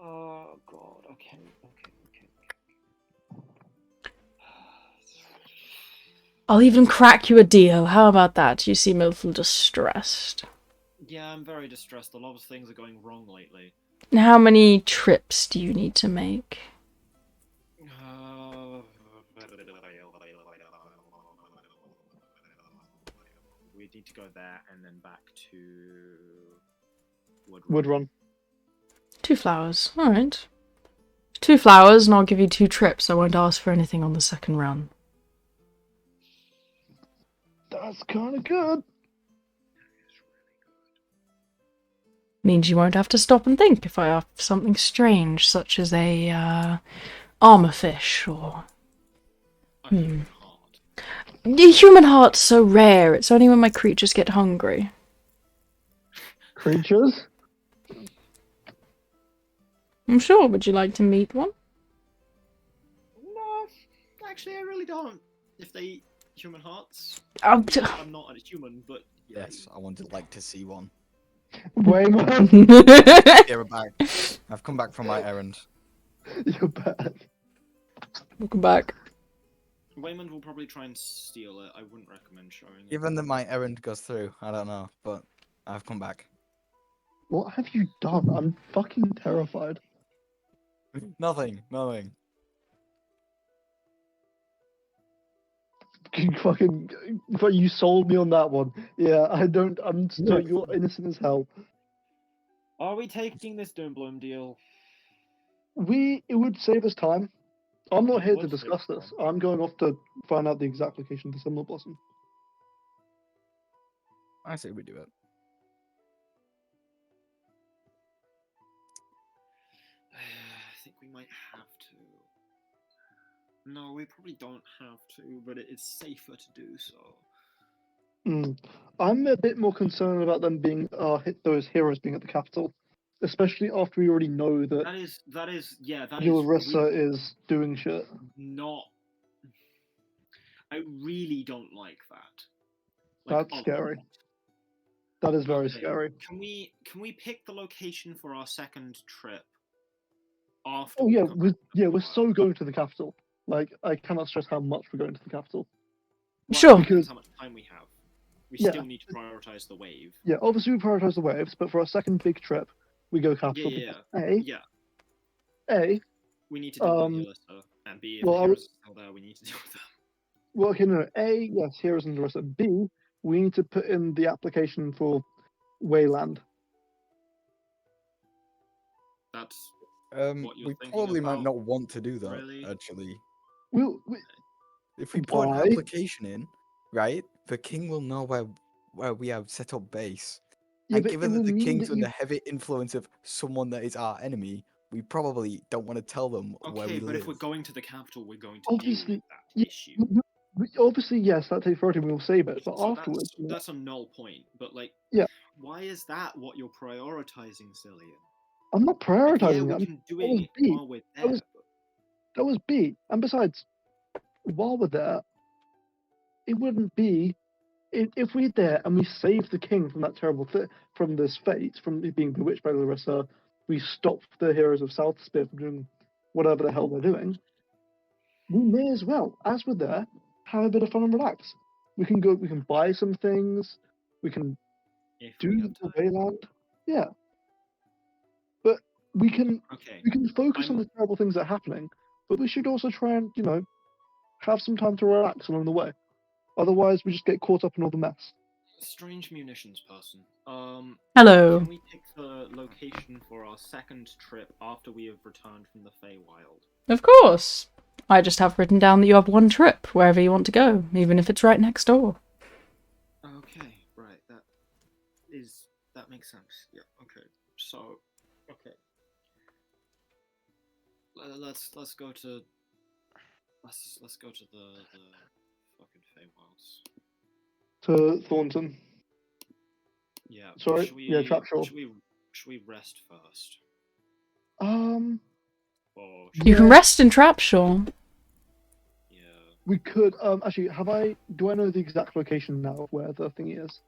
Oh god, okay. I'll even crack you a deal. How about that? You seem a little distressed. Yeah, I'm very distressed. A lot of things are going wrong lately. How many trips do you need to make? We need to go there and then back to Woodrun. 2 flowers. Alright. 2 flowers and I'll give you 2 trips. I won't ask for anything on the second run. That's kind of good. Means you won't have to stop and think if I have something strange, such as a armor fish or... human heart. The human heart's so rare. It's only when my creatures get hungry. Creatures? I'm sure. Would you like to meet one? No, actually, I really don't. If they eat human hearts, I'm I'm not a human, but Yes, I would like to see one. Way more. Here, back. I've come back from my errand. You're bad. Welcome back. Waymond will probably try and steal it. I wouldn't recommend showing it. Given that my errand goes through, I don't know, but I've come back. What have you done? I'm fucking terrified. Nothing. You sold me on that one. Yeah, I'm so you're innocent as hell. Are we taking this Doombloom deal? It would save us time. I'm not It here to would save discuss us this. time. I'm going off to find out the exact location of the Symbol Blossom. I say we do it. I think we might have to. No, we probably don't have to, but it is safer to do so. I'm a bit more concerned about them being those heroes being at the capital, especially after we already know that That is Larissa is doing shit. not. I really don't like that. That's scary. That is very Okay, scary. Can we pick the location for our second trip after? Oh we yeah, come back to the we're wild? so going to the capital. Like, I cannot stress how much we're going to the capital. Well, Sure. it depends how much time we have. We Yeah. still need to prioritize the wave. Yeah, obviously we prioritize the waves, but for our second big trip, we go capital. Yeah. A, We need to deal with Relashia, and B, if well, the heroes are still there, we need to deal with them. well, okay, no. A, yes, heroes and Larissa. B, we need to put in the application for Wayland. That's what you're We thinking probably might about, not want to do that, really? actually. We, If we put Why? an application in, right, the king will know where we have set up base. yeah, And but it given will that the mean king's that under heavy influence of someone that is our enemy, we probably don't want to tell them where Okay, we but live. if we're going to the capital, we're going to Obviously, deal with that issue. Obviously, yes, that takes priority. We'll save it, but So afterwards, that's a null point. But like, Yeah. why is that what you're prioritizing, Cillian? I'm not Like, yeah, prioritizing we it. can do that was it B. while we're That there. was- That was B. And besides, while we're there, it wouldn't be if we're there and we save the king from that terrible from this fate, from being bewitched by Larissa. We stop the heroes of South Spear from doing whatever the hell they're doing. We may as well, as we're there, have a bit of fun and relax. We can go. We can buy some things. We can If we do have the time. Wayland. Yeah, but we can Okay. focus on the terrible things that are happening. But we should also try and have some time to relax along the way. Otherwise, we just get caught up in all the mess. Strange munitions person. Hello. Can we pick the location for our second trip after we have returned from the Feywild? Of course. I just have written down that you have one trip wherever you want to go, even if it's right next door. Okay, right. That makes sense. Yeah. Okay. So, okay. Let's go to the fucking Feywilds. To Thornton. Yeah. Sorry? Should Yeah, Trapshaw. Should we rest first? Or You can rest in Trapshaw. Yeah. We could. Actually, do I know the exact location now of where the thing is?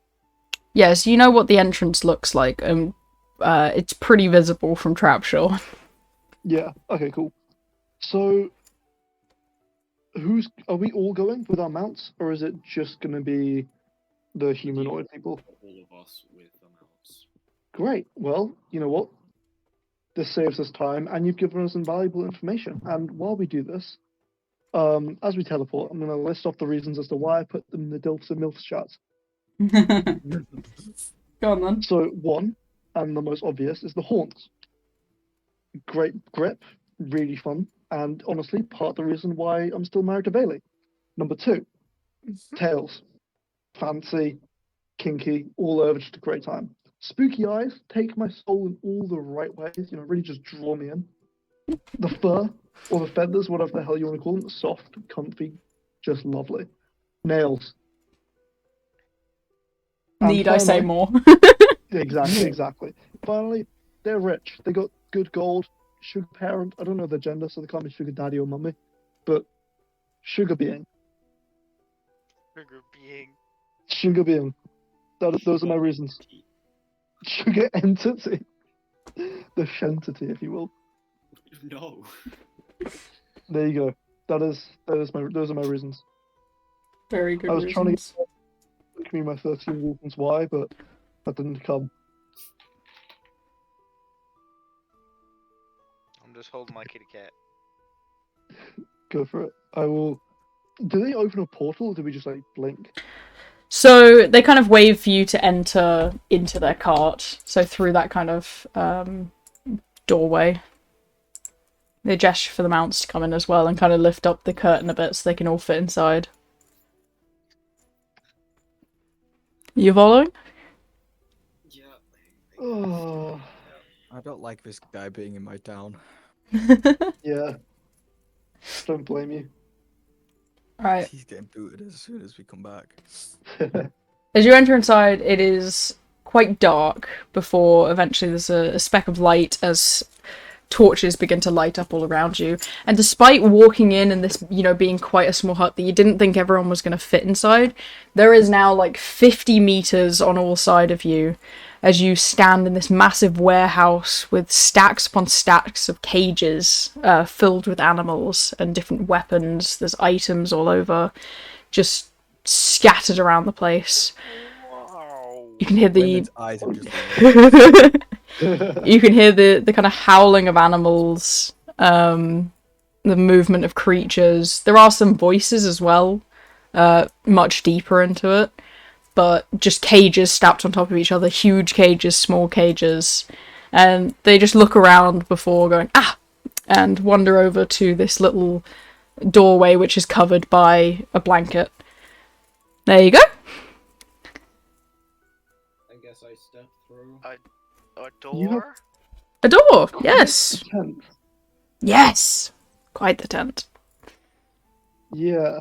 Yes, you know what the entrance looks like, and it's pretty visible from Trapshaw. Yeah. Okay. Cool. So, are we all going with our mounts, or is it just going to be the humanoid people? All of us with the mounts. Great. Well, you know what? This saves us time, and you've given us invaluable information. And while we do this, as we teleport, I'm going to list off the reasons as to why I put them in the Dilfs and Milfs chats. Go on then. So, one, and the most obvious, is the haunts. Great grip, really fun, and honestly, part of the reason why I'm still married to Bailey. Number two, tails. Fancy, kinky, all over, just a great time. Spooky eyes, take my soul in all the right ways, really just draw me in. The fur, or the feathers, whatever the hell you want to call them, soft, comfy, just lovely. Nails. And Need I say finally- more? Exactly. Finally, they're rich. They got good gold. Sugar parent. I don't know their gender, so they can't be sugar daddy or mummy. But sugar being. Sugar being. Those are my reasons. Sugar entity. The shentity, if you will. No. There you go. those are my reasons. Very good I was trying to reasons. give me my 13 reasons why, but that didn't come. I'm just holding my kitty cat. Go for it. I will. Do they open a portal, or do we just like blink? So they kind of wave for you to enter into their cart. So through that kind of doorway. They gesture for the mounts to come in as well and kind of lift up the curtain a bit so they can all fit inside. You following? Yeah. Oh, I don't like this guy being in my town. yeah. Don't blame you. Alright. He's getting booted as soon as we come back. As you enter inside, it is quite dark before eventually there's a speck of light as torches begin to light up all around you. And despite walking in and this, being quite a small hut that you didn't think everyone was going to fit inside, there is now like 50 meters on all sides of you as you stand in this massive warehouse with stacks upon stacks of cages filled with animals and different weapons. There's items all over, just scattered around the place. Wow. You can hear the Women's eyes have just you can hear the kind of howling of animals, the movement of creatures. There are some voices as well, much deeper into it, but just cages stacked on top of each other, huge cages, small cages, and they just look around before going, and wander over to this little doorway which is covered by a blanket. There you go. I guess I step through. A You door? A door, yes. Tent. Yes. Quite the tent. Yeah.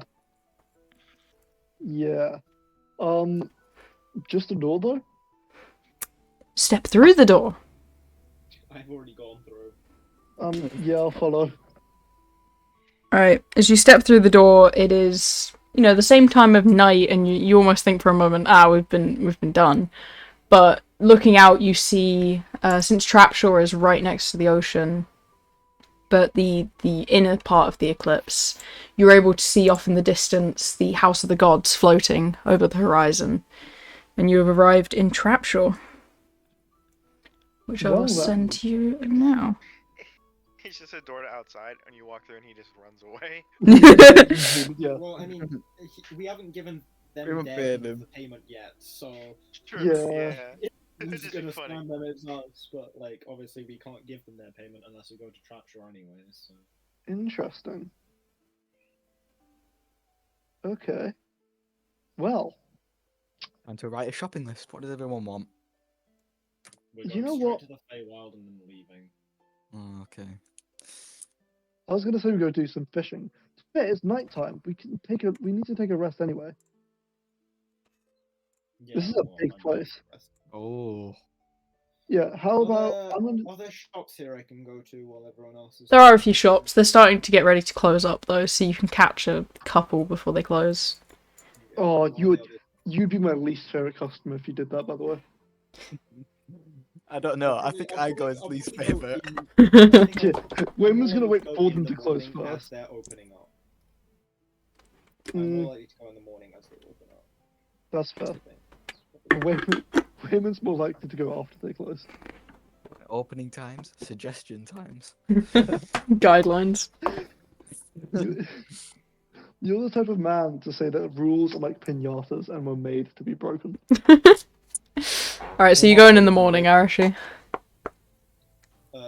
Yeah. Just a door though? Step through the door. I've already gone through. Yeah, I'll follow. Alright, as you step through the door, it is, the same time of night, and you almost think for a moment, we've been done. But looking out, you see, since Trapshore is right next to the ocean, but the inner part of the eclipse, you're able to see off in the distance the House of the Gods floating over the horizon. And you have arrived in Trapshore, which I will Well, send to you now. He's just a door to outside, and you walk through, and he just runs away. Yeah. Well, I mean, we haven't given them We haven't their paid end of him. the payment yet, so True. Yeah. This he's is gonna funny. stand them it's us. But like, obviously, we can't give them their payment unless we go to Trapshore anyway. So Interesting. Okay. Well, And to write a shopping list. What does everyone want? we're You going know straight what? to the Feywild and then leaving. Oh, okay. I was gonna say we go do some fishing. It's nighttime. We need to take a rest anyway. Yeah, This is a well, big I'm place. Oh. Yeah, how about Are there shops here I can go to while everyone else is? There are a few shops. They're starting to get ready to close up, though, so you can catch a couple before they close. Oh, you'd be my least favorite customer if you did that, by the way. I don't know. I think I go as least favourite. Wayman's gonna wait for them to close As first. they're opening up. I'm more likely to go in the morning as they open up. That's fair. Wayman's more likely to go after they close. Opening times, suggestion times. Guidelines. You're the type of man to say that rules are like pinatas and were made to be broken. Alright, so you're going in the morning, Arashi.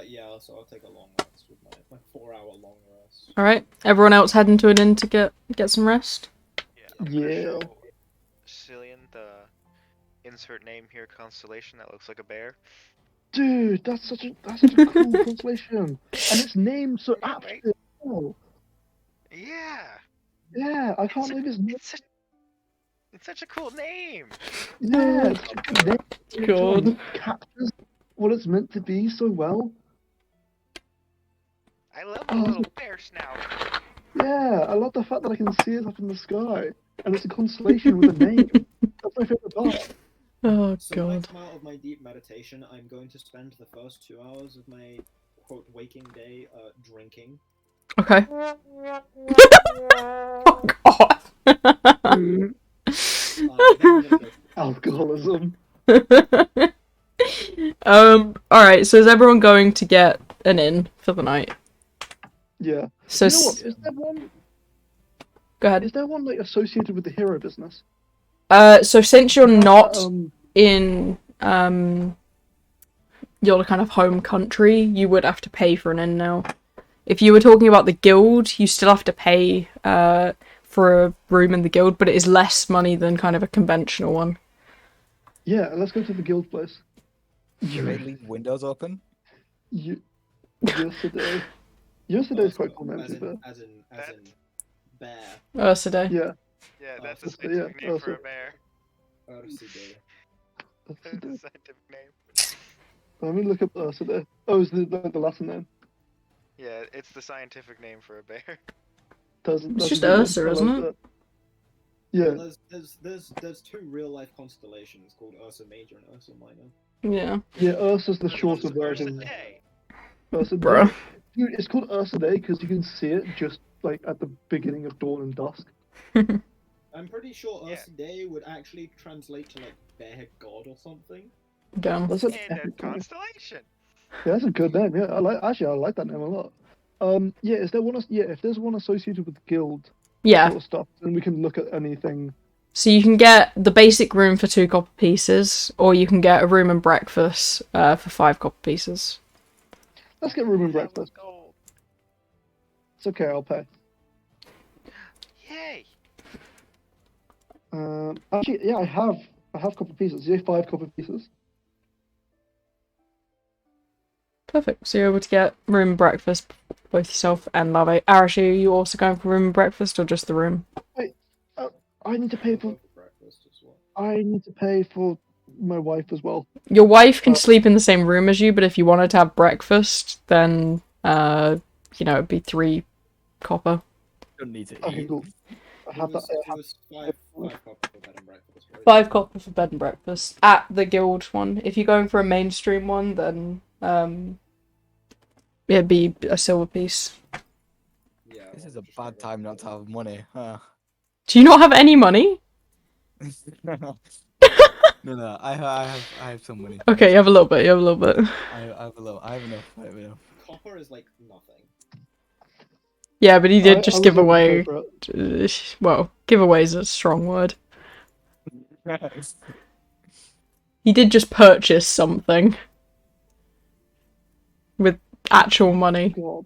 Yeah, so I'll take a long rest with my 4-hour long rest. Alright, everyone else heading to an inn to get some rest? I'm gonna Yeah. show Cillian the insert name here constellation that looks like a bear. Dude, that's such a cool constellation, and it's named so Yeah, aptly. right? as well. Yeah, Yeah. I can't believe it's It's such a cool name. yeah, it's such a good name. It God. captures what it's meant to be so well. I love the little bear snout. Yeah, I love the fact that I can see it up in the sky, and it's a constellation with a name. That's my favorite part. Oh, So when I God. come out of my deep meditation, I'm going to spend the first 2 hours of my quote waking day drinking. Okay. Oh god. Then I'm gonna go Alcoholism. Alright, so is everyone going to get an inn for the night? Yeah. So You know what? go ahead. Is there one like associated with the hero business? So since you're not Um, in your kind of home country, you would have to pay for an inn now. If you were talking about the guild, you still have to pay for a room in the guild, but it is less money than kind of a conventional one. yeah, let's go to the guild place. Should they leave windows open? Yesterday. Yesterday's quite cool, man. as to be fair. in bear. Ursa Day. Yeah. Yeah, that's the That's the- scientific yeah, name for a also- bear. Odyssey. That's the scientific name. Let me look up Yesterday. Oh, is the Latin name? Yeah, it's the scientific name for a bear. It's just do it. Ursa, I like isn't it? that. Yeah. Well, there's two real life constellations called Ursa Major and Ursa Minor. Yeah. Yeah, Ursa's the Which shorter one's Ursa version. Day? Ursa Bruh. Dude, it's called Ursa Day because you can see it just like at the beginning of dawn and dusk. I'm pretty sure Yeah. Ursa Day would actually translate to like bear god or something. Damn. That's an In a epic name. constellation. Yeah, that's a good name. Yeah, I like that name a lot. Yeah, is there one? Yeah, if there's one associated with guild Yeah. sort of stuff, then we can look at anything. So you can get the basic room for 2 copper pieces, or you can get a room and breakfast for 5 copper pieces. Let's get room and That was breakfast. gold. It's okay, I'll pay. Yay! Actually, yeah, I have copper pieces. Yeah, 5 copper pieces. Perfect. So you're able to get room and breakfast, both yourself and Lave. Arashi, are you also going for room and breakfast, or just the room? I need to pay I'll for. go for breakfast as well. I need to pay for my wife as well. Your wife can Oh. sleep in the same room as you, but if you wanted to have breakfast, then it'd be 3 copper. Don't need to Okay, eat. cool. I have that. It was five copper for bed and breakfast, right? 5 copper for bed and breakfast at the guild one. If you're going for a mainstream one, then it'd be a silver piece. Yeah. This well, is a just bad go time for not to have money. Huh? Do you not have any money? No, I have some money. Okay, you have a little bit. You have a little bit. I have a little. I have enough. I have enough. Copper is like nothing. Yeah, but he did just I give was able to pay away. for it. Well, giveaway is a strong word. He did just purchase something with actual money God.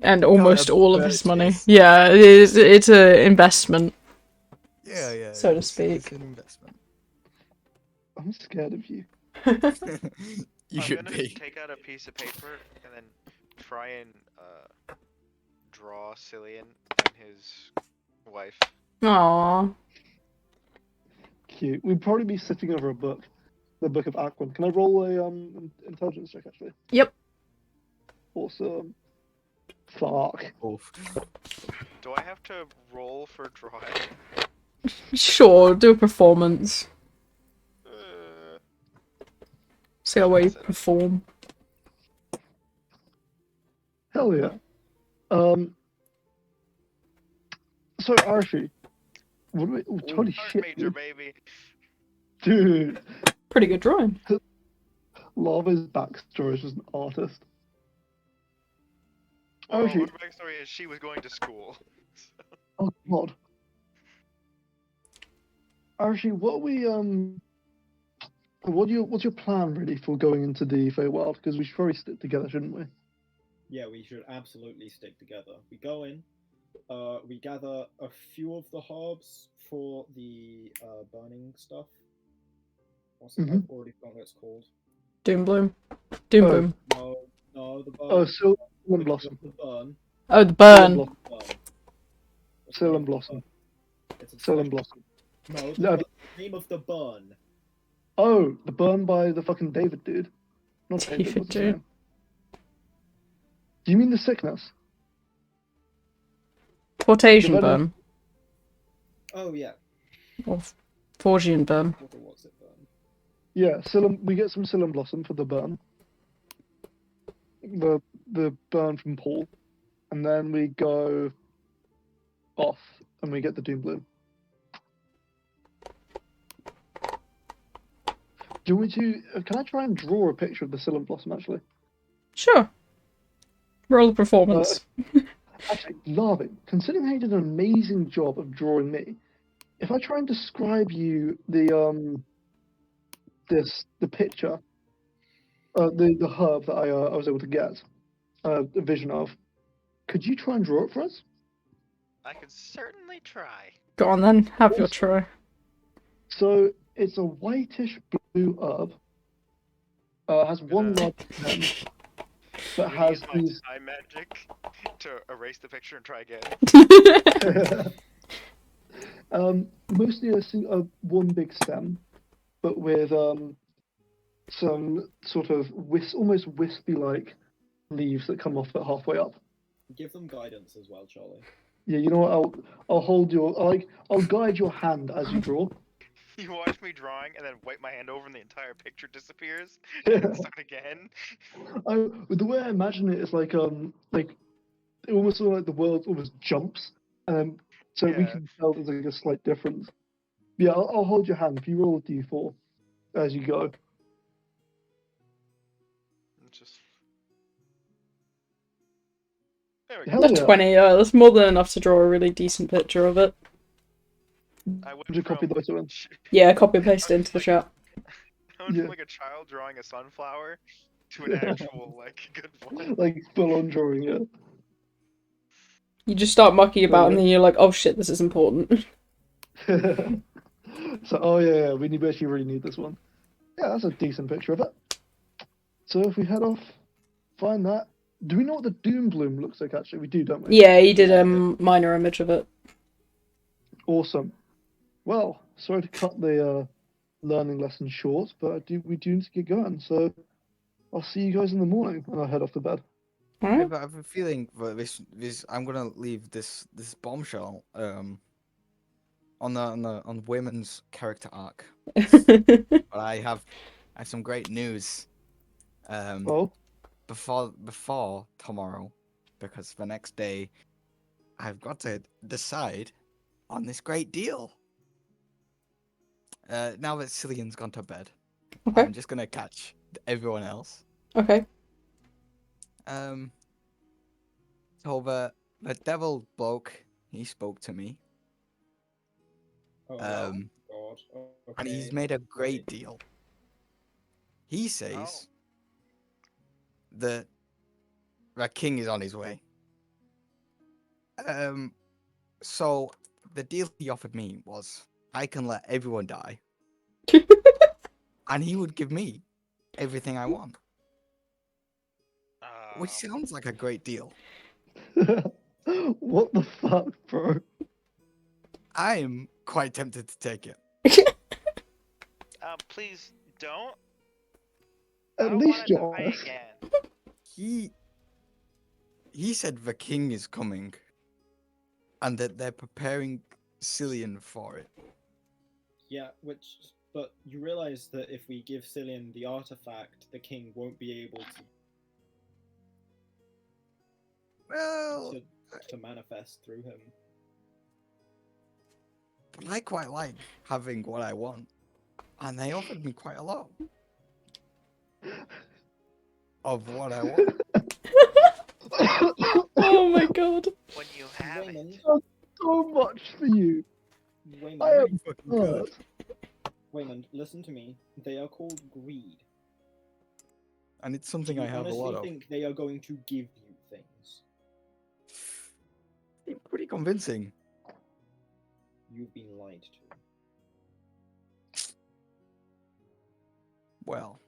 and almost a all of his money. purchase. Yeah, it's a investment. Yeah. So to It's speak. an investment. I'm scared of you. You I'm should gonna be. take out a piece of paper and then try and draw Cillian and his wife. Aww. Cute. We'd probably be sitting over a book. The Book of Aquan. Can I roll a intelligence check actually? Yep. Awesome. Fuck. Oof. Do I have to roll for drawing? Sure, do a performance. Uh, See how well you perform. Hell yeah. So Archie, what do we? Oh, holy Art shit, major, baby. dude! Pretty good drawing. Lava's backstory is just an artist. Well, Archie, her backstory is she was going to school. oh god. Archie, what are we what's your plan really for going into the Feywild? Because we should probably stick together, shouldn't we? Yeah, we should absolutely stick together. We go in, we gather a few of the herbs for the burning stuff. What's it? I've already forgotten what it's called. Doombloom. Doombloom. No, the burn. Oh, Sil and Blossom. The burn. Oh, the burn. Burn. What's the Sil name and of the Blossom. burn? It's a Sil and special- Blossom. No, No, the name of the burn. Oh, the burn by the fucking David dude. Not David, David what's his dude. name? Do you mean the sickness? Portasian The burn. Oh yeah. Or Forgian burn. What's it burn? Yeah, we get some Sil and Blossom for the burn. The burn from Paul. And and then we go off, and we get the Doom Bloom. Do you want me to? Can I try and draw a picture of the Psyllium Blossom, actually? Sure. Roll a performance. Actually, Larvin, considering how you did an amazing job of drawing me, if I try and describe you the picture, the herb that I was able to get a vision of, could you try and draw it for us? I can certainly try. Go on then, have your Awesome. try. So it's a whitish blue herb. Has one large stem, but I'm gonna has use my these. time magic to erase the picture and try again. Mostly one big stem, but with some sort of almost wispy-like leaves that come off it halfway up. Give them guidance as well, Charlie. Yeah, you know what? I'll hold I'll guide your hand as you draw. You watch me drawing and then wipe my hand over and the entire picture disappears and start again. The way I imagine it is like it almost sort of like the world almost jumps, so we Yeah. can tell there's like a slight difference. Yeah, I'll hold your hand if you roll a d4 as you go. Just... There we go. Hell A yeah. 20, that's more than enough to draw a really decent picture of it. I went Just copy from those in. Yeah, copy and paste it into the chat. I went Yeah. from like a child drawing a sunflower to an actual like good one. Like full on drawing, yeah. You just start mucking about Yeah. and then you're like, oh shit, this is important. So, oh yeah, we actually really need this one. Yeah, that's a decent picture of it. So if we head off, find that. Do we know what the Doom Bloom looks like? Actually, we do, don't we? Yeah, he did a minor image of it. Awesome. Well, sorry to cut the learning lesson short, but we do need to get going. So I'll see you guys in the morning when I head off to bed. Yeah, Alright. but I have a feeling that this I'm gonna leave this bombshell on women's character arc. But I have some great news. Oh, Before tomorrow, because the next day I've got to decide on this great deal. Now that Cillian's gone to bed, Okay. I'm just gonna catch everyone else. Okay. So the devil bloke, he spoke to me, Oh, um, God. Okay. and he's made a great deal. He says Oh. that the king is on his way. So the deal he offered me was I can let everyone die, and he would give me everything I want, which sounds like a great deal. what the fuck, bro? I am quite tempted to take it. Please don't. At I don't least want you're to die honest. again. He said the king is coming, and that they're preparing Cillian for it. Yeah, but you realize that if we give Cillian the artifact, the king won't be able Well, to manifest through him. but I quite like having what I want, and they offered me quite a lot of what I want. Oh my god. When you have it. Waymond, So much for you. I Waymond, am Fucking good. hurt. Waymond, listen to me. They are called greed. And it's Do something you I have a honestly lot of. think they are going to give you things? It's pretty convincing. You've been lied to. Well,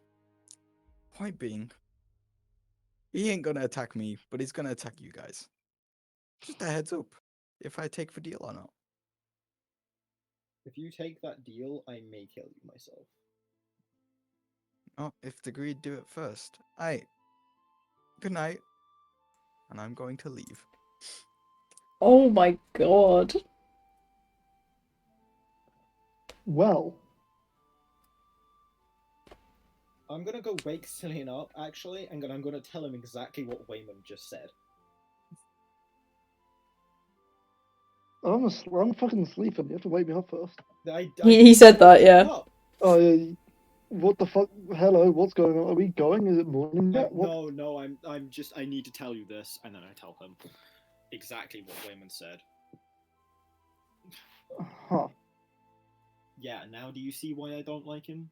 point being, he ain't gonna attack me, but he's gonna attack you guys. Just a heads up, if I take the deal or not. If you take that deal, I may kill you myself. Oh, if the greed do it first. Aight. Good night. And I'm going to leave. Oh my god. Well, I'm gonna go wake Cillian up, actually, and I'm gonna tell him exactly what Waymond just said. I'm fucking sleeping. You have to wake me up first. He said that, yeah. Up. Oh, yeah. What the fuck? Hello, what's going on? Are we going? Is it morning yet? What? No, I'm just. I need to tell you this, and then I tell him exactly what Wayman said. Huh. Yeah. Now, do you see why I don't like him?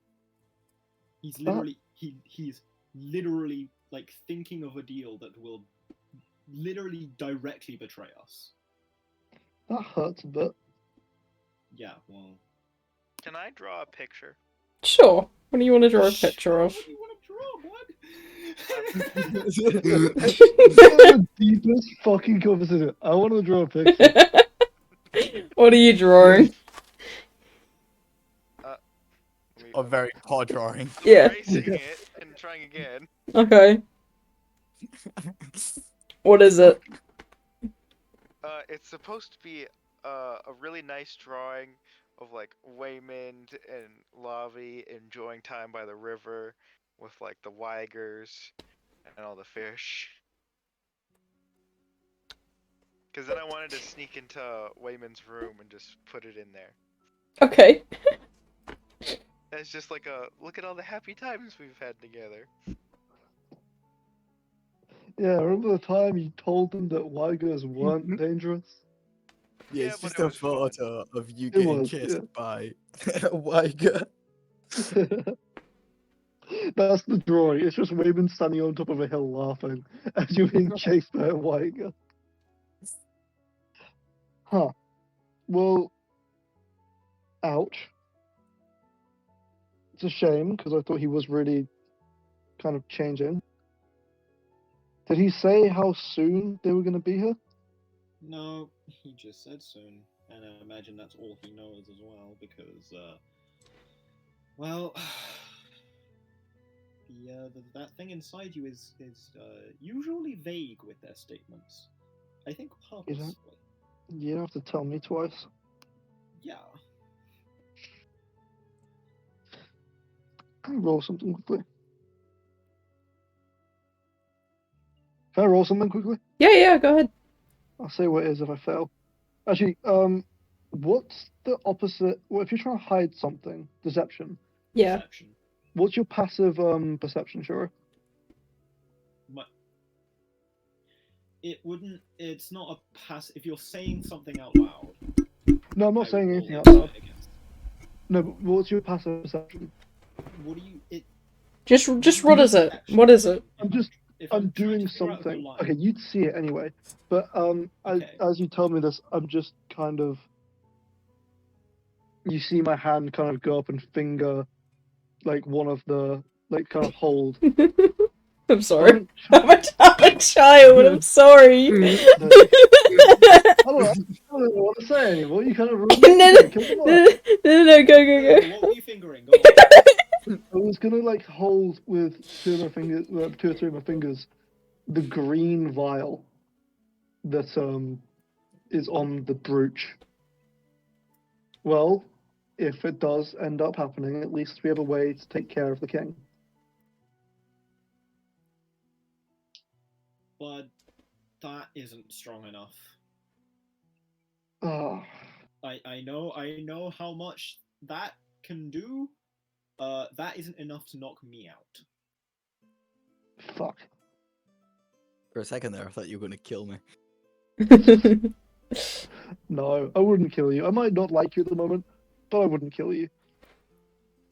He's literally he's literally like thinking of a deal that will literally directly betray us. That hurts a bit. Yeah. Well. Can I draw a picture? Sure. What do you want to draw a picture of? What do you want to draw, bud? This is the deepest fucking conversation. I want to draw a picture. What are you drawing? A very poor drawing. I'm Yeah. erasing it and trying again. Okay. What is it? It's supposed to be a really nice drawing of like Waymond and Lavi enjoying time by the river with like the Weigers and all the fish. Because then I wanted to sneak into Waymond's room and just put it in there. Okay. It's just like a look at all the happy times we've had together. Yeah, remember the time you told them that Weigers weren't dangerous? Yeah, Yeah, it's but just it a was fun. photo of you It getting was, chased yeah. by a Weiger. That's the drawing. It's just Wayman standing on top of a hill laughing as you're being chased by a Weiger. Huh. Well, ouch. It's a shame because I thought he was really kind of changing. Did he say how soon they were going to be here? No, he just said soon, and I imagine that's all he knows as well, because, well, that thing inside you is usually vague with their statements. I think purposely. You don't have to tell me twice. Yeah. Can I roll something quickly? Can I roll something quickly? Yeah, go ahead. I'll say what it is if I fail. Actually, what's the opposite? Well, if you're trying to hide something, deception. Yeah. Perception. What's your passive perception, Shura? It wouldn't. It's not a pass. If you're saying something out loud. No, I'm not I saying would anything roll out loud. it against. No, but what's your passive perception? What do you? It. Just what is it? What is it? I'm doing something. Okay, you'd see it anyway. But as you tell me this, I'm just kind of. You see my hand kind of go up and finger, like one of the kind of hold. I'm sorry. I'm a child. I'm sorry. I don't know what to say anymore. You kind of ruined it. No, go. What were you fingering? Go on. I was gonna like hold with two or three of my fingers, the green vial that is on the brooch. Well, if it does end up happening, at least we have a way to take care of the king. But that isn't strong enough. Ah, I know how much that can do. That isn't enough to knock me out. fuck. For a second there, I thought you were going to kill me. No, I wouldn't kill you. I might not like you at the moment, but I wouldn't kill you.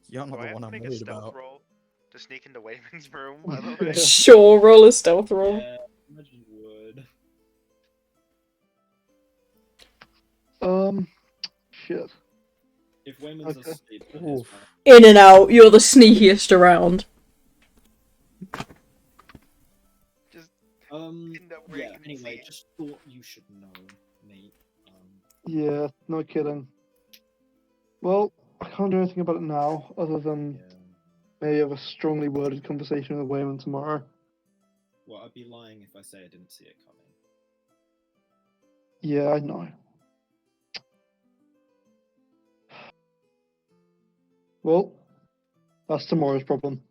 You're not Do I the have one to I'm make a worried stealth about. roll to sneak into Wayman's room, by the way? Sure, roll a stealth roll. Yeah, I imagine you would. Shit. If Wayman's Okay. asleep, then it's Oof. fine. In and out. You're the sneakiest around. Just Yeah. where you can Anyway, see. just thought you should know, mate. Yeah, no kidding. Well, I can't do anything about it now, other than Yeah. maybe have a strongly worded conversation with Wayman tomorrow. Well, I'd be lying if I say I didn't see it coming. Yeah, I know. Well, that's tomorrow's problem.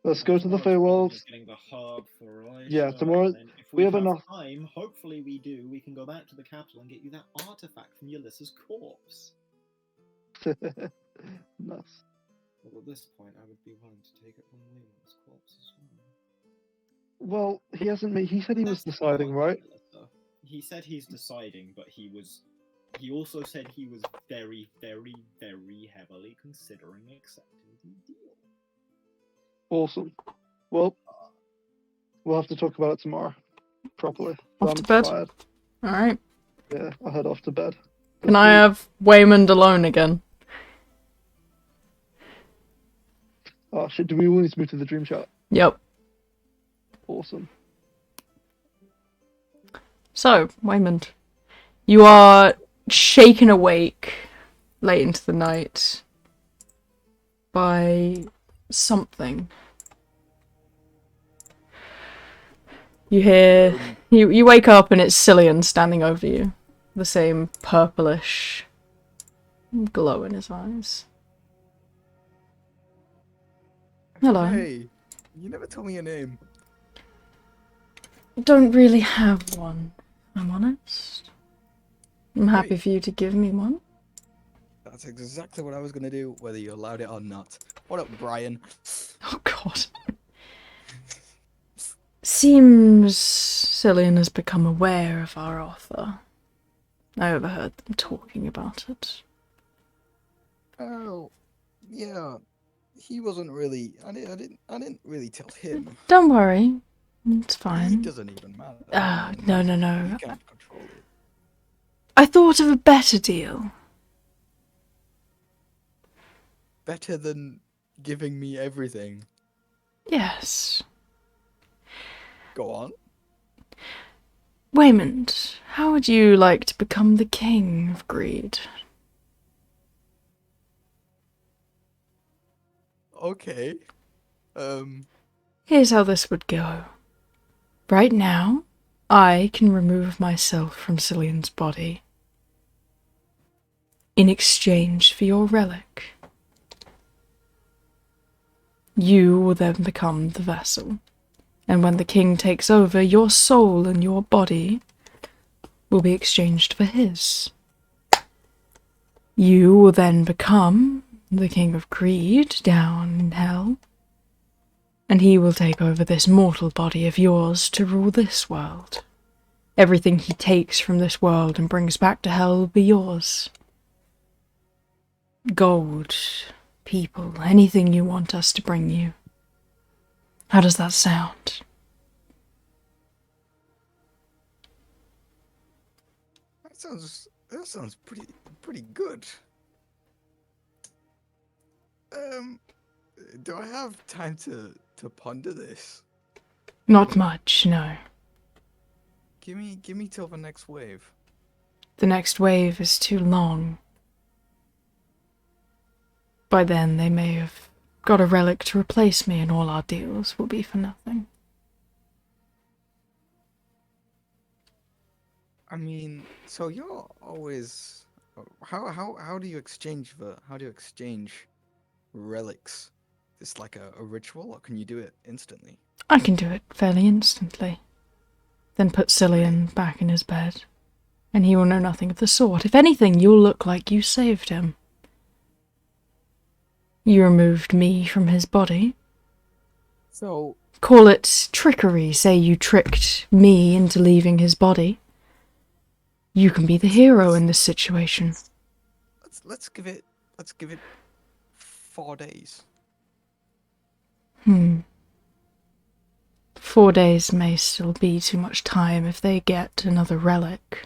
Let's go to the Tomorrow's problem Feywild. is getting the herb for Relashia, Yeah, tomorrow and then if we we have have enough- time, hopefully we do, we can go back to the capital and get you that artifact from Ulysses' corpse. Nice. Well, at this point, I would be willing to take it from Wayland's corpse as well. Well, he hasn't made. He said he was That's deciding, not right? Melissa. He said he's deciding, but he also said he was very, very, very heavily considering accepting the deal. Awesome. Well, we'll have to talk about it tomorrow, properly. Off I'm to bed? tired. Alright. Yeah, I'll head off to bed. Can I have Waymond alone again? Oh shit! Do we all need to move to the dream chat? Yep. Awesome. So, Waymond, you are shaken awake late into the night by something. You hear... You wake up and it's Cillian standing over you. The same purplish glow in his eyes. Hello. Hey, you never told me your name. Don't really have one, if I'm honest. I'm happy Great. for you to give me one. That's exactly what I was gonna do, whether you allowed it or not. What up, Brian? Oh god. Seems Cillian has become aware of our offer. I overheard them talking about it. Oh, yeah. He wasn't really. I didn't really tell him. Don't worry. It's He fine. doesn't even matter. No. You can't control it. I thought of a better deal. Better than giving me everything. Yes. Go on. Waymond, how would you like to become the king of greed? Okay. Here's how this would go. Right now, I can remove myself from Cillian's body in exchange for your relic. You will then become the vessel, and when the king takes over, your soul and your body will be exchanged for his. You will then become the king of greed down in hell, and he will take over this mortal body of yours to rule this world. Everything he takes from this world and brings back to hell will be yours. Gold, people, anything you want us to bring you. How does that sound? That sounds pretty good. Do I have time to ponder this? Not much, no. Give me till the next wave. The next wave is too long. By then, they may have got a relic to replace me, and all our deals will be for nothing. I mean, so you're always how do you exchange relics? Is this like a ritual, or can you do it instantly? I can do it fairly instantly. Then put Cillian back in his bed, and he will know nothing of the sort. If anything, you'll look like you saved him. You removed me from his body. So Call it trickery. Say you tricked me into leaving his body. You can be the hero in this situation. let's give it 4 days. 4 days may still be too much time if they get another relic.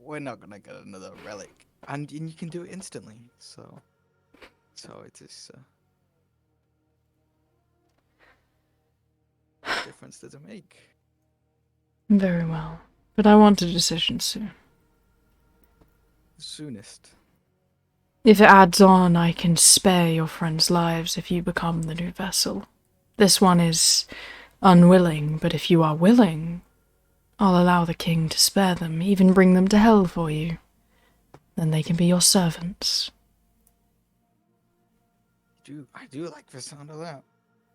We're not gonna get another relic, and you can do it instantly. So it is. What difference does it make? Very well. But I want a decision soon. Soonest. If it adds on, I can spare your friends' lives if you become the new vessel. This one is unwilling, but if you are willing, I'll allow the king to spare them, even bring them to hell for you. Then they can be your servants. I do like the sound of that.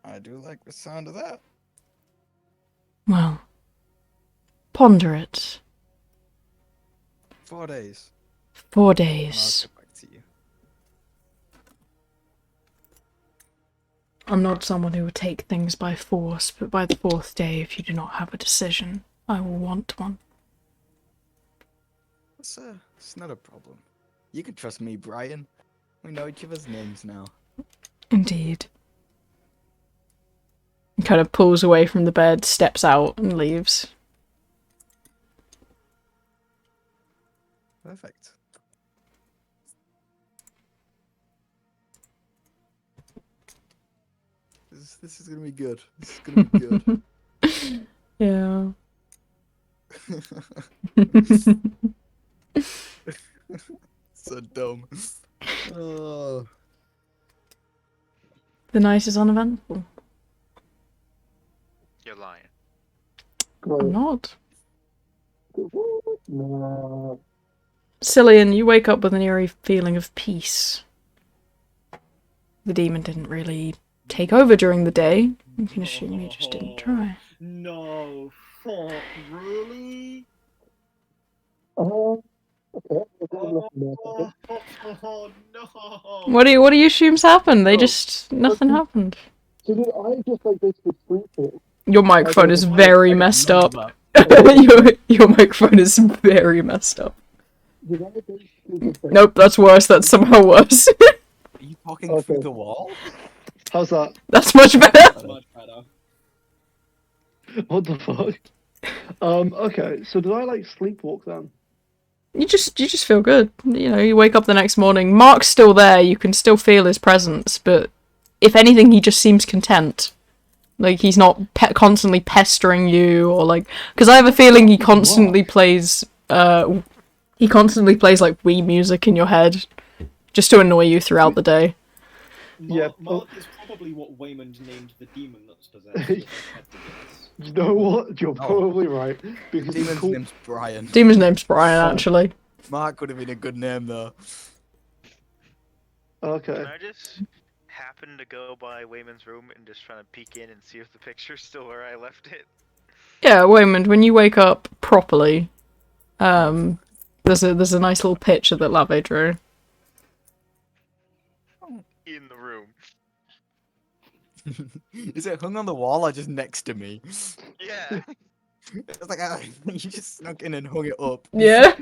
I do like the sound of that. Well, ponder it. 4 days. 4 And I'll days. get back to you. I'm not someone who would take things by force, but by the 4th day, if you do not have a decision, I will want one. It's not a problem. You can trust me, Brian. We know each other's names now. Indeed. He kind of pulls away from the bed, steps out, and leaves. Perfect. This is gonna be good. This is gonna be good. Yeah. So dumb. Oh. The night is uneventful. You're lying. I'm Great. not. No. Cillian, you wake up with an eerie feeling of peace. The demon didn't really take over during the day. You can assume he just didn't try. No, fuck, really? Okay. Oh, no. What do you assume's happened? Nothing happened. So did I just like basically sleep? Your microphone is I very got messed none up. of your microphone is very messed up. Did I basically just like, Nope, that's worse. That's somehow worse. Are you talking Okay. through the wall? how's that? That's much better. That's much better. What the fuck? Okay, so did I like sleepwalk then? You just feel good. You know, you wake up the next morning. Mark's still there. You can still feel his presence, but if anything, he just seems content. Like he's not constantly pestering you, or like, because I have a feeling he constantly plays like Wii music in your head, just to annoy you throughout the day. Yeah, Mark is probably what Waymond named the demon that's possessed. You know what? You're No. probably right. Because he's Demon's called... name's Brian. Demon's name's Brian, actually. Mark would have been a good name though. Okay. Can I just happen to go by Wayman's room and just try to peek in and see if the picture's still where I left it? Yeah, Waymond, when you wake up properly, there's a nice little picture that Lave drew. In the room. Is it hung on the wall or just next to me? Yeah. It's like you just snuck in and hung it up. Yeah.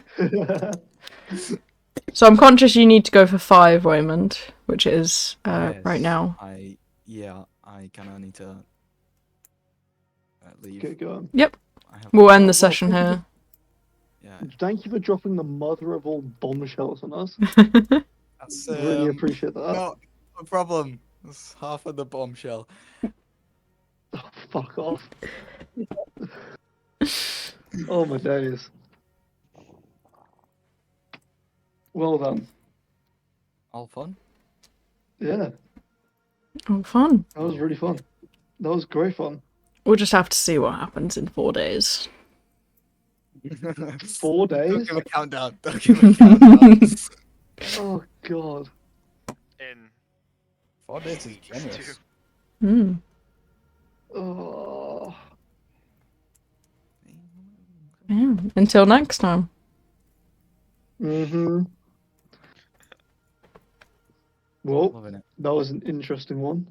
So I'm conscious you need to go for 5, Waymond, which is right now. I kind of need to leave. Get going. Yep. I have We'll end the session here. Yeah, Thank you for dropping the mother of all bombshells on us. that's Really appreciate that. no problem. That's half of the bombshell. Oh, fuck off. Oh my days. Well done. All fun. Yeah, Oh, fun. that was really fun. That was great fun. We'll just have to see what happens in 4 days. 4 Don't days? give a countdown. Don't give a countdown. Oh god. And 4 days is generous. Hmm. Oh. Yeah. Until next time. Mm-hmm. Well, Loving it. that was an interesting one.